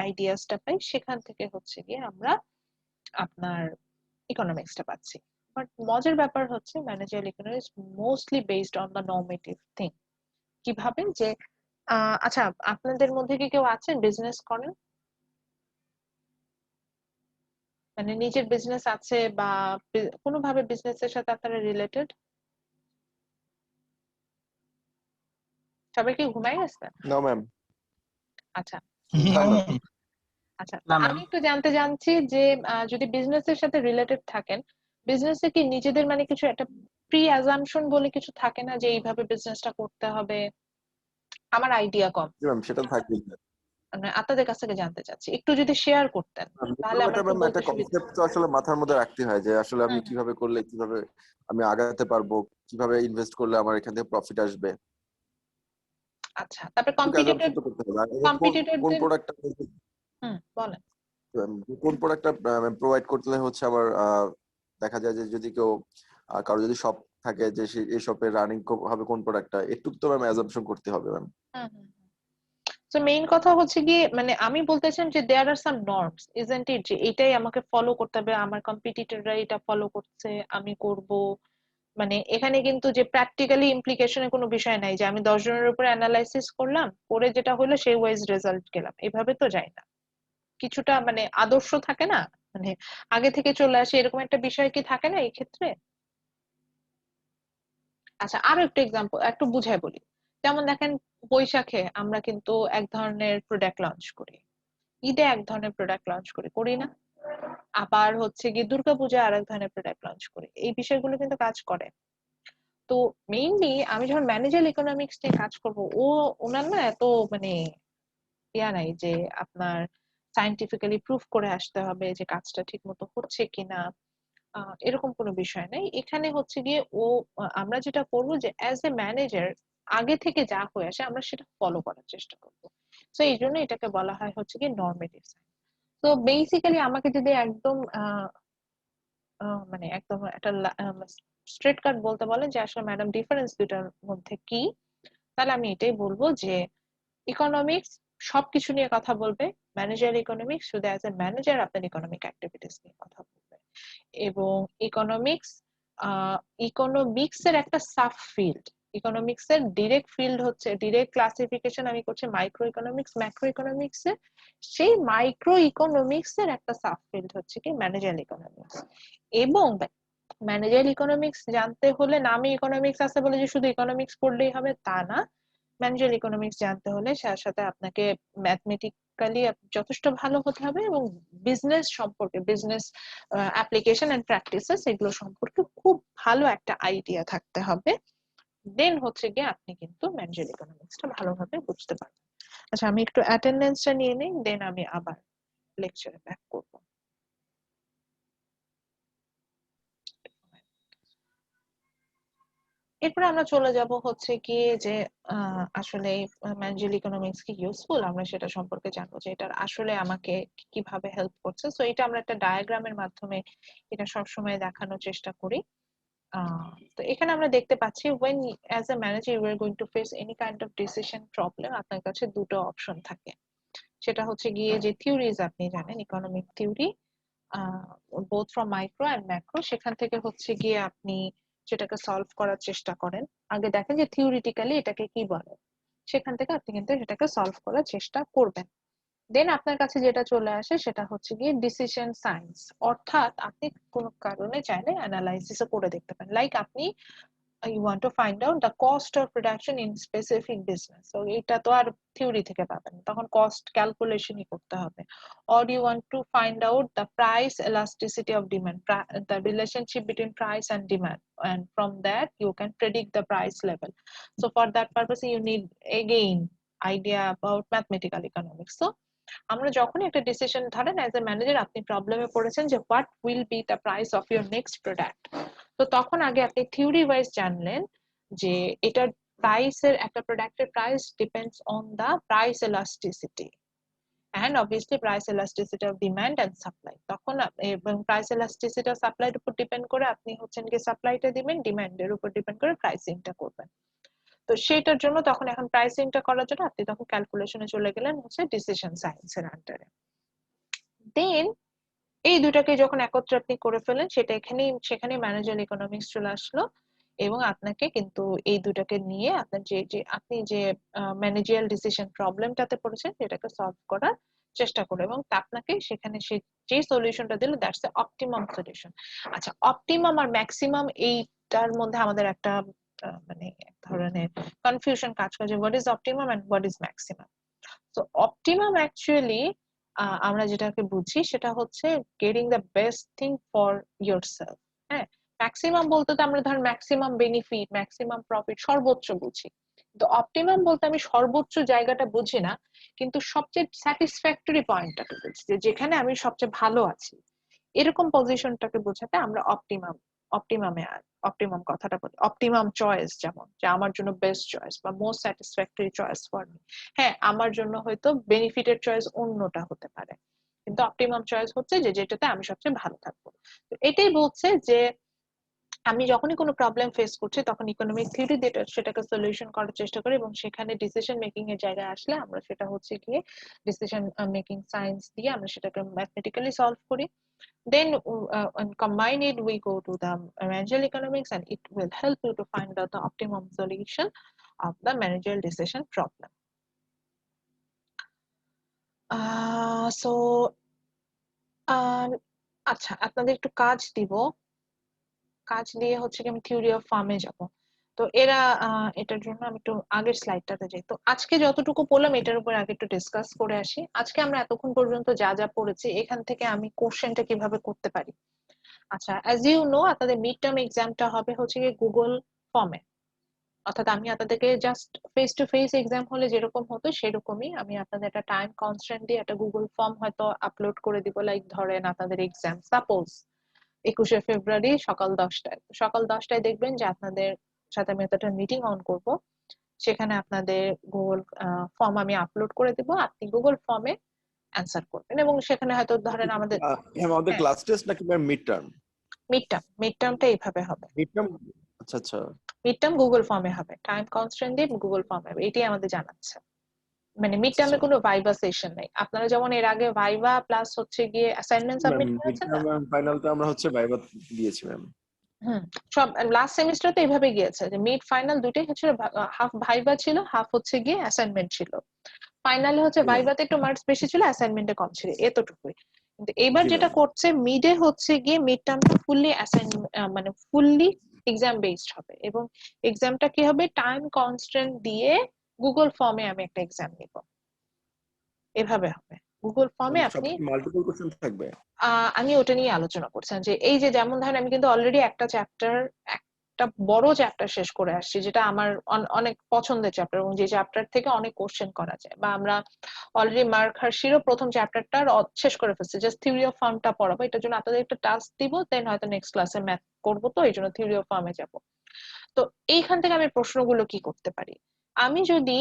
আইডিয়াসটা পাই সেখান থেকে হচ্ছে গিয়ে আমরা আপনার ইকোনমিক্সটা পাচ্ছি। বাট মজার ব্যাপার হচ্ছে managerial economics mostly based on the normative thing. কিভাবে যে আচ্ছা, আপনাদের মধ্যে কি কেউ আছেন বিজনেস করেন, মানে নিজের বিজনেস আছে বা কোনোভাবে বিজনেসের সাথে আপনারা রিলেটেড? সবাই কি ঘুমাই গেছে? না ম্যাম। আচ্ছা না না। ম্যাম। আচ্ছা, না আমি ম্যাম। একটু জানতে চাচ্ছি যে যদি বিজনেসের সাথে রিলেটেড থাকেন, বিজনেসে কি নিজেদের মানে কিছু একটা প্রি অ্যাজাম্পশন বলে কিছু থাকে না যে এইভাবে বিজনেসটা করতে হবে? আমার আইডিয়া কম, জি ম্যাম, সেটা থাকবেই। মানে আপনাদের কাছ থেকে জানতে চাচ্ছি, একটু যদি শেয়ার করতেন তাহলে আমার একটু বলতে একটা সুবিধা। কনসেপ্ট তো আসলে মাথার মধ্যে রাখতে হয় যে আসলে আমি হুম হুম কিভাবে করলে কিভাবে আমি আগাতে পারবো, কিভাবে ইনভেস্ট করলে আমার এখান থেকে প্রফিট আসবে, আচ্ছা, তারপর একটু assumption তো করতে হবে। আর কোন কোন কম্পিটিটরদের প্রোডাক্টটা বলেন। কোন প্রোডাক্টটা প্রোভাইড করলে হচ্ছে আবার দেখা যায় যে যদি কেউ কারো যদি শপ থাকে যে এই শপের রানিং হবে কোন প্রোডাক্টটা, একটু তো ম্যাম অ্যাজাম্পশন করতে হবে ম্যাম। হুম হুম তো মেইন কথা হচ্ছে গিয়ে মানে আমি বলতেছেন যে দেয়ার আর সাম নর্মস ইজন্ট ইট, যে এটাই আমাকে ফলো করতে হবে, আমার কম্পিটিটররা এটা ফলো করছে আমি করব। মানে এখানে কিন্তু যে প্র্যাকটিক্যালি ইমপ্লিকেশনের কোনো বিষয় নাই যে আমি 10 জনের উপরে অ্যানালাইসিস করলাম, করে যেটা হলো সেই ওয়াইজ রেজাল্ট গেলাম, এভাবে তো যায় না। কিছুটা মানে আদর্শ থাকে না, মানে আগে থেকে চলে আসে এরকম একটা বিষয় কি থাকে না এই ক্ষেত্রে? আচ্ছা, আরো একটু এক্সাম্পল একটু বুঝাই বলি। যেমন দেখেন, বৈশাখে আমরা কিন্তু এক ধরনের প্রোডাক্ট লঞ্চ করি, ঈদে এক ধরনের প্রোডাক্ট লঞ্চ করি, করি না? আবার হচ্ছে গিয়ে দুর্গাপূজায় আরেক ধরনের প্রোডাক্ট লঞ্চ করি, এই বিষয়গুলো কিন্তু কাজ করে। তো মেইনলি আমি যখন ম্যানেজার ইকোনমিক্স নিয়ে কাজ করব, ওনার না এত মানে নাই যে আপনার সায়েন্টিফিক্যালি প্রুফ করে আসতে হবে যে কাজটা ঠিক মতো হচ্ছে কিনা, এরকম কোনো বিষয় নাই এখানে। হচ্ছে গিয়ে আমরা যেটা করবো যে অ্যাজ এ ম্যানেজার আগে থেকে যা হয়ে আসে আমরা সেটা ফলো করার চেষ্টা করবো। তো এই জন্য এটাকে বলা হয় হচ্ছে গিয়ে নর্মেটিভ সায়েন্স। তো বেসিক্যালি আমাকে যদি একদম মানে একদম একটা স্ট্রেট কাট বলতে বলেন যে আসলে ম্যাডাম ডিফারেন্স দুটার মধ্যে কি, তাহলে আমি এটাই বলবো যে ইকোনমিক্স সবকিছু নিয়ে কথা বলবে, ম্যানেজার ইকোনমিক্স শুধু অ্যাজ এ ম্যানেজার আপনার ইকোনমিক অ্যাক্টিভিটিস নিয়ে কথা বলবে। এবং ইকোনমিক্স ইকোনমিক্স এর একটা সাব ফিল্ড, ইকোনমিক্স এর ডিরেক্ট ফিল্ড হচ্ছে ডিরেক্ট ক্লাসিফিকেশন আমি করছি মাইক্রো ইকোনমিক্স ম্যাক্রো ইকোনমিক্স এর, সেই মাইক্রো ইকোনমিক্স এর একটা সাব ফিল্ড হচ্ছে কি ম্যানেজার ইকোনমিক্স। এবং ম্যানেজার ইকোনমিক্স জানতে হলে নামে ইকোনমিক্স আছে বলে যে শুধু ইকোনমিক্স পড়লেই হবে তা না, ম্যানেজার ইকোনমিক্স জানতে হলে সাথে সাথে আপনাকে ম্যাথমেটিক্যালি যথেষ্ট ভালো হতে হবে এবং বিজনেস সম্পর্কে, বিজনেস অ্যাপ্লিকেশন এন্ড প্র্যাকটিসেস এগুলো সম্পর্কে খুব ভালো একটা আইডিয়া থাকতে হবে। দেন হচ্ছে গিয়ে আপনি কিন্তু ম্যানেজার ইকোনমিক্সটা ভালোভাবে বুঝতে পারবেন। আচ্ছা, আমি একটু অ্যাটেন্ডেন্সটা নিয়ে নিই, দেন আমি আবার লেকচারে ব্যাক করব। এরপরে আমরা চলে যাব হচ্ছে গিয়ে যে আসলে ম্যানেজার ইকোনমিক্স কি ইউজফুল আমরা সেটা সম্পর্কে জানবো, যে এটা আসলে আমাকে কিভাবে হেল্প করছে। সো এটা আমরা একটা ডায়াগ্রামের মাধ্যমে এটা সবসময় দেখানোর চেষ্টা করি। তো এখানে আমরা দেখতে পাচ্ছি when as a manager you are going to face any kind of decision problem, আপনার কাছে দুটো অপশন থাকে। সেটা হচ্ছে গিয়ে যে থিওরিজ আপনি জানেন economic theory both from micro and macro, সেখান থেকে হচ্ছে গিয়ে আপনি সেটাকে সলভ করার চেষ্টা করেন, আগে দেখেন যে থিওরিটিক্যালি এটাকে কি বলে, সেখান থেকে আপনি কিন্তু সেটাকে সলভ করার চেষ্টা করবেন। দেন আপনার কাছে যেটা চলে আসে সেটা হচ্ছে গিয়ে ডিসিশন সায়েন্স, অর্থাৎ আপনি কোনো কারণে চাইলে অ্যানালাইসিস করে দেখতে পারেন। লাইক আপনি you want to find out the cost of production in specific business, so এটা তো আর থিওরি থেকে পাবেন না, তখন কস্ট ক্যালকুলেশনই করতে হবে। or you want to find out the price elasticity of demand, the relationship between price and demand, and from that you can predict the price level. So for that purpose you need again idea about mathematical economics. So আমরা যখনই একটা ডিসিশন ধরেন অ্যাজ এ ম্যানেজার আপনি প্রবলেমে পড়েছেন যে what will be the price of your next product, তো তখন আগে আপনি থিওরি ওয়াইজ জানলেন যে এটার প্রাইসের, একটা প্রোডাক্টের price depends on the price elasticity and obviously price elasticity of demand and supply, তখন এবং প্রাইস এলাস্টিসিটি অফ সাপ্লাইর উপর ডিপেন্ড করে আপনি হচ্ছেন কি সাপ্লাইটা দিবেন, ডিমান্ডের উপর ডিপেন্ড করে প্রাইসিংটা করবেন। তো সেটার জন্য তখন এখন প্রাইসিংটা করার জন্য আপনি তখন ক্যালকুলেশনে চলে গেলেন হচ্ছে ডিসিশন সায়েন্সের আন্ডারে। দেন এই দুটাকে যখন একত্রে আপনি করে ফেলেন সেটা সেখানে ম্যানেজার ইকোনমিক্স চলে আসলো, এবং আপনাকে কিন্তু এই দুটাকে নিয়ে আপনার আপনি যে ম্যানেজারিয়াল ডিসিশন প্রবলেমটাতে পড়েছেন সেটাকে সলভ করার চেষ্টা করো, এবং আপনাকে সেখানে যে সলিউশনটা দিল দ্যাটস দ্য অপটিমাম সলিউশন। আচ্ছা, অপটিমাম আর ম্যাক্সিমাম এইটার মধ্যে আমাদের একটা মানে এক ধরনের কনফিউশন কাজ করে যে what is optimum and what is maximum. তো অপটিমাম অ্যাকচুয়ালি আমরা যেটাকে বুঝি সেটা হচ্ছে getting the best thing for yourself. হ্যাঁ, ম্যাক্সিমাম বলতে তো আমরা ধর ম্যাক্সিমাম বেনিফিট, ম্যাক্সিমাম প্রফিট, সর্বোচ্চ বুঝি। তো অপটিমাম বলতে আমি সর্বোচ্চ জায়গাটা বুঝি না, কিন্তু সবচেয়ে স্যাটিসফ্যাক্টরি পয়েন্টটাকে বুঝি, যে যেখানে আমি সবচেয়ে ভালো আছি, এরকম পজিশনটাকে বোঝাতে আমরা অপটিমাম কথাটা বলি। অপটিমাম চয়েস, যেমন যে আমার জন্য বেস্ট চয়েস বা most satisfactory choice for me. হ্যাঁ, আমার জন্য হয়তো বেনিফিটের চয়েস অন্যটা হতে পারে, কিন্তু অপটিমাম চয়েস হচ্ছে যে যেটাতে আমি সবচেয়ে ভালো থাকবো। তো এটাই বলছে যে আমি যখনই কোনো প্রবলেম ফেস করছি তখন ইকোনমিক থিওরি দিয়ে সেটাকে সলিউশন করার চেষ্টা করি, এবং সেখানে ডিসিশন মেকিং এর জায়গায় আসলে আমরা সেটা হচ্ছে গিয়ে ডিসিশন মেকিং সায়েন্স দিয়ে আমরা সেটাকে ম্যাথমেটিক্যালি সলভ করি। Then and combine it, we go to the managerial economics, and it will help you to find out the optimum solution of the managerial decision problem. So আচ্ছা, আপনাদের একটু কাজ দিব, কাজ দিয়ে হচ্ছে কি আমি থিওরি অফ ফার্মে যাব। তো এটার জন্য আমি একটু আগের স্লাইডটাতে যাই। তো আজকে যতটুকু বললাম এটার উপর আগে একটু ডিসকাস করে আসি। আজকে আমরা এতক্ষণ পর্যন্ত যা যা পড়েছি এখান থেকে আমি কোশ্চেনটা কিভাবে করতে পারি। আচ্ছা, অ্যাজ ইউ নো আপনাদের মিড টার্ম এক্সামটা হবে হচ্ছে গিয়ে গুগল ফর্মে, অর্থাৎ আমি আপনাদেরকে just face to face exam হলে যেরকম হতো সেরকমই আমি আপনাদের একটা টাইম কনস্ট্যান্ট দিয়ে একটা গুগল ফর্ম হয়তো আপলোড করে দিব। লাইক ধরেন আপনাদের এক্সাম সাপোজ 21শে ফেব্রুয়ারি সকাল 10টায়, সকাল 10টায় দেখবেন যে আপনাদের সাথে আমি একটা মিটিং অন করব, সেখানে আপনাদের গুগল ফর্ম আমি আপলোড করে দিব, আপনি গুগল ফর্মে অ্যান্সার করবেন, এবং সেখানে হয়তো ধরেন আমাদের আমাদের ক্লাস টেস্ট নাকি মিড টার্ম? মিড টার্মটা এইভাবে হবে, মিড টার্ম। আচ্ছা আচ্ছা, মিড টার্ম গুগল ফর্মে হবে, টাইম কনস্ট্যান্ট দিয়ে গুগল ফর্মে হবে, এটাই আমাদের জানাচ্ছে। মানে মিড টার্মে কোনো ভাইভা সেশন নেই। আপনারা যেমন এর আগে ভাইভা প্লাস হচ্ছে গিয়ে অ্যাসাইনমেন্ট সাবমিট মিড করেছেন না, টার্ম ফাইনালটা আমরা হচ্ছে ভাইবা দিয়েছি ম্যাম। সব লাস্ট সেমিস্টারে তো এইভাবে গিয়েছে যে মিড ফাইনাল দুটোই হচ্ছে, হাফ ভাইভা ছিল, হাফ হচ্ছে গিয়ে অ্যাসাইনমেন্ট ছিল। ফাইনালে হচ্ছে ভাইভাতে একটু মার্কস বেশি ছিল, অ্যাসাইনমেন্টে কম ছিল, এতটুকুই। কিন্তু এবার যেটা করছে মিডে হচ্ছে গিয়ে মিড টার্মটা ফুললি মানে ফুললি এক্সাম বেসড হবে, এবং এক্সামটা কি হবে টাইম কনস্ট্যান্ট দিয়ে গুগল ফর্মে আমি একটা এক্সাম নিব, এভাবে হবে। গুগল ফর্মে আপনি মাল্টিপল কোশ্চেন থাকবে। আমি ওটা নিয়ে আলোচনা করছিলাম যে এই যে যেমন ধরেন আমি কিন্তু অলরেডি একটা বড় চ্যাপ্টার শেষ করে আসছি, যেটা আমার অনেক পছন্দের চ্যাপ্টার, এবং যে চ্যাপ্টার থেকে অনেক কোশ্চেন করা যায়, বা আমরা অলরেডি মার্ক হার্শিরও প্রথম চ্যাপ্টারটা শেষ করে ফেলছি, জাস্ট থিওরি অফ ফার্মটা পড়াবো। এটার জন্য আপনাদের একটা টাস্ক দিব, দেন হয়তো নেক্সট ক্লাসে ম্যাথ করবো, তো এই জন্য থিওরি অফ ফার্মে যাব। তো এইখান থেকে আমি প্রশ্নগুলো কি করতে পারি, আমি যদি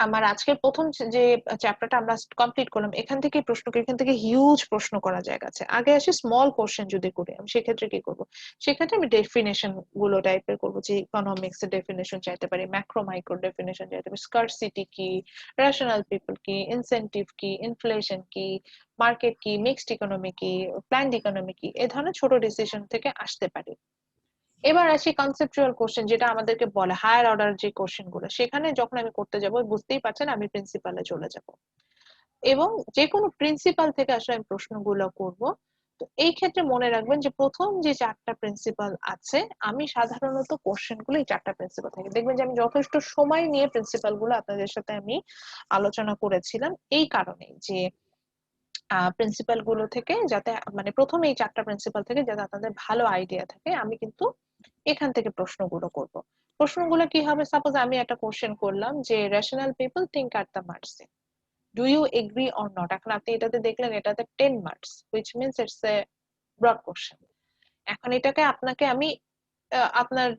আমার আজকের প্রথম যে চ্যাপ্টারটা আমরা কমপ্লিট করলাম এখান থেকে হিউজ প্রশ্ন করার জায়গা আছে। আগে আসি স্মল কোশ্চেন যদি করি, আমি সেক্ষেত্রে কি করব, সেক্ষেত্রে আমি ডেফিনেশন গুলো টাইপের করবো, যে ইকোনমিক্স এর ডেফিনেশন চাইতে পারি, ম্যাক্রো মাইক্রো ডেফিনেশন চাইতে পারি, স্কারসিটি কি, রেশনাল পিপল কি, ইনসেনটিভ কি, ইনফ্লেশন কি, মার্কেট কি, মিক্সড ইকোনমি কি, প্ল্যান্ড ইকোনমি কি, এই ধরনের ছোট ডিসিশন থেকে আসতে পারি। এবার আসি কনসেপচুয়াল কোশ্চেন, যেটা আমাদেরকে বলে হায়ার অর্ডার যে কোশ্চেন গুলো, সেখানে যখন আমি করতে যাব বুঝতেই পারছেন আমি প্রিন্সিপালে চলে যাব এবং যে কোনো প্রিন্সিপাল থেকে আসলে আমি প্রশ্নগুলো করব। তো এই ক্ষেত্রে মনে রাখবেন যে প্রথম যে চারটা প্রিন্সিপাল আছে, আমি সাধারণত কোশ্চেন গুলো এই চারটা প্রিন্সিপাল থেকে দেখবেন যে আমি যথেষ্ট সময় নিয়ে প্রিন্সিপাল গুলো আপনাদের সাথে আমি আলোচনা করেছিলাম, এই কারণে যে প্রিন্সিপাল গুলো থেকে যাতে মানে প্রথম এই চারটা প্রিন্সিপাল থেকে যাতে আপনাদের ভালো আইডিয়া থাকে, আমি কিন্তু এখান থেকে প্রশ্নগুলো করব। প্রশ্নগুলো কি হবে, সাপোজ আমি একটা কোশ্চেন করলাম যে rational people think at the margin, do you agree or not. এখন আপনি এটাতে দেখলেন এটাতে 10 marks, which means it's a broad question. এখন এটাকে আপনাকে আমি আপনার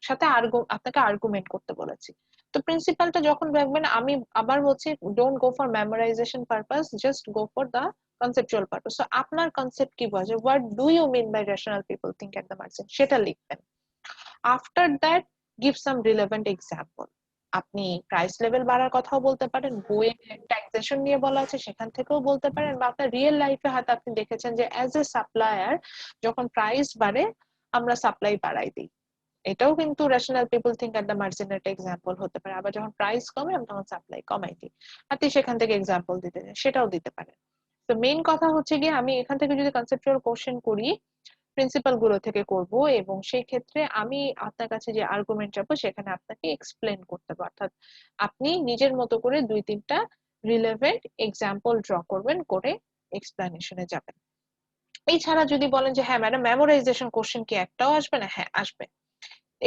সাথে আপনাকে আর্গুমেন্ট করতে বলেছি। তো প্রিন্সিপালটা যখন রাখবেন, আমি আবার বলছি don't go for memorization purpose, just go for the conceptual purpose. তো আপনার কনসেপ্ট কি বোঝে, what do you mean by rational people think at the margin, সেটা লিখবেন। After that give some relevant example. আপনি প্রাইস লেভেল বাড়ার কথাও বলতে পারেন, বইয়ে ট্যাক্সেশন নিয়ে বলা আছে সেখান থেকেও বলতে পারেন, বা আপনার রিয়েল লাইফে হয়তো আপনি দেখেছেন যে অ্যাজ এ সাপ্লায়ার যখন প্রাইস বাড়ে আমরা সাপ্লাই বাড়াই দিই, এটাও কিন্তু rational people think at the margin একটা এক্সাম্পল হতে পারে। আবার যখন প্রাইস কমে আমরা তখন সাপ্লাই কমাই দিই, আপনি সেখান থেকে এক্সাম্পল দিতে চান সেটাও দিতে পারেন। তো মেইন কথা হচ্ছে গিয়ে আমি এখান থেকে যদি কনসেপচুয়াল কোশ্চেন করি প্রিন্সিপাল গুলো থেকে করব, এবং সেই ক্ষেত্রে আমি আপনার কাছে যে আর্গুমেন্ট যাবো সেখানে আপনাকে এক্সপ্লেন করতে হবে, অর্থাৎ আপনি নিজের মতো করে দুই তিনটা রিলেভেন্ট এক্সাম্পল ড্র করবেন, করে এক্সপ্লেনেশনে যাবেন। এছাড়া যদি বলেন যে হ্যাঁ ম্যাডাম মেমোরাইজেশন কোশ্চেন কি একটাও আসবে না, হ্যাঁ আসবে।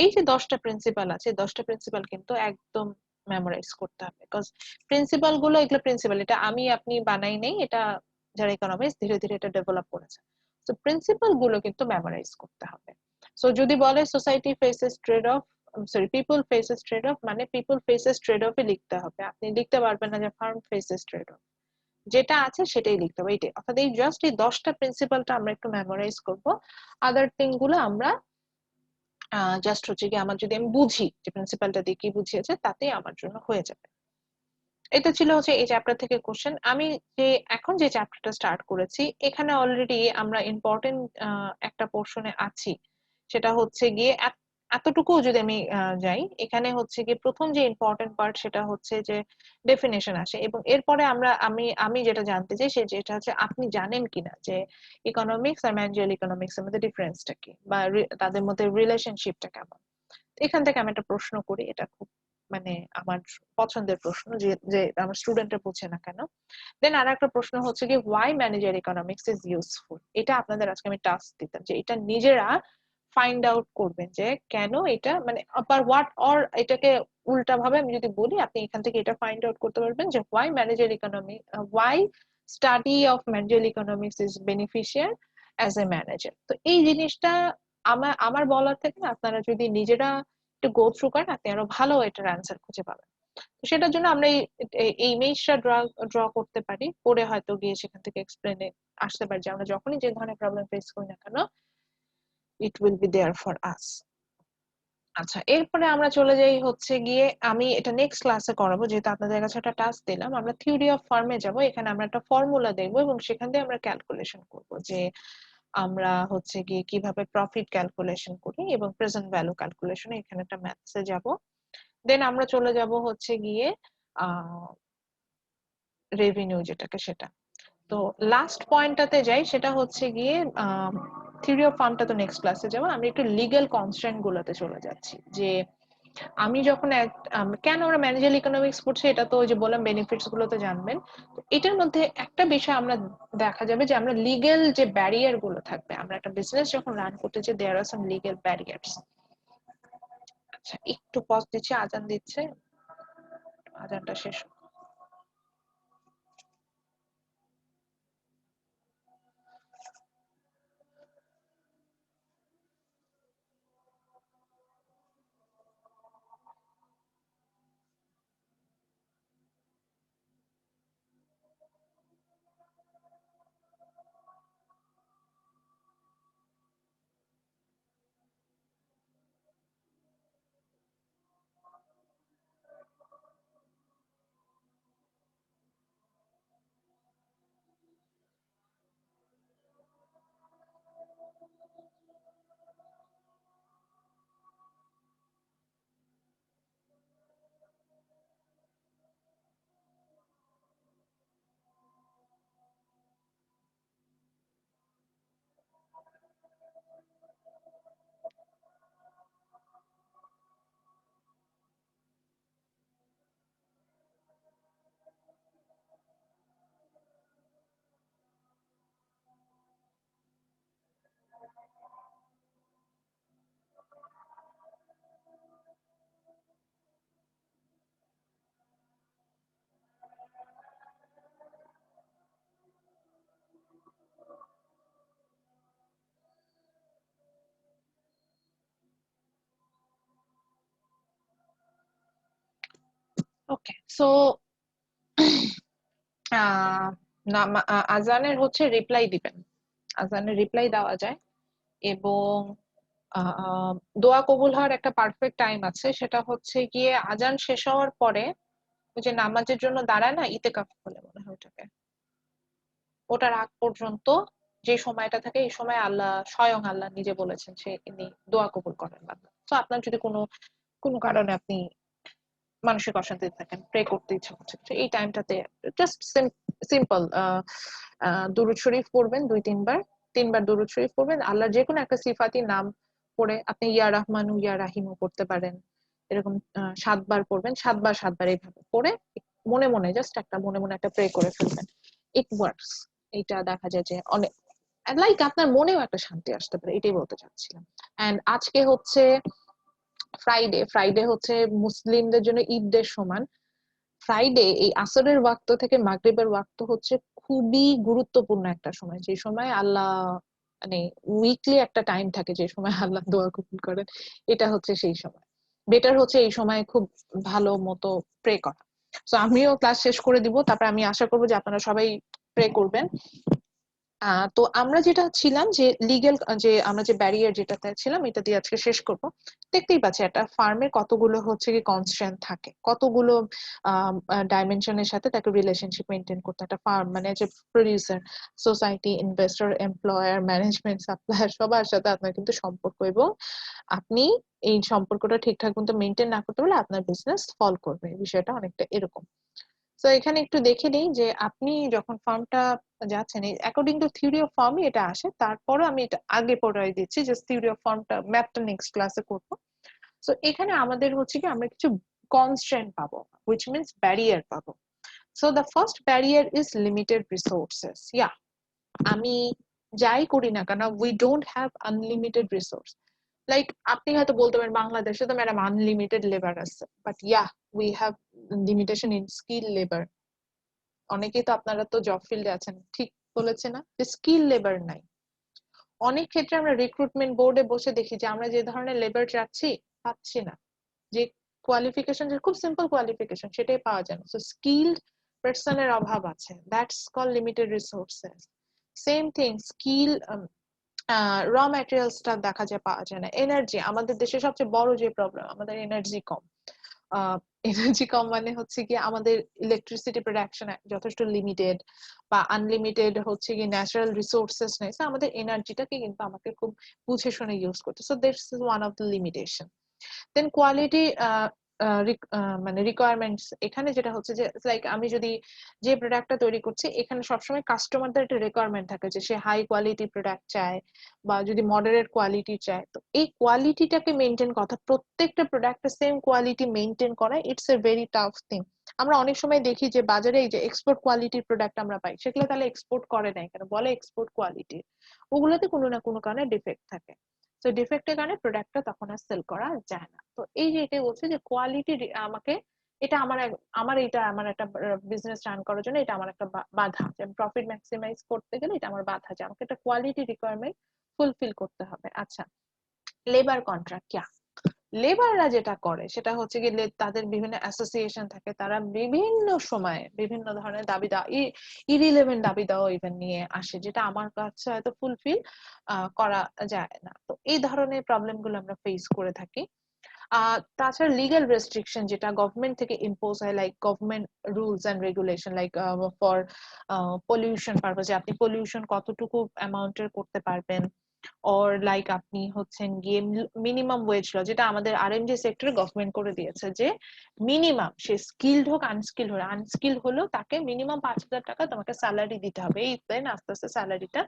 এই যে 10টা প্রিন্সিপাল আছে, 10টা প্রিন্সিপাল কিন্তু একদম মেমোরাইজ করতে হবে, বিকজ প্রিন্সিপাল গুলো এগুলো প্রিন্সিপাল, এটা আমি আপনি বানাই নেই, এটা যারা ইকোনমিক্স ধীরে ধীরে এটা ডেভেলপ করেছে। তো প্রিন্সিপাল গুলো কিন্তু মেমোরাইজ করতে হবে। সো যদি বলে society faces trade of, sorry people faces trade of, মানে পিপল ফেসেস ট্রেড অফই লিখতে হবে, আপনি লিখতে পারবেন না যে ফার্ম ফেসেস ট্রেড অফ, যেটা আছে সেটাই লিখতে হবে এইটাই। অর্থাৎ এই জাস্ট এই 10টা প্রিন্সিপালটা আমরা একটু মেমোরাইজ করব, আদার থিং গুলো আমরা জাস্ট হচ্ছে কি আমার যদি আমি বুঝি যে প্রিন্সিপালটা দিয়ে কি বুঝিয়েছে তাতেই আমার জন্য হয়ে যাবে। এটা ছিল হচ্ছে এই চ্যাপ্টার থেকে কোশ্চেন। আমি যে এখন যে চ্যাপ্টারটা স্টার্ট করেছি এখানে অলরেডি আমরা ইম্পর্টেন্ট একটা পোর্শনে আছি, সেটা হচ্ছে গিয়ে এতটুকু যদি আমি যাই, এখানে হচ্ছে গিয়ে প্রথম যে ইম্পর্টেন্ট পার্ট সেটা হচ্ছে যে ডেফিনেশন আসে, এবং এরপরে আমি যেটা জানতে চাই যেটা হচ্ছে আপনি জানেন কিনা যে ইকোনমিক্স আর ম্যানেজিয়াল ইকোনমিক্স এর মধ্যে ডিফারেন্সটা কি, বা তাদের মধ্যে রিলেশনশিপটা কেমন। এখান থেকে আমি একটা প্রশ্ন করি, এটা খুব মানে আমার পছন্দের প্রশ্ন, যে যে আমার স্টুডেন্টরা বুঝে না কেন। দেন আর একটা প্রশ্ন হচ্ছে কি why manager economics is useful, এটা আপনাদের আজকে আমি টাস্ক দিতাম যে এটা নিজেরা ফাইন্ড আউট করবেন যে কেন এটা, মানে আবার হোয়াট অর এটাকে উল্টা ভাবে আমি যদি বলি, আপনি এখান থেকে এটা ফাইন্ড আউট করতে পারবেন যে why manager economy, why study of manager economics is beneficial as a manager. তো এই জিনিসটা আমার আমার বলার থেকে আপনারা যদি নিজেরা একটু গো থ্রু করেন, আপনি আরো ভালো এটার অ্যান্সার খুঁজে পাবেন। তো সেটার জন্য আমরা এই ইমেজটা ড্র করতে পারি, করে হয়তো গিয়ে সেখান থেকে এক্সপ্লেনে আসতে পারি যে আমরা যখনই যে ধরনের প্রবলেম ফেস করি না কেন, it will be there for us. আচ্ছা, এরপরে আমরা চলে যাই হচ্ছে গিয়ে, আমি এটা নেক্সট ক্লাসে করাবো, যেহেতু আপনাদের কাছে একটা টাস্ক দিলাম, আমরা থিওরি অফ ফার্মে যাব, এখানে আমরা একটা ফর্মুলা দেখবো এবং সেখান থেকে আমরা ক্যালকুলেশন করব যে আমরা হচ্ছে গিয়ে কিভাবে প্রফিট ক্যালকুলেশন করি, এবং প্রেজেন্ট ভ্যালু ক্যালকুলেশন, এখানে একটা ম্যাথসে যাব। দেন আমরা চলে যাব হচ্ছে গিয়ে আহ রেভিনিউ যেটাকে সেটা। তো লাস্ট পয়েন্টটাতে যাই, সেটা হচ্ছে গিয়ে থিওরি অফ ফার্মটা তো নেক্সট ক্লাসে যাবো, আমি একটু লিগ্যাল কনস্ট্রেন্ট গুলোতে চলে যাচ্ছি, যে আমি যখন কেন আমরা ম্যানেজার ইকোনমিক্স পড়ছি, এটা তো ওই যে বললাম বেনিফিটস গুলো তো জানবেন। তো এটার মধ্যে একটা বিষয় আমরা দেখা যাবে যে আমরা লিগ্যাল যে ব্যারিয়ার গুলো থাকবে, আমরা একটা বিজনেস যখন রান করতে চাই দেয়ার আর সাম লিগ্যাল ব্যারিয়ার্স। আচ্ছা একটু পজ দিচ্ছি, আজান দিচ্ছে, আজানটা শেষ হোক। ওকে, সো আজানের হচ্ছে রিপ্লাই দিবেন, আজানের রিপ্লাই দেওয়া যায়, এবং দোয়া কবুল হওয়ার একটা পারফেক্ট টাইম আছে, সেটা হচ্ছে গিয়ে আজান শেষ হওয়ার পরে ওই যে নামাজের জন্য দাঁড়ায় না, ইতেকাফ বলে মনে হয় ওটাকে, ওটার আগ পর্যন্ত যে সময়টা থাকে, এই সময় আল্লাহ স্বয়ং আল্লাহ নিজে বলেছেন সে তিনি দোয়া কবুল করেন বান্দা। তো আপনার যদি কোনো কোনো কারণে আপনি মানসিক অশান্তিতে থাকেন, প্রে করতে ইচ্ছা করছে, তো এই টাইমটাতে জাস্ট সিম্পল দুরূদ শরীফ পড়বেন 2-3 বার, 3 বার দুরূদ শরীফ পড়বেন, আল্লাহর যে কোনো একটা সিফাতি নাম পড়ে, আপনি ইয়া রহমানু ইয়া রাহিমও পড়তে পারেন, এরকম 7 বার পড়বেন, 7 বার এইভাবে পড়ে মনে মনে জাস্ট একটা মনে মনে একটা প্রে করে ফেলবেন। It works. এটা দেখা যায় যে অনেক লাইক আপনার মনেও একটা শান্তি আসতে পারে, এটাই বলতে চাচ্ছিলাম। এন্ড আজকে হচ্ছে ফ্রাইডে, ফ্রাইডে হচ্ছে মুসলিমদের জন্য ঈদের সমান। ফ্রাইডে এই আসরের ওয়াক্ত থেকে মাগরিবের ওয়াক্ত হচ্ছে খুবই গুরুত্বপূর্ণ একটা সময়, যে সময় আল্লাহ মানে উইকলি একটা টাইম থাকে যে সময় আল্লাহ দোয়া কবুল করেন, এটা হচ্ছে সেই সময়। বেটার হচ্ছে এই সময় খুব ভালো মতো প্রে করা। তো আমিও ক্লাস শেষ করে দিব, তারপর আমি আশা করবো যে আপনারা সবাই প্রে করবেন। তো আমরা যেটা ছিলাম যে লিগ্যাল, যে আমরা যে ব্যারিয়ার যেটাতে ছিলাম, এটা দিয়ে আজকে শেষ করব। দেখতেই পাচ্ছি একটা ফার্মে কতগুলো হচ্ছে কি কনস্ট্রেন্ট থাকে, কতগুলো ডাইমেনশনের সাথে তাকে রিলেশনশিপ মেনটেন করতে। একটা ফার্ম মানে যে producer, society, investor, employer, management, supplier, সবার সাথে আপনার কিন্তু সম্পর্ক, এবং আপনি এই সম্পর্কটা ঠিকঠাক মতো মেনটেন না করতে পারলে আপনার বিজনেস ফল করবে। এই বিষয়টা অনেকটা এরকম। তো এখানে একটু দেখে নিই যে আপনি যখন ফর্মটা যাচ্ছেন, অ্যাকর্ডিং টু থিওরি অফ ফর্মই এটা আসে, তারপরে আমি এটা আগে পড়াই দিচ্ছি, যে থিওরি অফ ফর্মটা ম্যাপটা নেক্সট ক্লাসে করবো। তো এখানে আমাদের হচ্ছে কি আমরা কিছু কনস্ট্রেন্ট পাবো, which means ব্যারিয়ার পাবো। So the first barrier is limited resources. Yeah, আমি যাই করি না কেন, we don't have unlimited resource. Like আপনি হয়তো বলতে পারেন বাংলাদেশে তো ম্যাডাম আনলিমিটেড লেবার আছে, but yeah we have limitation in skill labour. অনেকেই তো, আপনারা তো জব ফিল্ডে আছেন, ঠিক বলেছে না যে স্কিল লেবার নাই। অনেক ক্ষেত্রে আমরা রিক্রুটমেন্ট বোর্ডে বসে দেখি যে আমরা যে ধরনের লেবার চাচ্ছি পাচ্ছি না, যে কোয়ালিফিকেশন, যে খুব সিম্পল কোয়ালিফিকেশন সেটাই পাওয়া যায় না। সো স্কিলড পার্সনের অভাব আছে, that's call limited resources. Same thing skill র ম্যাটেরিয়ালসটা দেখা যায় পাওয়া যায় না। এনার্জি, আমাদের দেশে সবচেয়ে বড় যে প্রবলেম, আমাদের এনার্জি কম। এনার্জি কম মানে হচ্ছে কি আমাদের ইলেকট্রিসিটি প্রোডাকশন যথেষ্ট লিমিটেড, বা আনলিমিটেড হচ্ছে কি ন্যাচারাল রিসোর্সেস নেই, আমাদের এনার্জিটাকে কিন্তু আমাকে খুব বুঝে শুনে ইউজ করতে। So this is one of the limitation. Then quality মানে রিকোয়ারমেন্টস, এখানে যেটা হচ্ছে যে লাইক আমি যদি যে প্রোডাক্টটা তৈরি করছি, এখানে সবসময় কাস্টমারদের একটা রিকোয়ারমেন্ট থাকে যে সে হাই কোয়ালিটি প্রোডাক্ট চায়, বা যদি মডারেট কোয়ালিটি চায়। তো এই কোয়ালিটিটাকে মেনটেন করা, প্রত্যেকটা প্রোডাক্টের সেম কোয়ালিটি মেনটেন করা, it's a very tough thing. আমরা অনেক সময় দেখি যে বাজারে এই যে এক্সপোর্ট কোয়ালিটির প্রোডাক্ট আমরা পাই, সেগুলো তাহলে এক্সপোর্ট করে নাই কেন, বলে এক্সপোর্ট কোয়ালিটি, ওগুলোতে কোনো না কোনো কারণে ডিফেক্ট থাকে। তো ডিফেক্টের কারণে প্রোডাক্টটা তখন আর সেল করা যায় না। তো এই যে এটাই বলছে যে কোয়ালিটি আমাকে, এটা আমার এটা আমার একটা বিজনেস রান করার জন্য এটা আমার একটা বাধা, যে প্রফিট ম্যাক্সিমাইজ করতে গেলে এটা আমার বাধা, যে আমাকে একটা কোয়ালিটি রিকোয়ারমেন্ট ফুলফিল করতে হবে। আচ্ছা, লেবার কন্ট্রাক্ট, লেবাররা যেটা করে সেটা হচ্ছে কি তাদের বিভিন্ন অ্যাসোসিয়েশন থাকে, তারা বিভিন্ন সময়ে বিভিন্ন ধরনের দাবি দাওয়া, ইরিলেভেন্ট দাবি দাওয়া ইভেন নিয়ে আসে, যেটা আমার কাছে হয়তো ফুলফিল করা যায় না। তো এই ধরনের প্রবলেম গুলো আমরা ফেস করে থাকি। তাছাড়া লিগ্যাল রেস্ট্রিকশন যেটা গভর্নমেন্ট থেকে ইম্পোজ হয়, like government rules and regulation, like for pollution পারপাসে আপনি পলিউশন কতটুকু অ্যামাউন্টের করতে পারবেন, অর লাইক আপনি হচ্ছেন গিয়ে মিনিমাম ওয়েজ ল, যেটা আমাদের আরএমজি সেক্টরে গভর্নমেন্ট করে দিয়েছে, যে মিনিমাম সে স্কিলড হোক আনস্কিলড হোক, আনস্কিলড হলেও তাকে মিনিমাম 5,000 টাকা তোমাকে স্যালারি দিতে হবে। এই দেন আস্তে আস্তে স্যালারিটা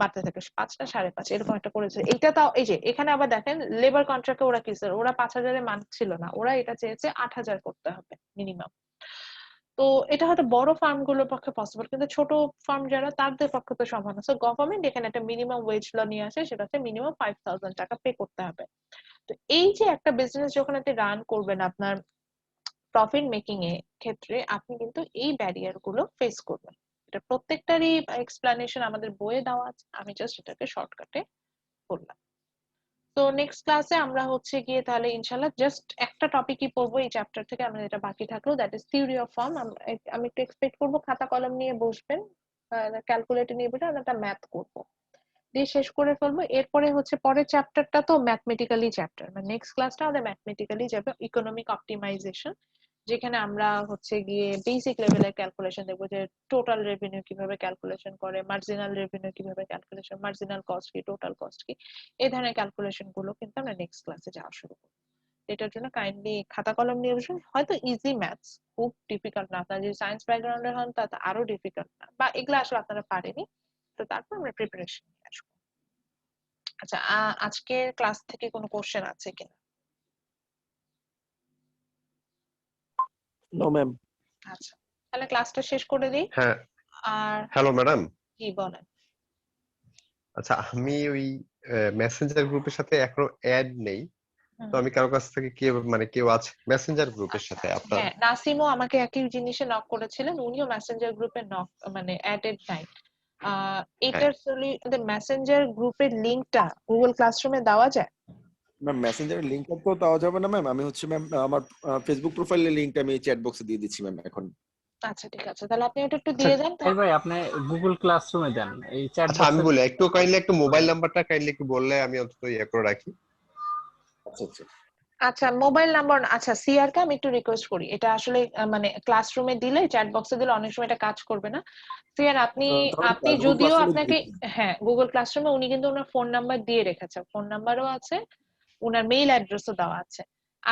বাড়তে থাকে, 5 না 5.5 এরকম একটা করেছে। এটা তাও এই যে এখানে আবার দেখেন লেবার কন্ট্রাক্টে ওরা কি স্যার, ওরা 5,000 এ মানছিল না, ওরা এটা চেয়েছে 8,000 করতে হবে মিনিমাম। তো এটা হয়তো বড় ফার্ম গুলোর পক্ষে পসিবল, কিন্তু ছোট ফার্ম যারা তাদের পক্ষে তো সম্ভব না। সো গভর্নমেন্ট এখানে একটা মিনিমাম ওয়েজ ল নিয়ে আসে, সেটা হচ্ছে মিনিমাম 5,000 টাকা পে করতে হবে। তো এই যে একটা বিজনেস যখন আপনি রান করবেন আপনার প্রফিট মেকিং এর ক্ষেত্রে, আপনি কিন্তু এই ব্যারিয়ার গুলো ফেস করবেন। এটা প্রত্যেকটারই এক্সপ্লানেশন আমাদের বইয়ে দেওয়া আছে, আমি জাস্ট এটাকে শর্টকাটে বললাম। তো নেক্সট ক্লাসে আমরা হচ্ছে গিয়ে তাহলে ইনশাল্লাহ জাস্ট একটা টপিকই পড়বো এই চ্যাপ্টার থেকে, আমরা যেটা বাকি থাকলো that is theory of form. আমি একটু এক্সপেক্ট করবো খাতা কলম নিয়ে বসবেন, ক্যালকুলেটর নিয়ে বসে আমরা একটা ম্যাথ করবো, দিয়ে শেষ করে ফেলবো। এরপরে হচ্ছে পরের চ্যাপ্টারটা তো ম্যাথমেটিক্যালি চ্যাপ্টার, মানে নেক্সট ক্লাসটা আমাদের ম্যাথমেটিক্যালি যাবে, ইকোনমিক অপটিমাইজেশন, যেখানে আমরা হচ্ছে গিয়ে বেসিক লেভেলের ক্যালকুলেশন দেখবো, যে টোটাল রেভিনিউ কিভাবে ক্যালকুলেশন করে, মার্জিনাল রেভিনিউ কিভাবে ক্যালকুলেশন, মার্জিনাল কস্ট কি, টোটাল কস্ট কি, এই ধরনের ক্যালকুলেশন গুলো কিন্তু আমরা নেক্সট ক্লাসে যাওয়া শুরু করবো। এটার জন্য কাইন্ডলি খাতা কলম নিয়ে বসুন। হয়তো ইজি ম্যাথস, খুব ডিফিকাল্ট না, আপনারা যদি সায়েন্স ব্যাকগ্রাউন্ডের হন তা আরো ডিফিকাল্ট না, বা এগুলো আসলে আপনারা পারেনি, তো তারপর আমরা প্রিপারেশন নিয়ে আসবো। আচ্ছা, আজকের ক্লাস থেকে কোনো কোশ্চেন আছে কিনা? No ma'am. আচ্ছা, তাহলে ক্লাসটা শেষ করে দিই। হ্যাঁ, আর হ্যালো ম্যাডাম। কি বলেন? আচ্ছা, আমি ওই মেসেঞ্জার গ্রুপের সাথে এখনো অ্যাড নেই, তো আমি কারো কাছ থেকে কেউ আছে মেসেঞ্জার গ্রুপের সাথে আপনার? হ্যাঁ, নাসিমও আমাকে একই জিনিসে নক করেছিলেন, উনিও মেসেঞ্জার গ্রুপে নক মানে অ্যাডেড নাই। এটার মেসেঞ্জার গ্রুপের লিংকটা গুগল ক্লাসরুমে দেওয়া যায়? ম্যাম মেসেঞ্জারের লিংকটা তো দেওয়া যাবে না ম্যাম, আমি হচ্ছে ম্যাম আমার ফেসবুক প্রোফাইলের লিংকটা আমি চ্যাট বক্সে দিয়ে দিচ্ছি ম্যাম এখন। আচ্ছা ঠিক আছে, তাহলে আপনি ওটা একটু দিয়ে দেন। ভাই আপনি গুগল ক্লাসরুমে দেন এই চ্যাট আচ্ছা, আমি বলি একটু মোবাইল নাম্বারটা কাইন্ডলি একটু বললে আমি অন্তত ইয়ে করে রাখি। আচ্ছা আচ্ছা আচ্ছা, মোবাইল নাম্বার, আচ্ছা সিআর কে আমি একটু রিকোয়েস্ট করি, এটা আসলে মানে ক্লাসরুমে দিলে, চ্যাট বক্সে দিলে অনেক সময় এটা কাজ করবে না। সিআর আপনি যদিও আপনাকে, হ্যাঁ গুগল ক্লাসরুমে উনি কিন্তু ওনার ফোন নাম্বার দিয়ে রেখেছে, ফোন নাম্বারও আছে, ওনার মেইল অ্যাড্রেসও দেওয়া আছে।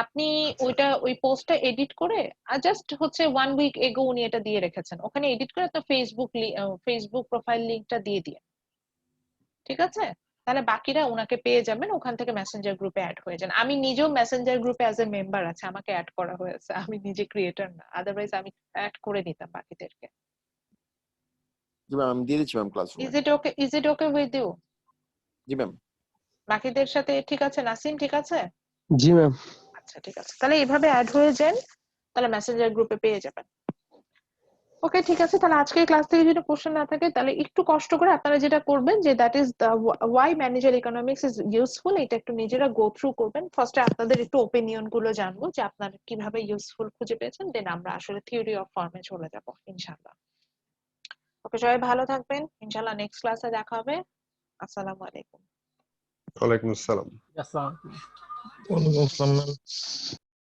আপনি ওইটা ওই পোস্টটা এডিট করে, জাস্ট হচ্ছে 1 উইক এগো উনি এটা দিয়ে রেখেছেন, ওখানে এডিট করে তো ফেসবুক প্রোফাইল লিংকটা দিয়ে দিয়ে, ঠিক আছে? তাহলে বাকিরা উনাকে পেয়ে যাবেন, ওখান থেকে মেসেঞ্জার গ্রুপে অ্যাড হয়ে যান। আমি নিজেও মেসেঞ্জার গ্রুপে অ্যাজ এ মেম্বার আছে, আমাকে অ্যাড করা হয়েছে, আমি নিজে ক্রিয়েটর না, আদারওয়াইজ আমি অ্যাড করে দিতাম বাকিদেরকে। জি ম্যাম, আমি দিয়ে দিচ্ছি ম্যাম ক্লাসরুমে। Is it okay with you? জি ম্যাম। বাকিদের সাথে ঠিক আছে? নাসিম ঠিক আছে? জি ম্যাম। আচ্ছা ঠিক আছে, তাহলে এইভাবে অ্যাড হয়ে যান, তাহলে মেসেঞ্জার গ্রুপে পেয়ে যাবেন। ওকে ঠিক আছে, তাহলে আজকের ক্লাস থেকে যদি কোশ্চেন না থাকে তাহলে একটু কষ্ট করে আপনারা যেটা করবেন, যে that is Y manager economics is useful, এটা একটু নিজেরা গো থ্রু করবেন। ফার্স্টে আপনাদের একটু ওপিনিয়ন গুলো জানবো, যে আপনারা কিভাবে ইউজফুল খুঁজে পেয়েছেন, দেন আমরা আসলে থিওরি অফ ফর্মে চলে যাব ইনশাআল্লাহ। ওকে, সবাই ভালো থাকবেন, ইনশাআল্লাহ নেক্সট ক্লাসে দেখা হবে। আসসালামু আলাইকুম। ওয়ালাইকুম আসসালাম। আসসালামু আলাইকুম। ওয়ালাইকুম আসসালাম।